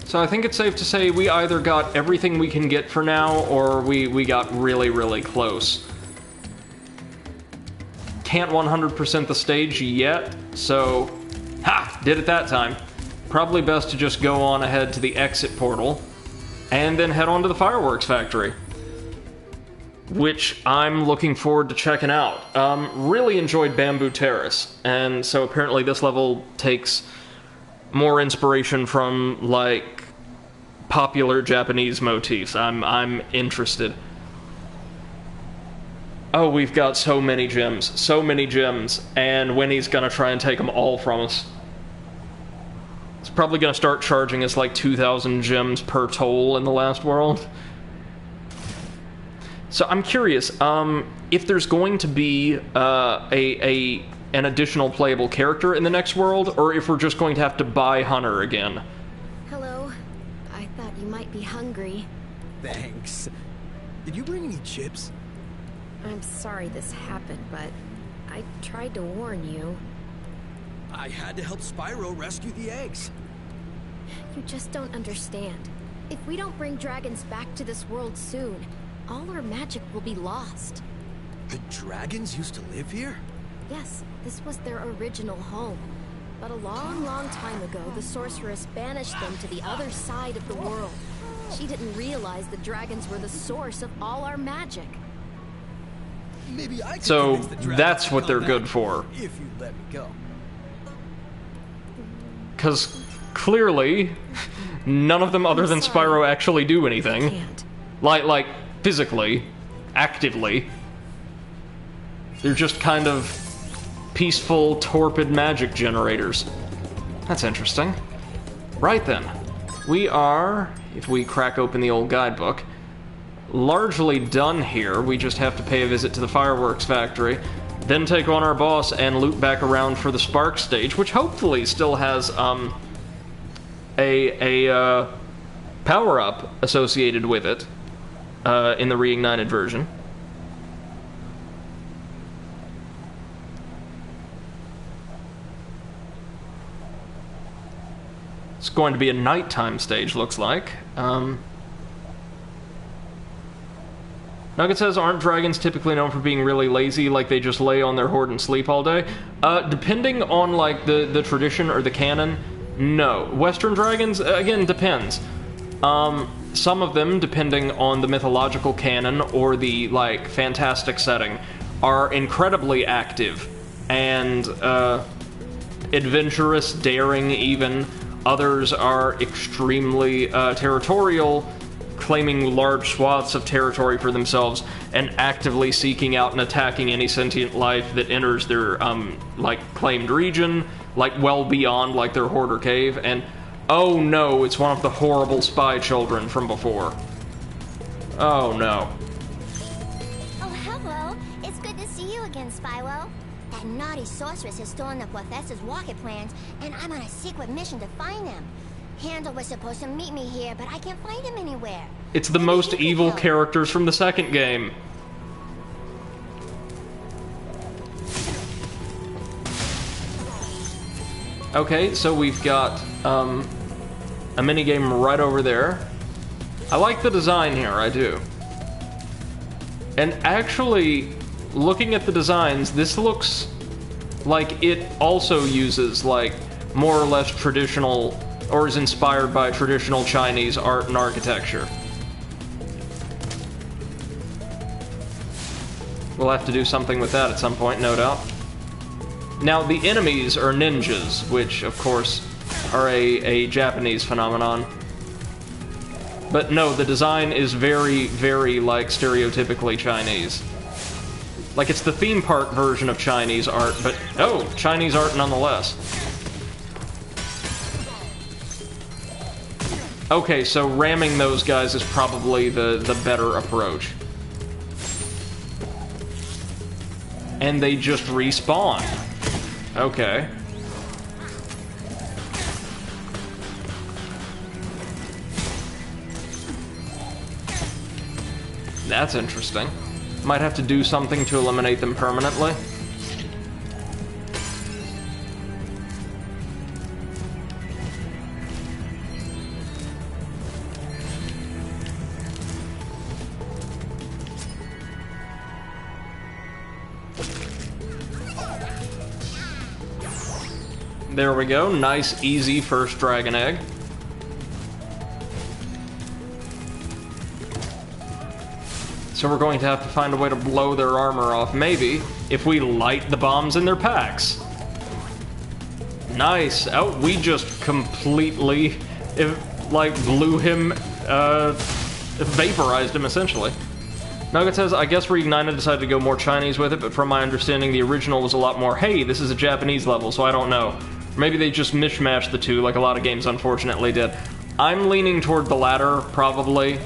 So I think it's safe to say we either got everything we can get for now, or we got really, really close. Can't 100% the stage yet, so... ha! Did it that time. Probably best to just go on ahead to the exit portal, and then head on to the fireworks factory. Which I'm looking forward to checking out. Really enjoyed Bamboo Terrace, and so apparently this level takes more inspiration from, like, popular Japanese motifs. I'm interested. Oh, we've got so many gems, and Winnie's gonna try and take them all from us. It's probably gonna start charging us like 2,000 gems per toll in the last world. So I'm curious, if there's going to be an additional playable character in the next world, or if we're just going to have to buy Hunter again. Hello. I thought you might be hungry. Thanks. Did you bring any chips? I'm sorry this happened, but I tried to warn you. I had to help Spyro rescue the eggs. You just don't understand. If we don't bring dragons back to this world soon, all our magic will be lost. The dragons used to live here? Yes, this was their original home. But a long, long time ago, the sorceress banished them to the other side of the world. She didn't realize the dragons were the source of all our magic. Maybe I could So convince the dragons that's to what come they're back good for. If you let me go. Because clearly, none of them other than Spyro actually do anything. Like physically, actively. They're just kind of peaceful, torpid magic generators. That's interesting. Right then. We are, if we crack open the old guidebook, largely done here. We just have to pay a visit to the fireworks factory, then take on our boss and loop back around for the Spark stage, which hopefully still has a power-up associated with it in the Reignited version. It's going to be a nighttime stage, looks like. Nugget says, aren't dragons typically known for being really lazy, like they just lay on their hoard and sleep all day? Depending on, like, the tradition or the canon, no. Western dragons, again, depends. Some of them, depending on the mythological canon or the, like, fantastic setting, are incredibly active and adventurous, daring even. Others are extremely territorial, claiming large swaths of territory for themselves and actively seeking out and attacking any sentient life that enters their, like, claimed region, like, well beyond, like, their hoard or cave. And, oh no, it's one of the horrible spy children from before. Oh no. Oh, hello. It's good to see you again, Spyro. That naughty sorceress has stolen the professor's rocket plans, and I'm on a secret mission to find them. Handel was supposed to meet me here, but I can't find him anywhere. It's the most evil characters from the second game. Okay, so we've got a minigame right over there. I like the design here, I do. And actually, looking at the designs, this looks like it also uses, like, more or less traditional, or is inspired by traditional Chinese art and architecture. We'll have to do something with that at some point, no doubt. Now, the enemies are ninjas, which, of course, are a Japanese phenomenon. But no, the design is very, very, like, stereotypically Chinese. Like, it's the theme park version of Chinese art, but, oh, Chinese art nonetheless. Okay, so ramming those guys is probably the better approach. And they just respawn. Okay. That's interesting. Might have to do something to eliminate them permanently. There we go. Nice, easy first dragon egg. So we're going to have to find a way to blow their armor off, maybe, if we light the bombs in their packs. Nice. Oh, we just completely, like, blew him, vaporized him, essentially. Nugget says, I guess Reignited decided to go more Chinese with it, but from my understanding, the original was a lot more, hey, this is a Japanese level, so I don't know. Maybe they just mishmashed the two, like a lot of games unfortunately did. I'm leaning toward the latter, probably.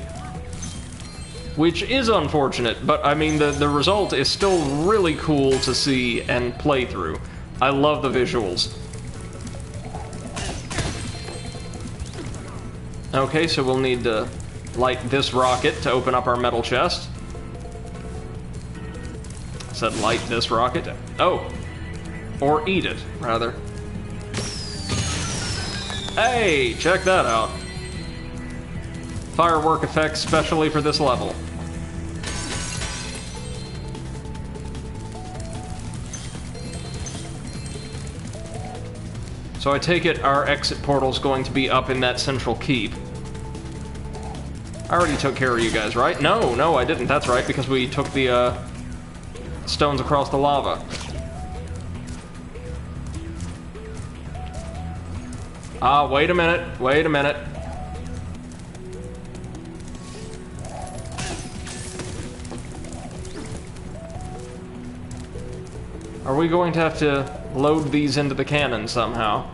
Which is unfortunate, but I mean, the result is still really cool to see and play through. I love the visuals. Okay, so we'll need to light this rocket to open up our metal chest. said light this rocket. Oh. Or eat it, rather. Hey, check that out. Firework effects specially for this level. So I take it our exit portal's going to be up in that central keep. I already took care of you guys, right? No, I didn't. That's right, because we took the stones across the lava. Ah, wait a minute. Wait a minute. Are we going to have to load these into the cannon somehow?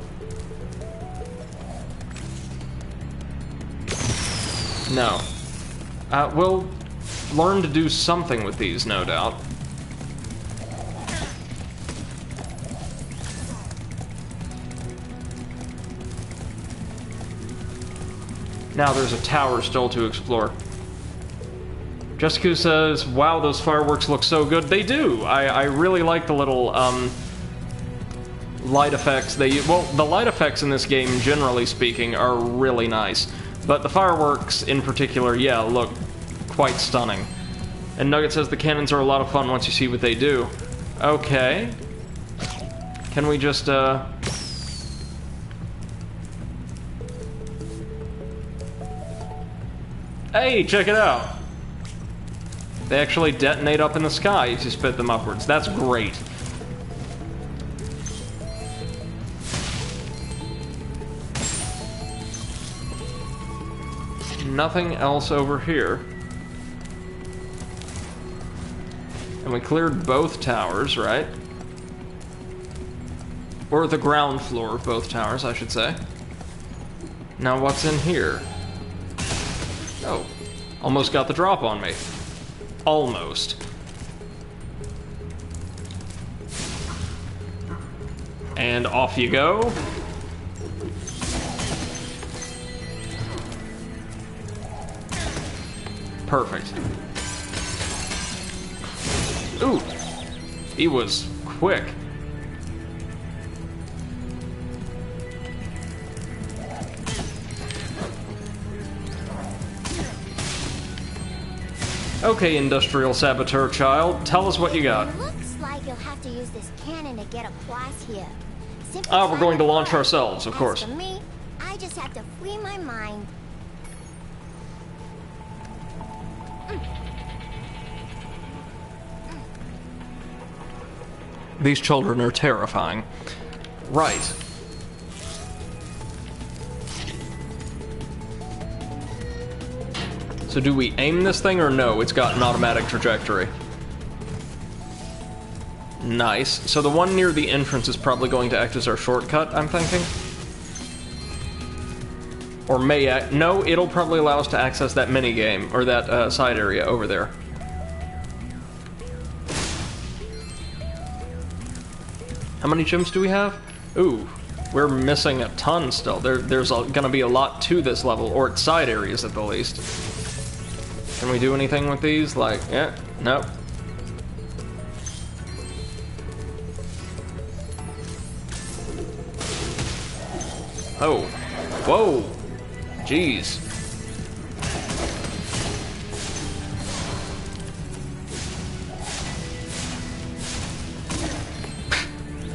No. We'll learn to do something with these, no doubt. Now there's a tower still to explore. Jessica says, wow, those fireworks look so good. They do! I really like the little, light effects they use. Well, the light effects in this game, generally speaking, are really nice. But the fireworks, in particular, yeah, look quite stunning. And Nugget says the cannons are a lot of fun once you see what they do. Okay. Can we just, Hey, check it out! They actually detonate up in the sky if you spit them upwards. That's great. Nothing else over here. And we cleared both towers, right? Or the ground floor of both towers, I should say. Now what's in here? Oh, almost got the drop on me. Almost. And off you go. Perfect. Ooh, he was quick. Okay, industrial saboteur child, tell us what you got. Looks like you'll have to use this cannon to get across here. We're going to launch ourselves, of course. For me, I just have to free my mind. These children are terrifying. Right. So do we aim this thing or no? It's got an automatic trajectory. Nice. So the one near the entrance is probably going to act as our shortcut, I'm thinking. Or may act... No, it'll probably allow us to access that minigame, or that side area over there. How many gems do we have? Ooh, we're missing a ton still. There's gonna be a lot to this level, or its side areas at the least. Can we do anything with these? Like, yeah, nope. Oh, whoa, jeez.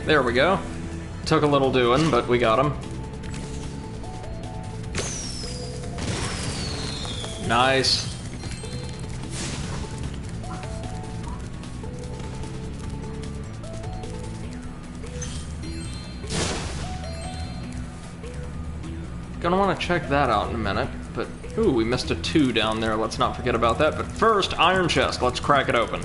There we go. Took a little doing, but we got him. Nice. Gonna want to check that out in a minute, but ooh, we missed a 2 down there. Let's not forget about that. But first, iron chest. Let's crack it open.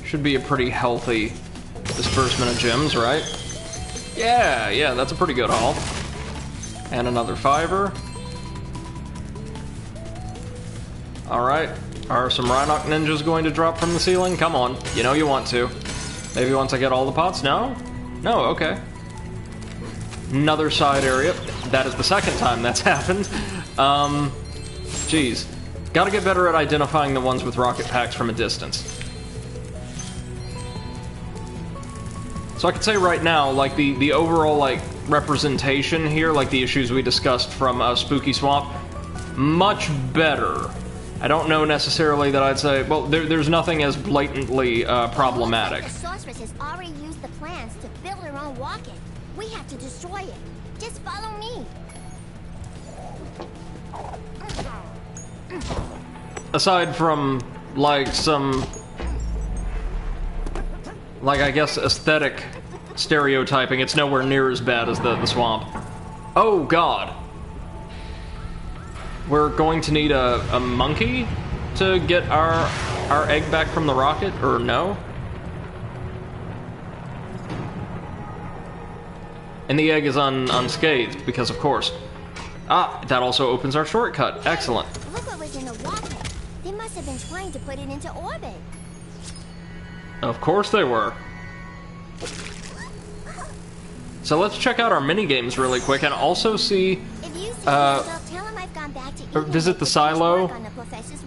Should be a pretty healthy disbursement of gems, right? Yeah, that's a pretty good haul. And another 5er. Alright, are some Rhinoc ninjas going to drop from the ceiling? Come on, you know you want to. Maybe once I get all the pots? No? No, okay. Another side area. that is the second time that's happened. Geez. Gotta get better at identifying the ones with rocket packs from a distance. So I could say right now, like, the overall, like, representation here, like the issues we discussed from Spooky Swamp, much better. I don't know necessarily that I'd say, well, there's nothing as blatantly problematic. The sorceress has already used the plans to build her own rocket. We have to destroy it. Just follow me. Aside from, like, some, like, I guess, aesthetic stereotyping, it's nowhere near as bad as the swamp. Oh, God. We're going to need a monkey to get our egg back from the rocket, or no? And the egg is unscathed, because of course. Ah, that also opens our shortcut. Excellent. Look what was in the rocket. They must have been trying to put it into orbit. Of course they were. So let's check out our mini-games really quick and also see, visit the silo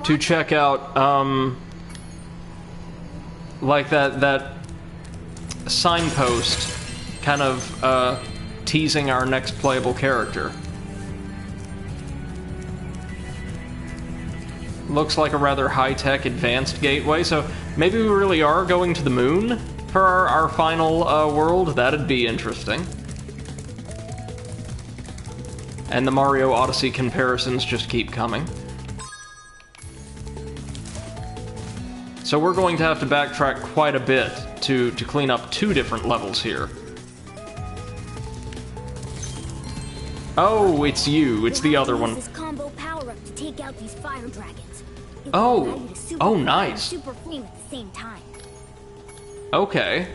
to check out, like that signpost kind of, teasing our next playable character. Looks like a rather high-tech advanced gateway, so maybe we really are going to the moon for our final world. That'd be interesting. And the Mario Odyssey comparisons just keep coming. So we're going to have to backtrack quite a bit to clean up 2 different levels here. Oh, it's you. It's the other one. This combo power-up to take out these fire dragons. Oh, nice. Super flame at the same time. Okay.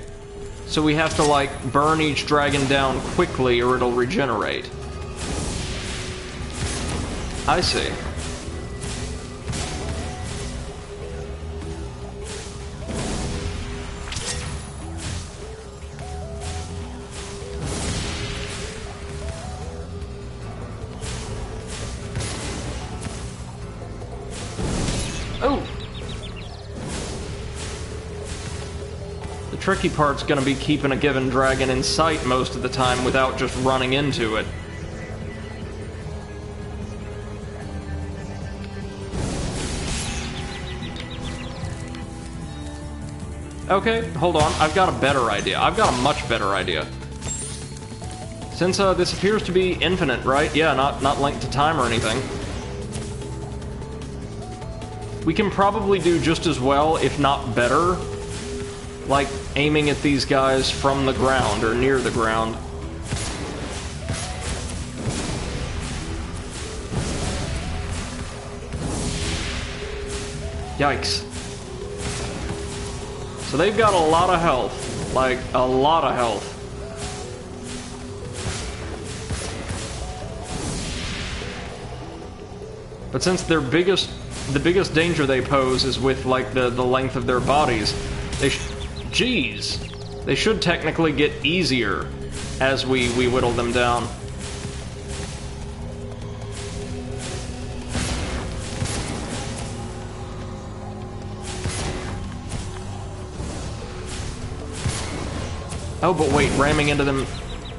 So we have to, like, burn each dragon down quickly or it'll regenerate. I see. Oh! The tricky part's gonna be keeping a given dragon in sight most of the time without just running into it. Okay, hold on. I've got a better idea. I've got a much better idea. Since this appears to be infinite, right? Yeah, not linked to time or anything. We can probably do just as well, if not better, like aiming at these guys from the ground or near the ground. Yikes. So they've got a lot of health, like a lot of health. But since the biggest danger they pose is with like the length of their bodies, they should technically get easier as we whittle them down. Oh, but wait, ramming into them,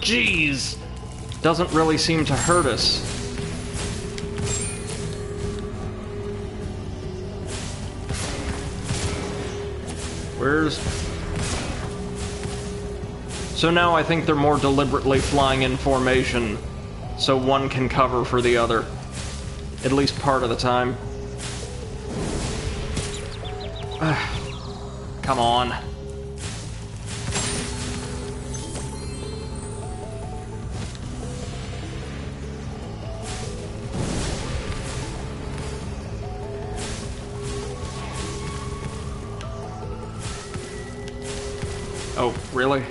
jeez, doesn't really seem to hurt us. So now I think they're more deliberately flying in formation, so one can cover for the other, at least part of the time. Come on. Oh, really?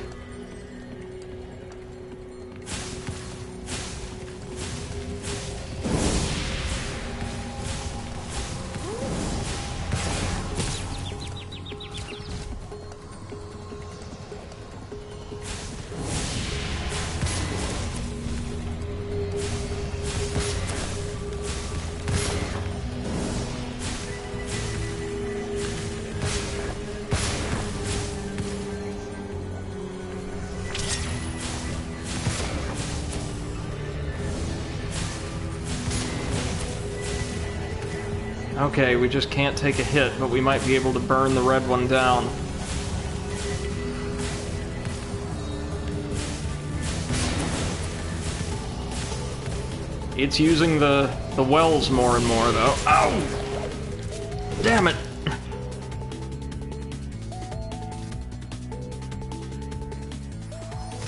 Okay, we just can't take a hit, but we might be able to burn the red one down. It's using the wells more and more, though. Ow! Damn it!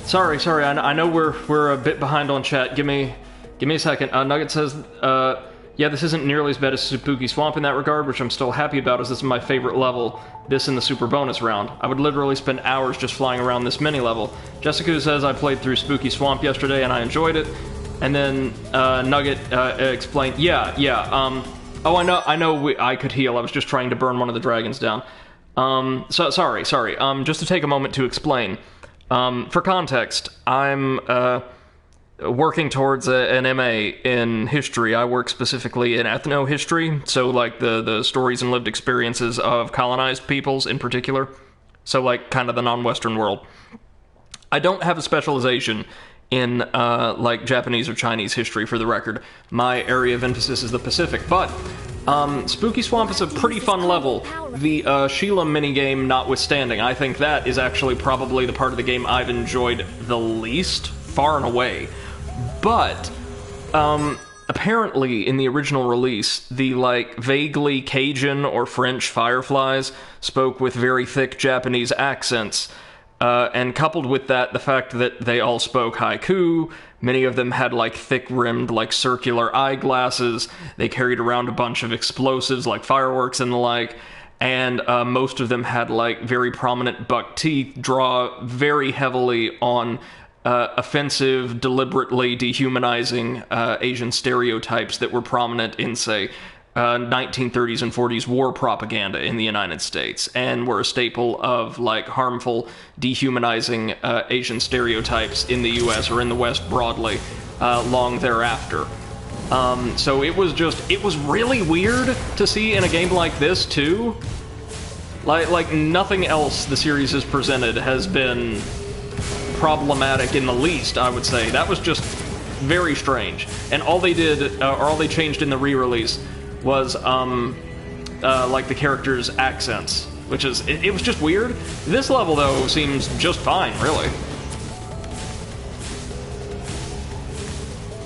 Sorry, I know we're a bit behind on chat. Give me a second. Nugget says, yeah, this isn't nearly as bad as Spooky Swamp in that regard, which I'm still happy about, as this is my favorite level, this in the super bonus round. I would literally spend hours just flying around this mini level. Jessica says, I played through Spooky Swamp yesterday and I enjoyed it. And then Nugget explained, oh, I know I could heal. I was just trying to burn one of the dragons down. Sorry. Just to take a moment to explain. For context, I'm working towards an MA in history. I work specifically in ethno-history, so like the stories and lived experiences of colonized peoples in particular. So like kind of the non-Western world. I don't have a specialization in like Japanese or Chinese history, for the record. My area of emphasis is the Pacific, but Spooky Swamp is a pretty fun level. The Sheila minigame notwithstanding, I think that is actually probably the part of the game I've enjoyed the least, far and away. But apparently in the original release, the like vaguely Cajun or French fireflies spoke with very thick Japanese accents. And coupled with that, the fact that they all spoke haiku, many of them had like thick-rimmed, like circular eyeglasses, they carried around a bunch of explosives like fireworks and the like, and most of them had like very prominent buck teeth, draw very heavily on offensive, deliberately dehumanizing Asian stereotypes that were prominent in, say, 1930s and 40s war propaganda in the United States, and were a staple of like harmful, dehumanizing Asian stereotypes in the US or in the West broadly long thereafter. So it was really weird to see in a game like this too. Like nothing else the series has presented has been problematic in the least, I would say. That was just very strange. And all they did, or all they changed in the re-release was, like the characters' accents, which is, it was just weird. This level, though, seems just fine, really.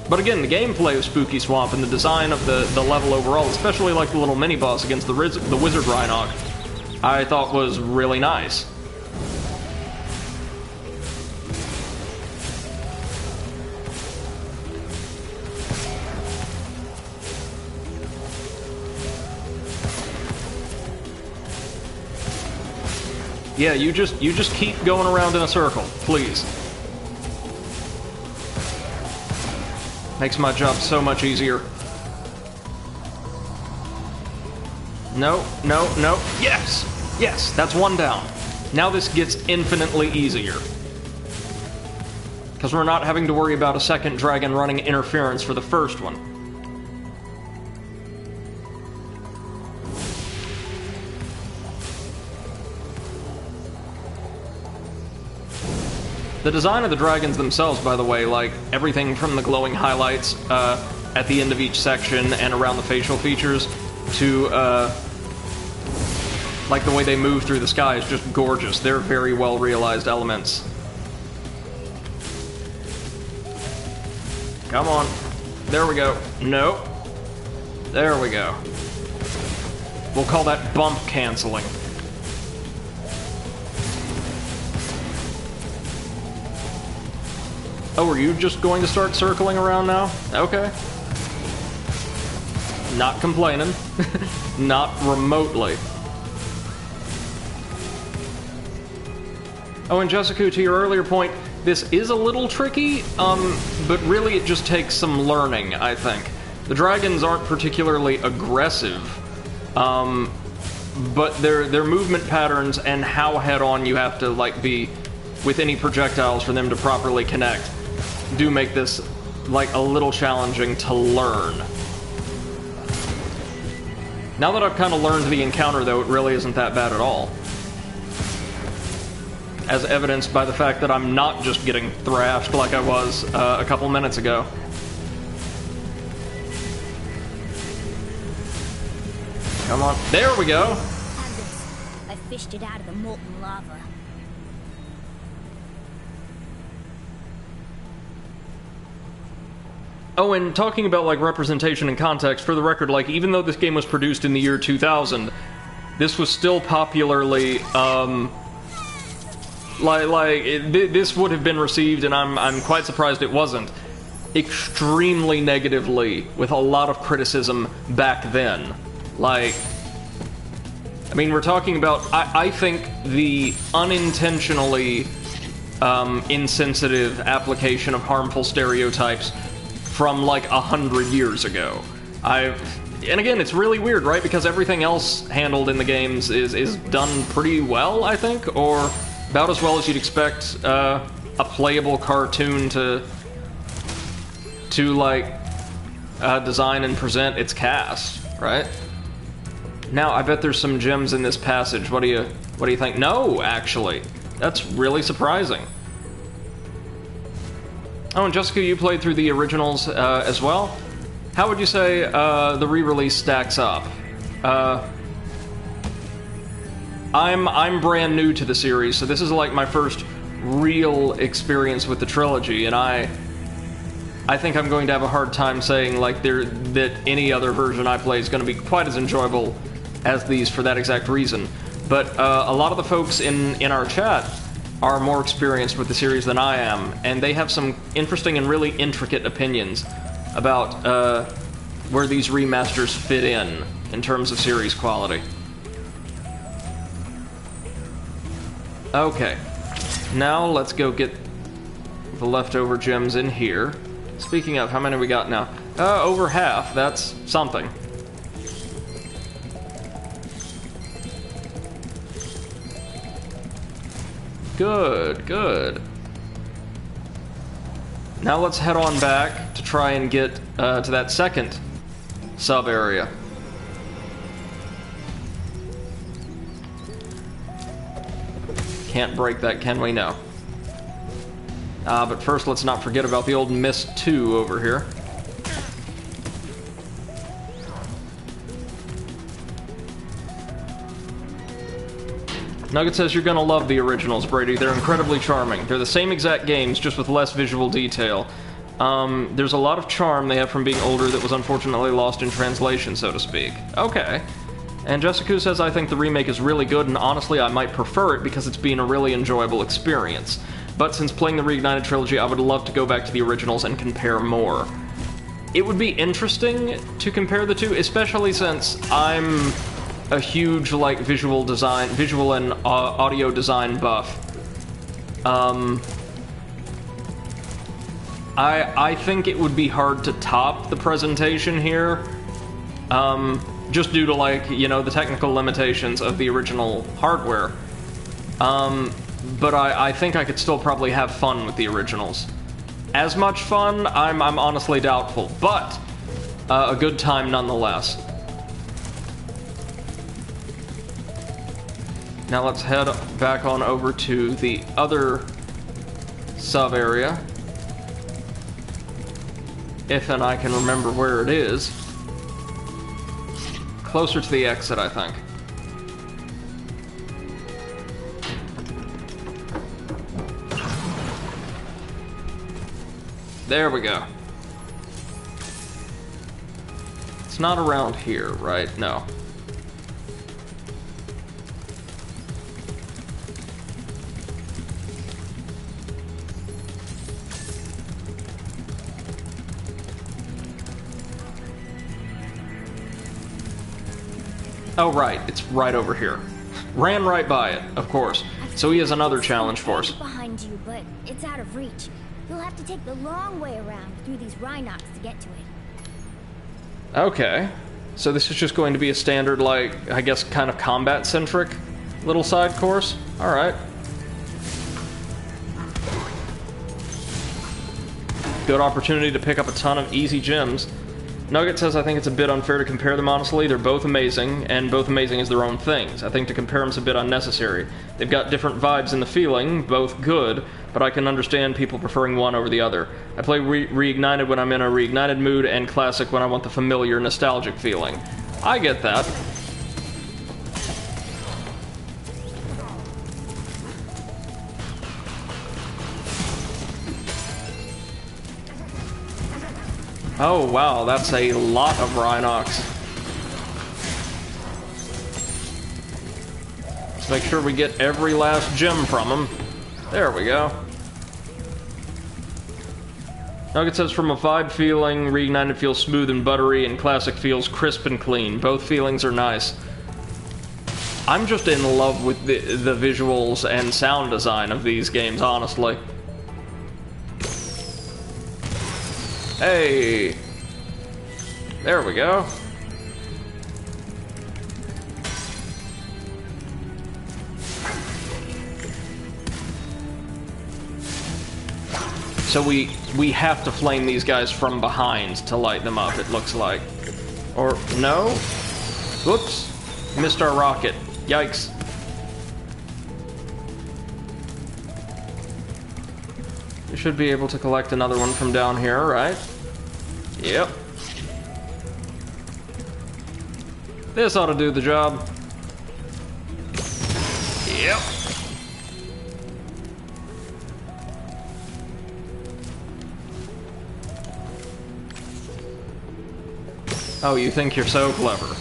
But again, the gameplay of Spooky Swamp and the design of the level overall, especially like the little mini-boss against the Wizard Rhinoc, I thought was really nice. Yeah, you just keep going around in a circle, please. Makes my job so much easier. No. Yes! Yes, that's one down. Now this gets infinitely easier. Because we're not having to worry about a second dragon running interference for the first one. The design of the dragons themselves, by the way, like everything from the glowing highlights at the end of each section and around the facial features to like the way they move through the sky is just gorgeous. They're very well realized elements. Come on. There we go. No. There we go. We'll call that bump canceling. Oh, are you just going to start circling around now? Okay. Not complaining. Not remotely. Oh, and Jessica, to your earlier point, this is a little tricky, but really it just takes some learning, I think. The dragons aren't particularly aggressive, but their movement patterns and how head-on you have to, like, be with any projectiles for them to properly connect do make this, like, a little challenging to learn. Now that I've kind of learned the encounter, though, it really isn't that bad at all. As evidenced by the fact that I'm not just getting thrashed like I was a couple minutes ago. Come on. There we go. Have this. I fished it out of the molten lava. Oh, and talking about, like, representation and context, for the record, like, even though this game was produced in the year 2000, this was still popularly, this would have been received, and I'm quite surprised it wasn't, extremely negatively, with a lot of criticism back then. Like, I mean, we're talking about, I think the unintentionally, insensitive application of harmful stereotypes from like 100 years ago. And again, it's really weird, right? Because everything else handled in the games is done pretty well, I think, or about as well as you'd expect a playable cartoon to like design and present its cast, right? Now, I bet there's some gems in this passage. What do you think? No, actually, that's really surprising. Oh, and Jessica, you played through the originals as well. How would you say the re-release stacks up? I'm brand new to the series, so this is like my first real experience with the trilogy, and I think I'm going to have a hard time saying like that any other version I play is going to be quite as enjoyable as these for that exact reason. But a lot of the folks in our chat are more experienced with the series than I am, and they have some interesting and really intricate opinions about where these remasters fit in terms of series quality. Okay, now let's go get the leftover gems in here. Speaking of, how many we got now? Over half, that's something. Good, good. Now let's head on back to try and get to that second sub-area. Can't break that, can we? No. But first, let's not forget about the old Mist 2 over here. Nugget says you're gonna love the originals, Brady. They're incredibly charming. They're the same exact games, just with less visual detail. There's a lot of charm they have from being older that was unfortunately lost in translation, so to speak. Okay. And Jessica says, I think the remake is really good, and honestly, I might prefer it because it's been a really enjoyable experience. But since playing the Reignited trilogy, I would love to go back to the originals and compare more. It would be interesting to compare the two, especially since I'm a huge, like, visual and audio design buff. I think it would be hard to top the presentation here, just due to, like, you know, the technical limitations of the original hardware. But I think I could still probably have fun with the originals. As much fun, I'm honestly doubtful, but a good time nonetheless. Now let's head back on over to the other sub-area. If and I can remember where it is. Closer to the exit, I think. There we go. It's not around here, right? No. Oh, right. It's right over here. Ran right by it, of course. So he has another challenge for us. Behind you, but it's out of reach. You'll have to take the long way around through these Rhinox to get to it. Okay. So this is just going to be a standard, like, I guess, kind of combat-centric little side course? Alright. Good opportunity to pick up a ton of easy gems. Nugget says, I think it's a bit unfair to compare them, honestly. They're both amazing, and both amazing as their own things. I think to compare them's a bit unnecessary. They've got different vibes in the feeling, both good, but I can understand people preferring one over the other. I play Reignited when I'm in a Reignited mood, and Classic when I want the familiar, nostalgic feeling. I get that. Oh, wow, that's a lot of Rhinox. Let's make sure we get every last gem from them. There we go. Nugget says, from a vibe feeling, Reignited feels smooth and buttery, and Classic feels crisp and clean. Both feelings are nice. I'm just in love with the visuals and sound design of these games, honestly. Hey! There we go. So we have to flame these guys from behind to light them up, it looks like. Or, no? Whoops. Missed our rocket. Yikes. We should be able to collect another one from down here, right? Yep. This ought to do the job. Yep. Oh, you think you're so clever.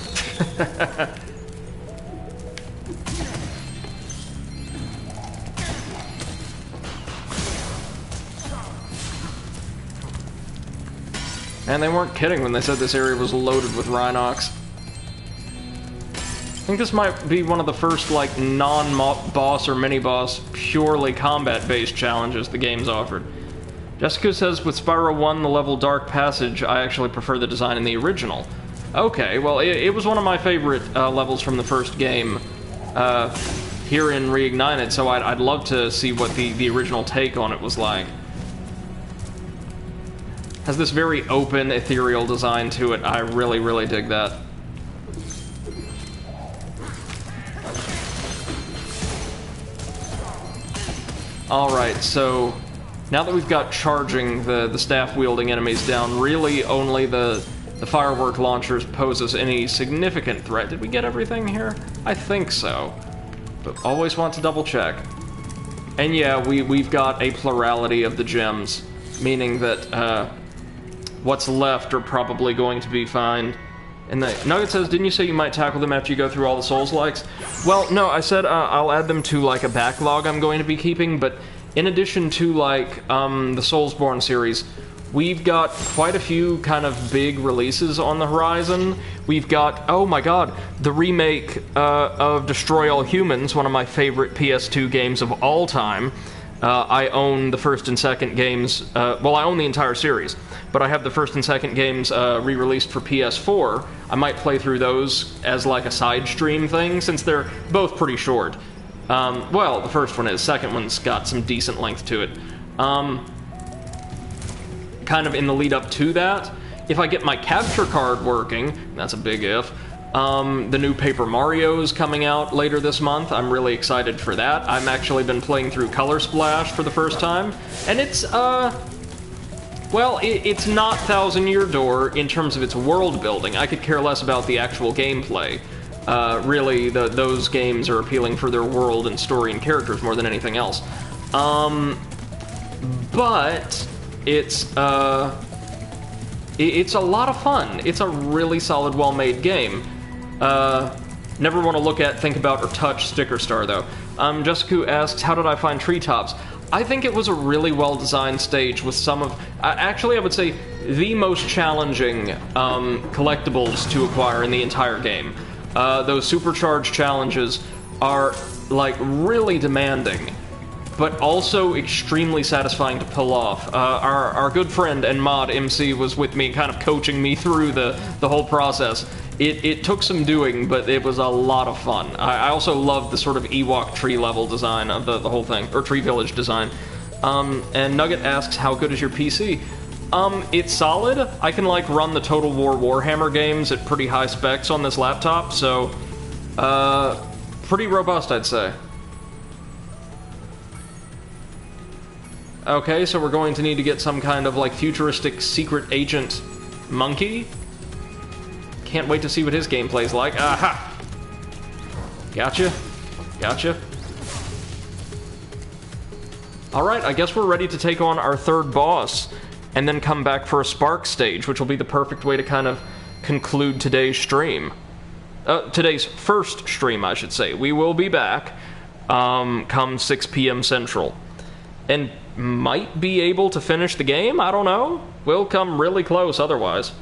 And they weren't kidding when they said this area was loaded with Rhinox. I think this might be one of the first, like, non-boss or mini-boss, purely combat-based challenges the game's offered. Jessica says, with Spyro 1, the level Dark Passage, I actually prefer the design in the original. Okay, well, it was one of my favorite levels from the first game here in Reignited, so I'd love to see what the original take on it was like. Has this very open, ethereal design to it. I really, really dig that. Alright, so now that we've got charging the staff-wielding enemies down, really only the firework launchers pose us any significant threat. Did we get everything here? I think so. But always want to double check. And yeah, we've got a plurality of the gems, meaning that what's left are probably going to be fine. And Nugget says, didn't you say you might tackle them after you go through all the Souls-likes? Well, no, I said I'll add them to, like, a backlog I'm going to be keeping, but in addition to, like, the Soulsborne series, we've got quite a few kind of big releases on the horizon. We've got, oh my god, the remake of Destroy All Humans, one of my favorite PS2 games of all time. I own the first and second games, well, I own the entire series, but I have the first and second games re-released for PS4. I might play through those as like a side stream thing, since they're both pretty short. Well, the first one is, second one's got some decent length to it. Kind of in the lead up to that, if I get my capture card working, that's a big if, the new Paper Mario's coming out later this month. I'm really excited for that. I've actually been playing through Color Splash for the first time, and it's, well, it's not Thousand Year Door in terms of its world building. I could care less about the actual gameplay. Really, those games are appealing for their world and story and characters more than anything else. But it's a lot of fun. It's a really solid, well-made game. Never want to look at, think about, or touch Sticker Star, though. Jessica asks, how did I find Treetops? I think it was a really well-designed stage with some of... actually, I would say the most challenging collectibles to acquire in the entire game. Those supercharged challenges are, like, really demanding, but also extremely satisfying to pull off. Our good friend and mod MC was with me, kind of coaching me through the whole process. It took some doing, but it was a lot of fun. I also loved the sort of Ewok tree level design of the whole thing, or tree village design. And Nugget asks, how good is your PC? It's solid. I can, like, run the Total War Warhammer games at pretty high specs on this laptop, so, pretty robust, I'd say. Okay, so we're going to need to get some kind of, like, futuristic secret agent monkey. Can't wait to see what his gameplay's like. Aha! Gotcha. Gotcha. Alright, I guess we're ready to take on our third boss. and then come back for a Spark stage, which will be the perfect way to kind of conclude today's stream. Today's first stream, I should say. We will be back come 6 p.m. Central. And might be able to finish the game? I don't know. We'll come really close otherwise.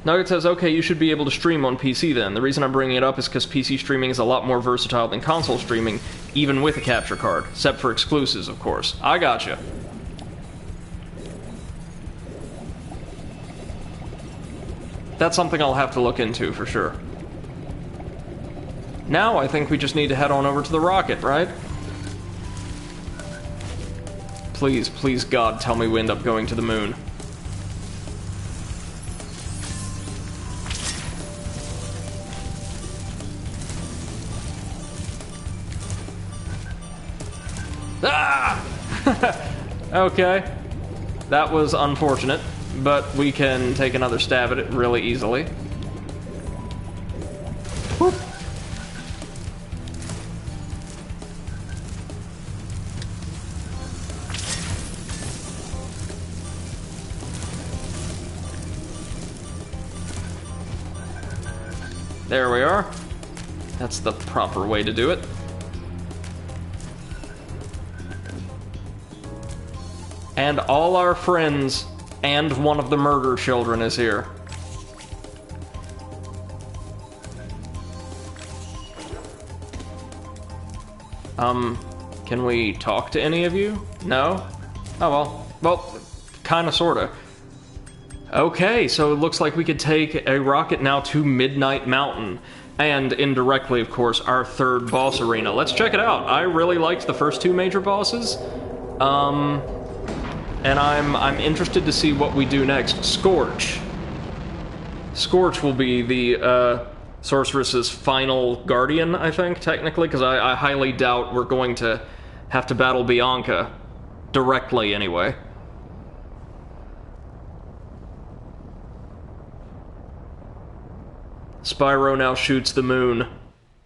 Nugget says, okay, you should be able to stream on PC then. The reason I'm bringing it up is because PC streaming is a lot more versatile than console streaming, even with a capture card. Except for exclusives, of course. I gotcha. That's something I'll have to look into, for sure. Now I think we just need to head on over to the rocket, right? Please, please God, tell me we end up going to the moon. Ah! Okay. That was unfortunate, but we can take another stab at it really easily. Whoop. There we are. That's the proper way to do it. And all our friends and one of the murder children is here. Can we talk to any of you? No? Oh well. Well, kinda sorta. Okay, so it looks like we could take a rocket now to Midnight Mountain. And indirectly, of course, our third boss arena. Let's check it out. I really liked the first two major bosses. And I'm interested to see what we do next. Scorch. Scorch will be the Sorceress's final guardian, I think, technically, because I highly doubt we're going to have to battle Bianca. Directly, anyway. Spyro now shoots the moon,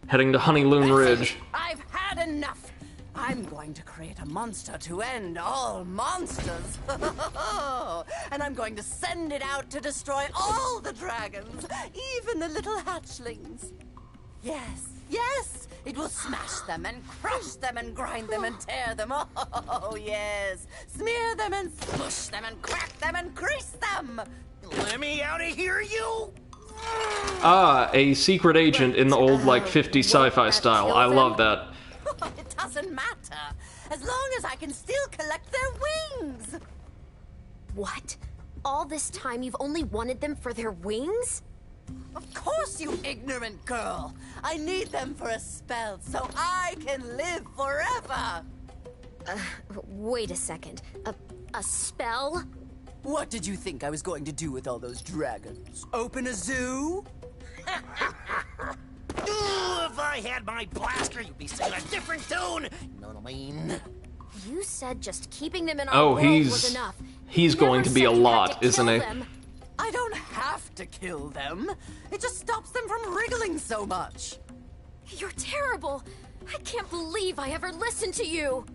heading to Honeyloon Ridge. I've had enough. I'm going to create a monster to end all monsters. And I'm going to send it out to destroy all the dragons, even the little hatchlings. Yes, yes, it will smash them and crush them and grind them and tear them. Oh, yes. Smear them and smush them and crack them and grease them. Let me out of here, you! Ah, a secret agent in the old, like, 50s sci-fi style. I love that. It doesn't matter, as long as I can still collect their wings! What? All this time you've only wanted them for their wings? Of course, you ignorant girl! I need them for a spell so I can live forever! Wait a second. A spell? What did you think I was going to do with all those dragons? Open a zoo? If I had my blaster, you'd be singing a different tune. You know what I mean? You said just keeping them in our world was enough. He's going to be a lot, isn't he? I don't have to kill them. It just stops them from wriggling so much. You're terrible. I can't believe I ever listened to you.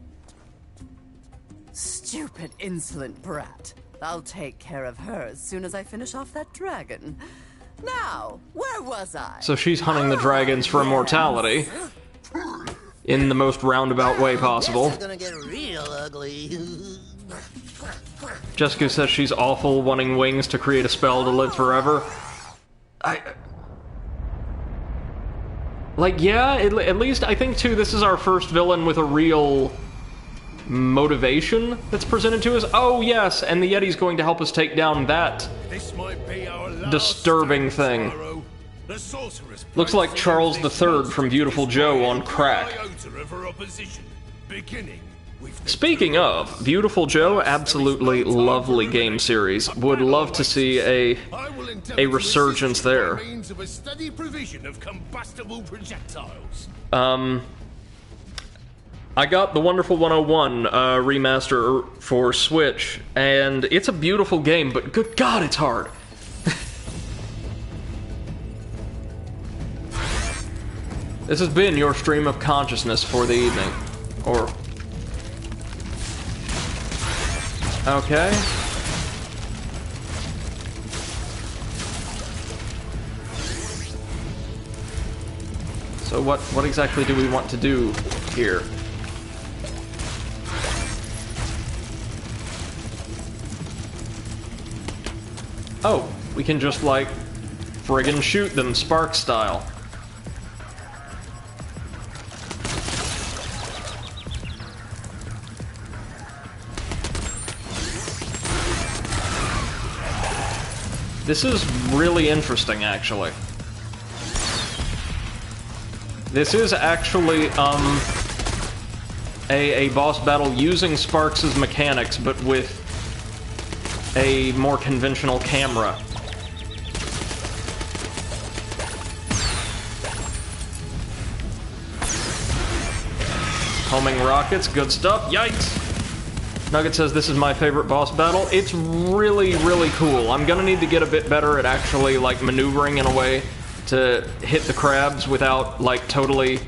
Stupid, insolent brat. I'll take care of her as soon as I finish off that dragon. Now, where was I? So she's hunting the dragons for immortality. In the most roundabout way possible. It's gonna get real ugly. Jessica says she's awful, wanting wings to create a spell to live forever. Like, yeah, at least I think, too, this is our first villain with a real motivation that's presented to us. Oh, yes, and the Yeti's going to help us take down that disturbing thing. Looks like Charles III from Beautiful Joe on crack. Speaking of, Beautiful Joe, absolutely lovely game series. Would love to see a resurgence there. I got the Wonderful 101 remaster for Switch, and it's a beautiful game, but good God, it's hard. This has been your stream of consciousness for the evening. Or... okay. So what exactly do we want to do here? Oh, we can just, like, friggin' shoot them Spark style. This is really interesting, actually. This is actually, a boss battle using Sparks' mechanics, but with a more conventional camera. Homing rockets, good stuff. Yikes! Nugget says this is my favorite boss battle. It's really, really cool. I'm gonna need to get a bit better at actually, like, maneuvering in a way to hit the crabs without, like, totally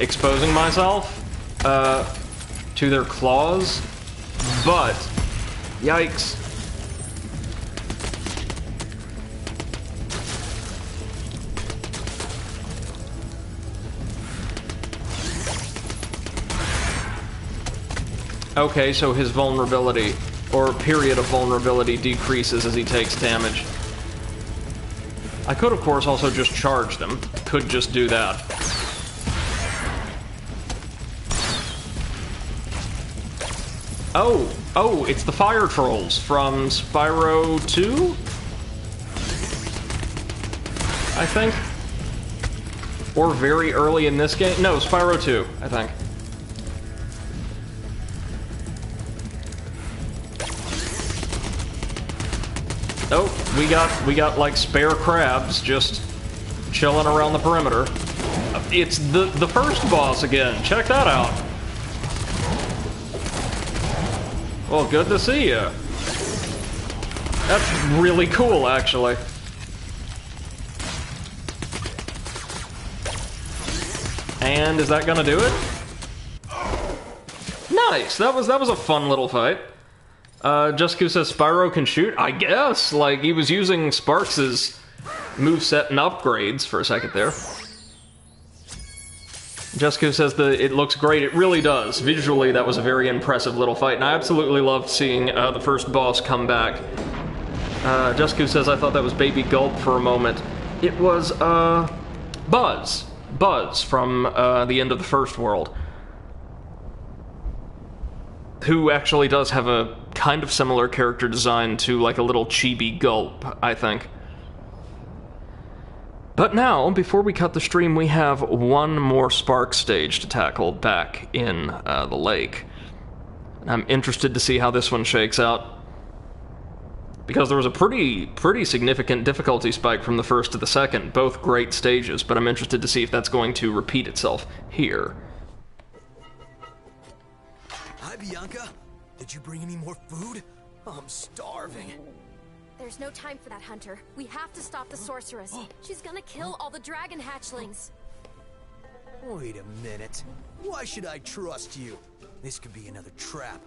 exposing myself to their claws. But, yikes. Okay, so his vulnerability, or period of vulnerability, decreases as he takes damage. I could, of course, also just charge them. Could just do that. Oh, it's the fire trolls from Spyro 2? I think? Or very early in this game? No, Spyro 2, I think. Oh, we got like spare crabs just chilling around the perimeter. It's the first boss again. Check that out. Well, good to see you. That's really cool, actually. And is that gonna do it? Nice. That was a fun little fight. Jessica says Spyro can shoot? I guess. Like, he was using Sparks' moveset and upgrades for a second there. Jessica says that it looks great. It really does. Visually, that was a very impressive little fight, and I absolutely loved seeing the first boss come back. Jessica says, I thought that was Baby Gulp for a moment. It was, Buzz. Buzz from the end of the first world. Who actually does have a kind of similar character design to, like, a little chibi Gulp, I think. But now, before we cut the stream, we have one more Spark stage to tackle back in the lake. I'm interested to see how this one shakes out. Because there was a pretty significant difficulty spike from the first to the second, both great stages, but I'm interested to see if that's going to repeat itself here. Hi, Bianca. Did you bring any more food? I'm starving. There's no time for that, Hunter. We have to stop the sorceress. She's gonna kill all the dragon hatchlings. Wait a minute. Why should I trust you? This could be another trap.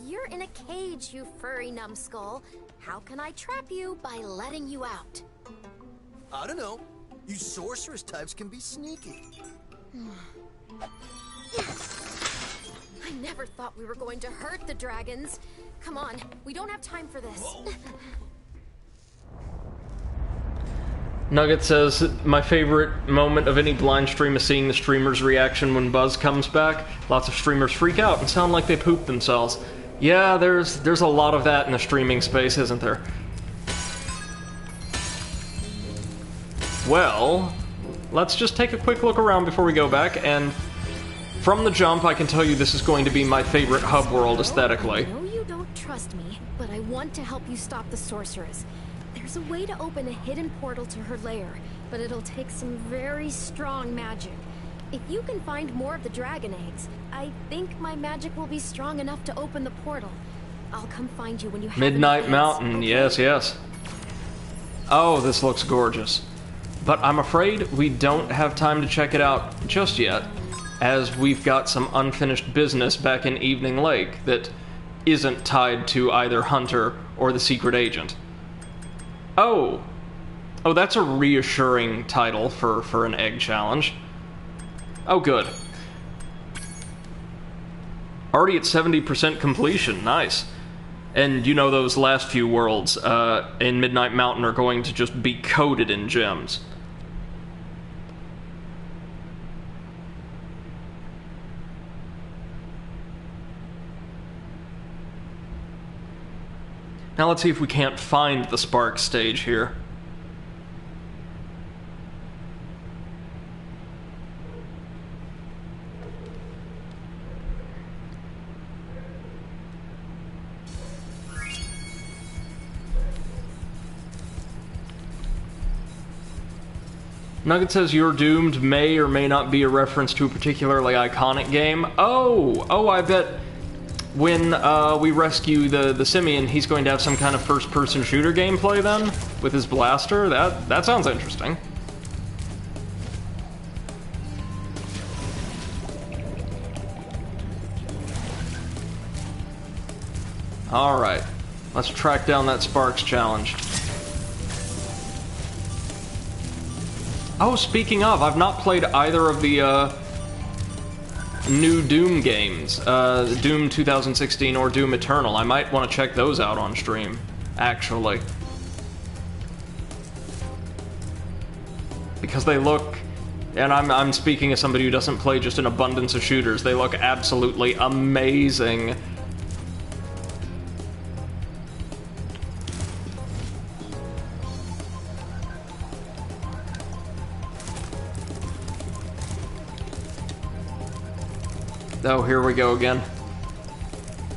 You're in a cage, you furry numbskull. How can I trap you by letting you out? I don't know. You sorceress types can be sneaky. I never thought we were going to hurt the dragons. Come on, we don't have time for this. Nugget says, my favorite moment of any blind stream is seeing the streamer's reaction when Buzz comes back. Lots of streamers freak out and sound like they pooped themselves. Yeah, there's a lot of that in the streaming space, isn't there? Well, let's just take a quick look around before we go back, and from the jump, I can tell you this is going to be my favorite hub world aesthetically. I know you don't trust me, but I want to help you stop the sorceress. There's a way to open a hidden portal to her lair, but it'll take some very strong magic. If you can find more of the dragon eggs, I think my magic will be strong enough to open the portal. I'll come find you when you have Midnight Mountain, okay? Yes. Oh, this looks gorgeous. But I'm afraid we don't have time to check it out just yet, as we've got some unfinished business back in Evening Lake that isn't tied to either Hunter or the secret agent. Oh, that's a reassuring title for an egg challenge. Oh, good. Already at 70% completion, nice. And you know those last few worlds in Midnight Mountain are going to just be coated in gems. Now let's see if we can't find the Spark stage here. Nugget says You're Doomed may or may not be a reference to a particularly iconic game. Oh, I bet when we rescue the Simian, he's going to have some kind of first-person shooter gameplay then? With his blaster? That sounds interesting. Alright, let's track down that Sparks challenge. Oh, speaking of, I've not played either of the new Doom games, Doom 2016 or Doom Eternal. I might want to check those out on stream, actually. Because they look, and I'm speaking as somebody who doesn't play just an abundance of shooters, they look absolutely amazing. Oh, here we go again.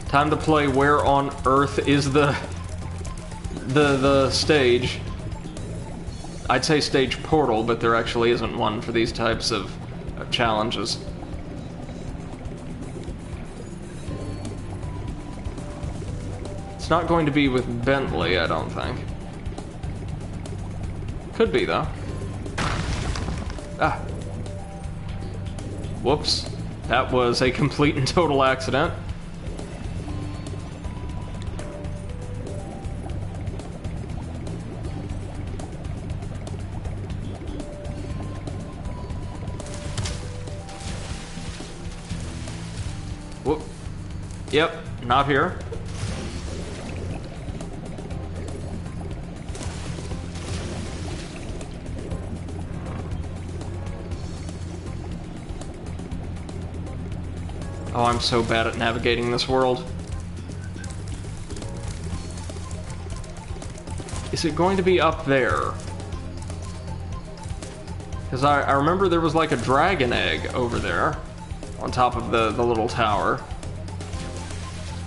Time to play Where on Earth is the stage. I'd say stage portal, but there actually isn't one for these types of challenges. It's not going to be with Bentley, I don't think. Could be, though. Ah. Whoops. That was a complete and total accident. Whoop. Yep, not here. Oh, I'm so bad at navigating this world. Is it going to be up there? Because I remember there was like a dragon egg over there on top of the little tower.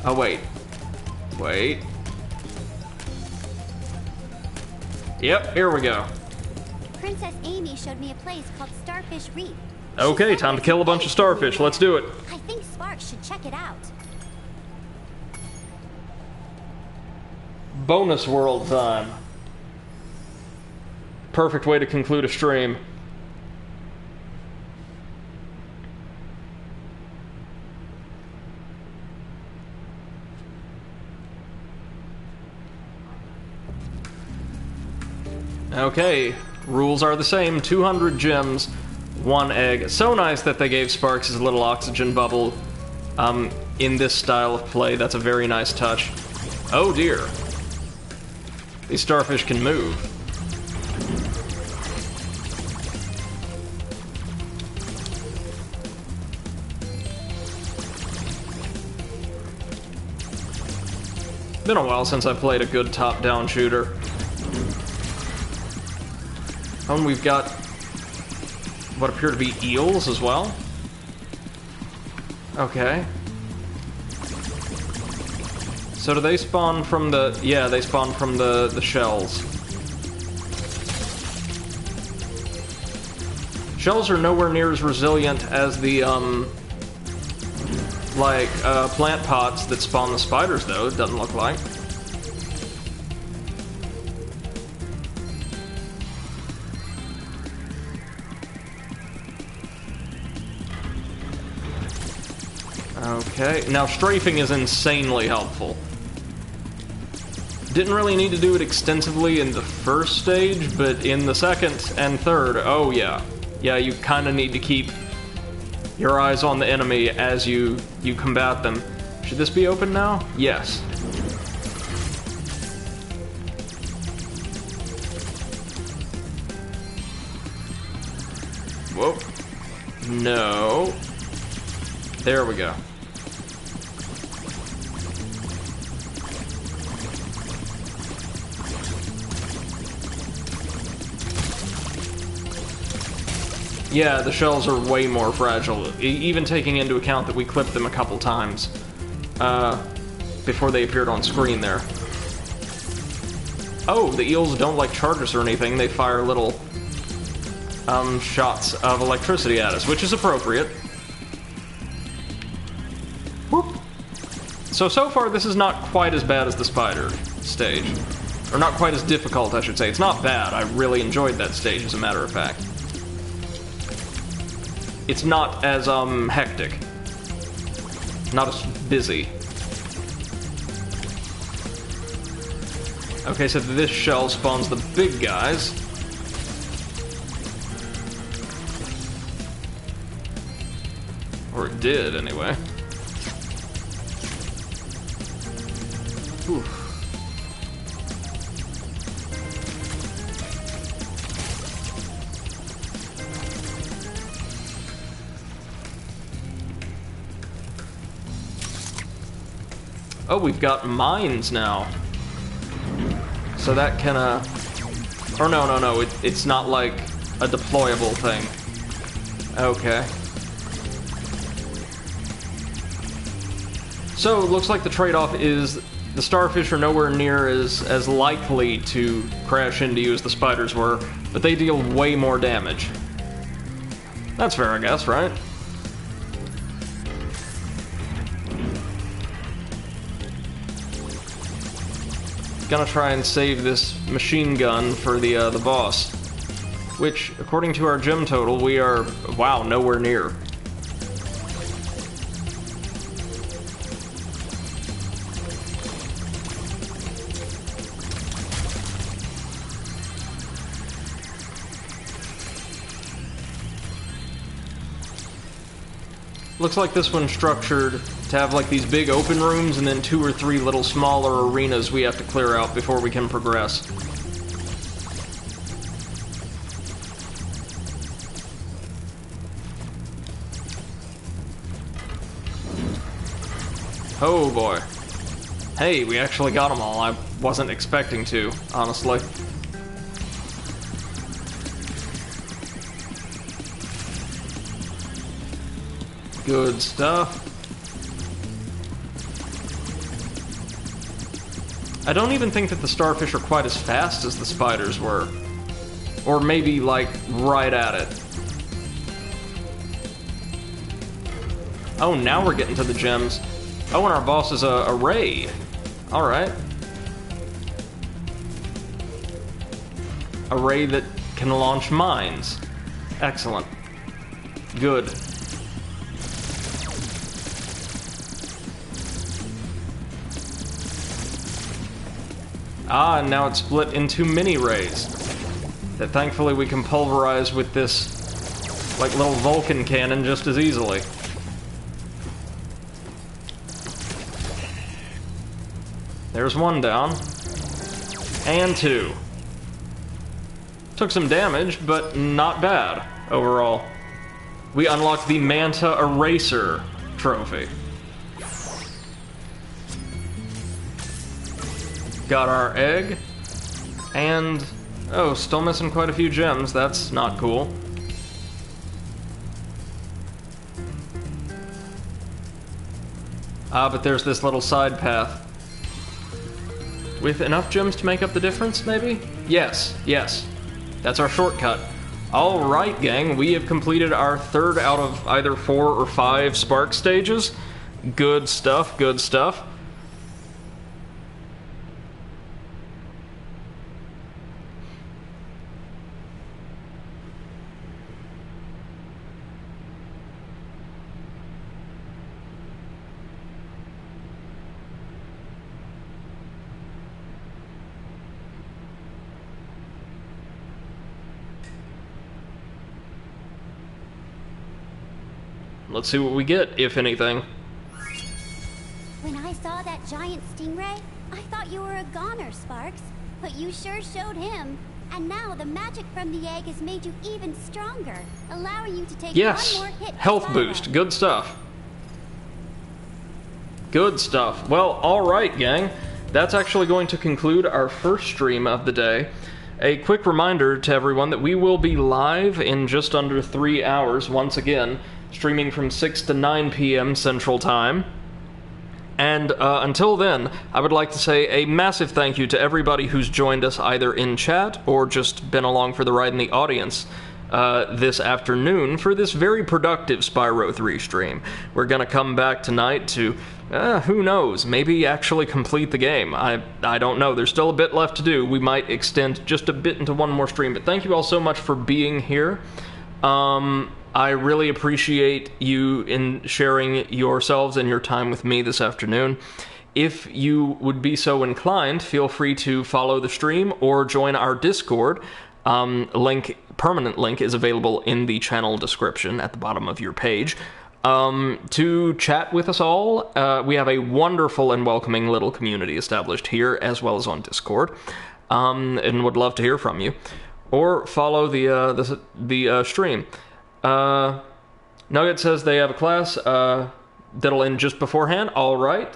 Oh, wait. Wait. Yep, here we go. Princess Amy showed me a place called Starfish Reef. Okay, time to kill a bunch of starfish. Let's do it. I think Sparks should check it out. Bonus world time. Perfect way to conclude a stream. Okay, rules are the same. 200 gems. 1 egg. So nice that they gave Sparks his little oxygen bubble in this style of play. That's a very nice touch. Oh dear. These starfish can move. Been a while since I played a good top-down shooter. Oh, and we've got what appear to be eels as well. Okay. So do they spawn from the... Yeah, they spawn from the shells. Shells are nowhere near as resilient as the, plant pots that spawn the spiders, though, it doesn't look like. Okay, now strafing is insanely helpful. Didn't really need to do it extensively in the first stage, but in the second and third, oh yeah. Yeah, you kind of need to keep your eyes on the enemy as you combat them. Should this be open now? Yes. Whoa. No. There we go. Yeah, the shells are way more fragile, even taking into account that we clipped them a couple times before they appeared on screen there. Oh, the eels don't like charges or anything. They fire little shots of electricity at us, which is appropriate. Whoop. So far, this is not quite as bad as the spider stage. Or not quite as difficult, I should say. It's not bad. I really enjoyed that stage, as a matter of fact. It's not as, hectic. Not as busy. Okay, so this shell spawns the big guys. Or it did, anyway. Oof. Oh, we've got mines now. So that can, or no, it's not like a deployable thing. Okay. So, it looks like the trade-off is the starfish are nowhere near as likely to crash into you as the spiders were, but they deal way more damage. That's fair, I guess, right? Gonna try and save this machine gun for the boss, which, according to our gem total, we are, wow, nowhere near. Looks like this one's structured to have like these big open rooms and then 2 or 3 little smaller arenas we have to clear out before we can progress. Oh boy. Hey, we actually got them all. I wasn't expecting to, honestly. Good stuff. I don't even think that the starfish are quite as fast as the spiders were. Or maybe, like, right at it. Oh, now we're getting to the gems. Oh, and our boss is a ray. Alright. A ray that can launch mines. Excellent. Good. Ah, and now it's split into mini rays that thankfully we can pulverize with this, like, little Vulcan cannon just as easily. There's one down. And 2. Took some damage, but not bad overall. We unlocked the Manta Eraser trophy. Got our egg, and, oh, still missing quite a few gems. That's not cool. Ah, but there's this little side path. With enough gems to make up the difference, maybe? Yes, yes. That's our shortcut. Alright, gang, we have completed our 3rd out of either 4 or 5 spark stages. Good stuff, good stuff. let's see what we get, if anything. When I saw that giant stingray, I thought you were a goner, Sparks. But you sure showed him. And now the magic from the egg has made you even stronger, allowing you to take yes, one more hit. Health boost. Good stuff. Good stuff. Well, alright, gang. That's actually going to conclude our first stream of the day. A quick reminder to everyone that we will be live in just under 3 hours, once again, streaming from 6 to 9 p.m. Central Time. And until then, I would like to say a massive thank you to everybody who's joined us either in chat or just been along for the ride in the audience this afternoon for this very productive Spyro 3 stream. We're going to come back tonight to, who knows, maybe actually complete the game. I don't know. There's still a bit left to do. We might extend just a bit into one more stream, but thank you all so much for being here. I really appreciate you in sharing yourselves and your time with me this afternoon. If you would be so inclined, feel free to follow the stream or join our Discord. Permanent link is available in the channel description at the bottom of your page. To chat with us all, we have a wonderful and welcoming little community established here as well as on Discord, and would love to hear from you. Or follow the stream. Nugget says they have a class that'll end just beforehand. All right.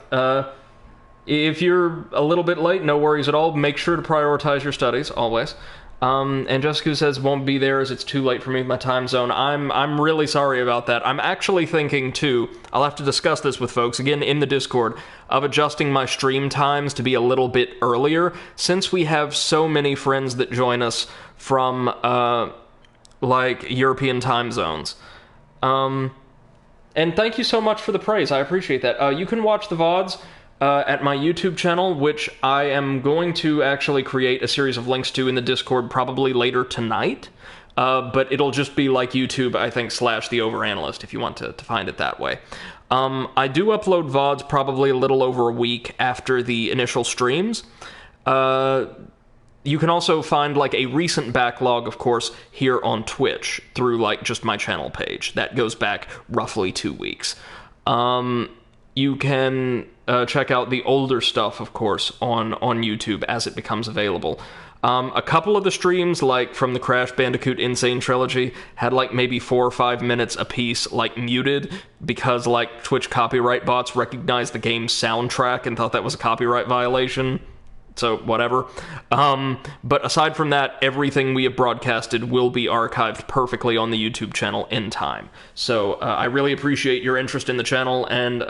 If you're a little bit late, no worries at all. Make sure to prioritize your studies always. And Jessica says won't be there as it's too late for me with my time zone. I'm really sorry about that. I'm actually thinking too, I'll have to discuss this with folks again in the Discord, of adjusting my stream times to be a little bit earlier, since we have so many friends that join us from like European time zones. And thank you so much for the praise. I appreciate that. You can watch the VODs at my YouTube channel, which I am going to actually create a series of links to in the Discord probably later tonight. But it'll just be like YouTube, I think, / the Overanalyst, if you want to find it that way. I do upload VODs probably a little over a week after the initial streams. You can also find like a recent backlog, of course, here on Twitch through like just my channel page. That goes back roughly 2 weeks. You can check out the older stuff, of course, on YouTube as it becomes available. A couple of the streams, like from the Crash Bandicoot Insane Trilogy, had like maybe 4 or 5 minutes apiece, like muted, because like Twitch copyright bots recognized the game's soundtrack and thought that was a copyright violation. So, whatever. But aside from that, everything we have broadcasted will be archived perfectly on the YouTube channel in time. So, I really appreciate your interest in the channel and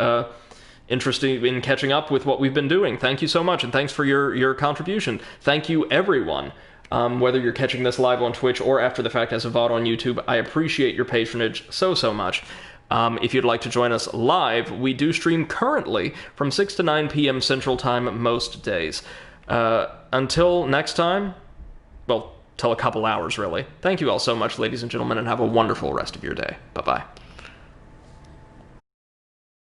interest in catching up with what we've been doing. Thank you so much, and thanks for your contribution. Thank you, everyone. Whether you're catching this live on Twitch or after the fact as a VOD on YouTube, I appreciate your patronage so much. If you'd like to join us live, we do stream currently from 6 to 9 p.m. Central Time most days. Until next time, well, till a couple hours, really. Thank you all so much, ladies and gentlemen, and have a wonderful rest of your day. Bye-bye.